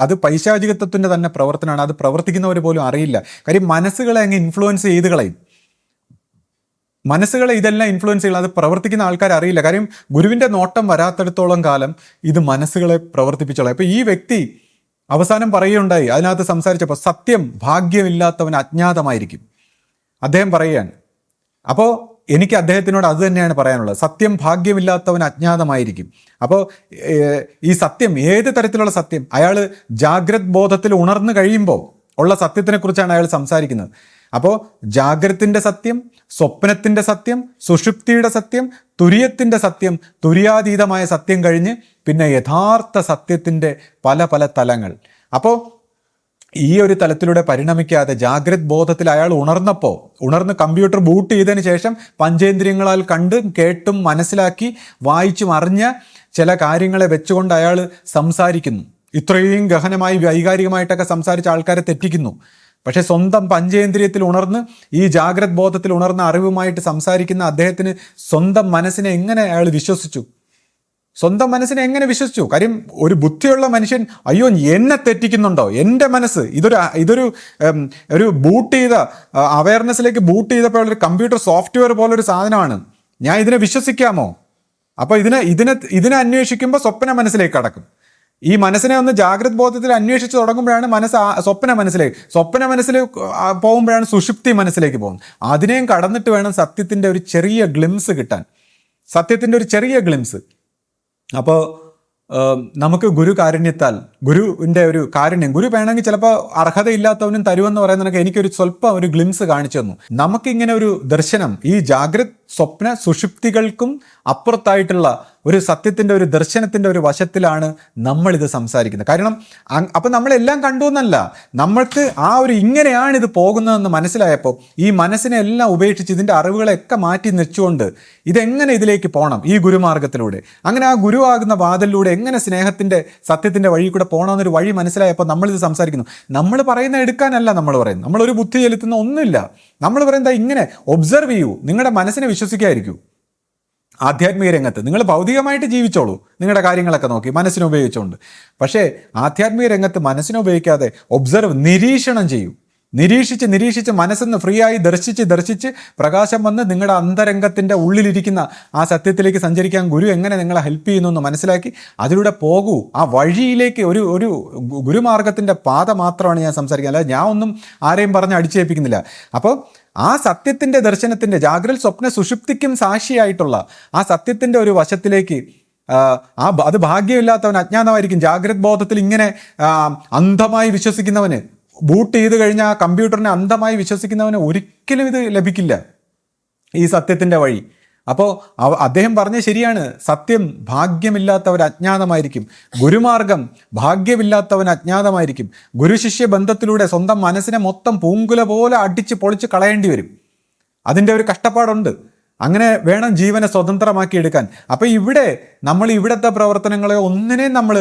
അത് പൈശാചികത്വത്തിൻ്റെ തന്നെ പ്രവർത്തനമാണ്. അത് പ്രവർത്തിക്കുന്നവർ പോലും അറിയില്ല. കാര്യം മനസ്സുകളെ അങ്ങ് ഇൻഫ്ലുവൻസ് ചെയ്ത് കളയും. മനസ്സുകളെ ഇതെല്ലാം ഇൻഫ്ലുവൻസ് ചെയ്യണം. അത് പ്രവർത്തിക്കുന്ന ആൾക്കാർ അറിയില്ല. കാര്യം ഗുരുവിൻ്റെ നോട്ടം വരാത്തിടത്തോളം കാലം ഇത് മനസ്സുകളെ പ്രവർത്തിപ്പിച്ചോളാം. അപ്പോൾ ഈ വ്യക്തി അവസാനം പറയുകയുണ്ടായി, അതിനകത്ത് സംസാരിച്ചപ്പോൾ സത്യം ഭാഗ്യമില്ലാത്തവൻ അജ്ഞാതമായിരിക്കും അദ്ദേഹം പറയുകയാണ്. അപ്പോൾ എനിക്ക് അദ്ദേഹത്തിനോട് അത് തന്നെയാണ് പറയാനുള്ളത്. സത്യം ഭാഗ്യമില്ലാത്തവൻ അജ്ഞാതമായിരിക്കും. അപ്പോൾ ഈ സത്യം, ഏത് തരത്തിലുള്ള സത്യം, അയാൾ ജാഗ്രത് ബോധത്തിൽ ഉണർന്നു കഴിയുമ്പോൾ ഉള്ള സത്യത്തിനെക്കുറിച്ചാണ് അയാൾ സംസാരിക്കുന്നത്. അപ്പോൾ ജാഗ്രത്തിൻ്റെ സത്യം, സ്വപ്നത്തിൻ്റെ സത്യം, സുഷുപ്തിയുടെ സത്യം, തുര്യത്തിൻ്റെ സത്യം, തുര്യാതീതമായ സത്യം കഴിഞ്ഞ് പിന്നെ യഥാർത്ഥ സത്യത്തിൻ്റെ പല പല തലങ്ങൾ. അപ്പോൾ ഈ ഒരു തലത്തിലൂടെ പരിണമിക്കാതെ ജാഗ്രത് ബോധത്തിൽ അയാൾ ഉണർന്ന് കമ്പ്യൂട്ടർ ബൂട്ട് ചെയ്തതിന് ശേഷം പഞ്ചേന്ദ്രിയങ്ങളാൽ കണ്ടും കേട്ടും മനസ്സിലാക്കി വായിച്ചും അറിഞ്ഞ ചില കാര്യങ്ങളെ വെച്ചുകൊണ്ട് അയാൾ സംസാരിക്കുന്നു. ഇത്രയും ഗഹനമായി വൈകാരികമായിട്ടൊക്കെ സംസാരിച്ച ആൾക്കാരെ തെറ്റിക്കുന്നു. പക്ഷെ സ്വന്തം പഞ്ചേന്ദ്രിയത്തിൽ ഉണർന്ന് ഈ ജാഗ്രത് ബോധത്തിൽ ഉണർന്ന അറിവുമായിട്ട് സംസാരിക്കുന്ന അദ്ദേഹത്തിന് സ്വന്തം മനസ്സിനെ എങ്ങനെ അയാൾ വിശ്വസിച്ചു? സ്വന്തം മനസ്സിനെ എങ്ങനെ വിശ്വസിച്ചു? കാര്യം ഒരു ബുദ്ധിയുള്ള മനുഷ്യൻ, അയ്യോ എന്നെ തെറ്റിക്കുന്നുണ്ടോ, എൻ്റെ മനസ്സ് ഇതൊരു ബൂട്ട് ചെയ്ത അവയർനെസ്സിലേക്ക് ബൂട്ട് ചെയ്തപ്പോൾ ഒരു കമ്പ്യൂട്ടർ സോഫ്റ്റ്വെയർ പോലൊരു സാധനമാണ്, ഞാൻ ഇതിനെ വിശ്വസിക്കാമോ? അപ്പോൾ ഇതിനെ അന്വേഷിക്കുമ്പോൾ സ്വപ്ന മനസ്സിലേക്ക് കടക്കും. ഈ മനസ്സിനെ ഒന്ന് ജാഗ്രത് ബോധത്തിൽ അന്വേഷിച്ച് തുടങ്ങുമ്പോഴാണ് മനസ്സ് സ്വപ്ന മനസ്സിൽ പോകുമ്പോഴാണ് സുഷുപ്തി മനസ്സിലേക്ക് പോകുന്നത്. അതിനെയും കടന്നിട്ട് വേണം സത്യത്തിൻ്റെ ഒരു ചെറിയ ഗ്ലിംസ് കിട്ടാൻ, സത്യത്തിൻ്റെ ഒരു ചെറിയ ഗ്ലിംസ്. അപ്പോൾ നമുക്ക് ഗുരു കാരുണ്യത്താൽ, ഗുരുവിൻ്റെ ഒരു കാരുണ്യം, ഗുരു വേണമെങ്കിൽ ചിലപ്പോൾ അർഹതയില്ലാത്തവനും തരുമെന്ന് പറയുന്നതൊക്കെ എനിക്കൊരു സ്വല്പം ഒരു ഗ്ലിംസ് കാണിച്ചു തന്നു. നമുക്കിങ്ങനെ ഒരു ദർശനം, ഈ ജാഗ്രത് സ്വപ്ന സുഷുപ്തികൾക്കും അപ്പുറത്തായിട്ടുള്ള ഒരു സത്യത്തിൻ്റെ ഒരു ദർശനത്തിൻ്റെ ഒരു വശത്തിലാണ് നമ്മളിത് സംസാരിക്കുന്നത്. കാരണം അപ്പം നമ്മളെല്ലാം കണ്ടു എന്നല്ല, നമ്മൾക്ക് ആ ഒരു ഇങ്ങനെയാണ് ഇത് പോകുന്നതെന്ന് മനസ്സിലായപ്പോൾ ഈ മനസ്സിനെ എല്ലാം ഉപേക്ഷിച്ച് ഇതിൻ്റെ അറിവുകളെയൊക്കെ മാറ്റി വെച്ചുകൊണ്ട് ഇതെങ്ങനെ ഇതിലേക്ക് പോകണം ഈ ഗുരുമാർഗത്തിലൂടെ, അങ്ങനെ ആ ഗുരുവാകുന്ന വാതിലൂടെ എങ്ങനെ സ്നേഹത്തിൻ്റെ സത്യത്തിൻ്റെ വഴി കൂടെ പോകണമെന്നൊരു വഴി മനസ്സിലായപ്പോൾ നമ്മളിത് സംസാരിക്കുന്നു. നമ്മൾ പറയുന്ന എടുക്കാനല്ല നമ്മൾ പറയുന്നത്, നമ്മളൊരു ബുദ്ധി ചെലുത്തുന്ന ഒന്നുമില്ല. നമ്മൾ പറയുന്നത് ഇങ്ങനെ ഒബ്സർവ് ചെയ്യൂ, നിങ്ങളുടെ മനസ്സിനെ വിശ്വസിക്കാതിരിക്കൂ. ആധ്യാത്മിക രംഗത്ത് നിങ്ങൾ ഭൗതികമായിട്ട് ജീവിച്ചോളൂ, നിങ്ങളുടെ കാര്യങ്ങളൊക്കെ നോക്കി മനസ്സിനെ ഉപയോഗിച്ചുകൊണ്ട്. പക്ഷേ ആധ്യാത്മിക രംഗത്ത് മനസ്സിനെ ഉപയോഗിക്കാതെ ഒബ്സർവ്, നിരീക്ഷണം ചെയ്യൂ. നിരീക്ഷിച്ച് മനസ്സിന്ന് ഫ്രീ ആയി ദർശിച്ച് പ്രകാശം വന്ന് നിങ്ങളുടെ അന്തരംഗത്തിൻ്റെ ഉള്ളിലിരിക്കുന്ന ആ സത്യത്തിലേക്ക് സഞ്ചരിക്കാൻ ഗുരു എങ്ങനെ നിങ്ങളെ ഹെൽപ്പ് ചെയ്യുന്നു എന്ന് മനസ്സിലാക്കി അതിലൂടെ പോകൂ. ആ വഴിയിലേക്ക് ഒരു ഗുരുമാർഗത്തിൻ്റെ പാത മാത്രമാണ് ഞാൻ സംസാരിക്കുന്നത്, അല്ലാതെ ഞാൻ ഒന്നും ആരെയും പറഞ്ഞ് അടിച്ചേൽപ്പിക്കുന്നില്ല. അപ്പോൾ ആ സത്യത്തിൻ്റെ ദർശനത്തിൻ്റെ ജാഗ്രത സ്വപ്ന സുഷുപ്തിക്കും സാക്ഷിയായിട്ടുള്ള ആ സത്യത്തിൻ്റെ ഒരു വശത്തിലേക്ക് അത് ഭാഗ്യമില്ലാത്തവൻ അജ്ഞാതമായിരിക്കും. ജാഗ്രത് ബോധത്തിൽ ഇങ്ങനെ അന്ധമായി വിശ്വസിക്കുന്നവന്, ബൂട്ട് ചെയ്ത് കഴിഞ്ഞാൽ ആ കമ്പ്യൂട്ടറിനെ അന്ധമായി വിശ്വസിക്കുന്നവന് ഒരിക്കലും ഇത് ലഭിക്കില്ല, ഈ സത്യത്തിൻ്റെ വഴി. അപ്പോൾ അദ്ദേഹം പറഞ്ഞ ശരിയാണ്, സത്യം ഭാഗ്യമില്ലാത്തവൻ അജ്ഞാതമായിരിക്കും, ഗുരുമാർഗം ഭാഗ്യമില്ലാത്തവൻ അജ്ഞാതമായിരിക്കും. ഗുരുശിഷ്യ ബന്ധത്തിലൂടെ സ്വന്തം മനസ്സിനെ മൊത്തം പൂങ്കുല പോലെ അടിച്ച് പൊളിച്ച് കളയേണ്ടി വരും. അതിൻ്റെ ഒരു കഷ്ടപ്പാടുണ്ട്. അങ്ങനെ വേണം ജീവനെ സ്വതന്ത്രമാക്കി എടുക്കാൻ. അപ്പോൾ ഇവിടുത്തെ പ്രവർത്തനങ്ങളെ ഒന്നിനെയും നമ്മൾ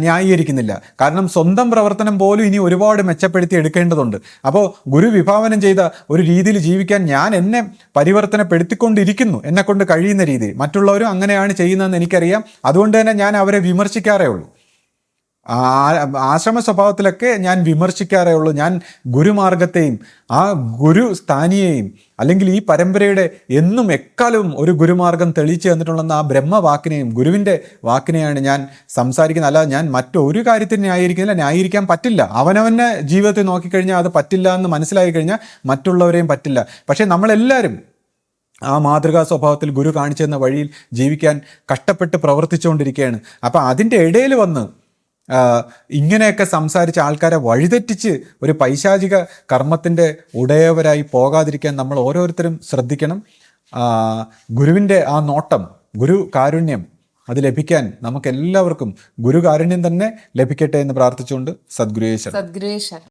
ന്യായീകരിക്കുന്നില്ല. കാരണം സ്വന്തം പ്രവർത്തനം പോലും ഇനി ഒരുപാട് മെച്ചപ്പെടുത്തി എടുക്കേണ്ടതുണ്ട്. അപ്പോൾ ഗുരു വിഭാവനം ചെയ്ത ഒരു രീതിയിൽ ജീവിക്കാൻ ഞാൻ എന്നെ പരിവർത്തനപ്പെടുത്തിക്കൊണ്ടിരിക്കുന്നു, എന്നെക്കൊണ്ട് കഴിയുന്ന രീതിയിൽ. മറ്റുള്ളവരും അങ്ങനെയാണ് ചെയ്യുന്നതെന്ന് എനിക്കറിയാം. അതുകൊണ്ട് തന്നെ ഞാൻ അവരെ വിമർശിക്കാറേ ഉള്ളൂ. ആശ്രമ സ്വഭാവത്തിലൊക്കെ ഞാൻ വിമർശിക്കാറേ ഉള്ളൂ. ഞാൻ ഗുരുമാർഗത്തെയും ആ ഗുരു സ്ഥാനിയെയും അല്ലെങ്കിൽ ഈ പരമ്പരയുടെ എന്നും എക്കാലവും ഒരു ഗുരുമാർഗം തെളിയിച്ചു തന്നിട്ടുണ്ടെന്ന ആ ബ്രഹ്മവാക്കിനെയും ഗുരുവിൻ്റെ വാക്കിനെയാണ് ഞാൻ സംസാരിക്കുന്നത്. അല്ലാതെ ഞാൻ മറ്റൊരു കാര്യത്തിന് ന്യായീകരിക്കാൻ പറ്റില്ല. അവനവൻ്റെ ജീവിതത്തിൽ നോക്കിക്കഴിഞ്ഞാൽ അത് പറ്റില്ല എന്ന് മനസ്സിലായി കഴിഞ്ഞാൽ മറ്റുള്ളവരെയും പറ്റില്ല. പക്ഷേ നമ്മളെല്ലാവരും ആ മാതൃകാ സ്വഭാവത്തിൽ ഗുരു കാണിച്ചു തന്ന വഴിയിൽ ജീവിക്കാൻ കഷ്ടപ്പെട്ട് പ്രവർത്തിച്ചുകൊണ്ടിരിക്കുകയാണ്. അപ്പം അതിൻ്റെ ഇടയിൽ വന്ന് ഇങ്ങനെയൊക്കെ സംസാരിച്ച ആൾക്കാരെ വഴിതെറ്റിച്ച് ഒരു പൈശാചിക കർമ്മത്തിൻ്റെ ഉടയവരായി പോകാതിരിക്കാൻ നമ്മൾ ഓരോരുത്തരും ശ്രദ്ധിക്കണം. ഗുരുവിൻ്റെ ആ നോട്ടം, ഗുരു കാരുണ്യം അത് ലഭിക്കാൻ നമുക്കെല്ലാവർക്കും ഗുരു കാരുണ്യം തന്നെ ലഭിക്കട്ടെ എന്ന് പ്രാർത്ഥിച്ചുകൊണ്ട് സദ്ഗുരുവേശ്വരൻ.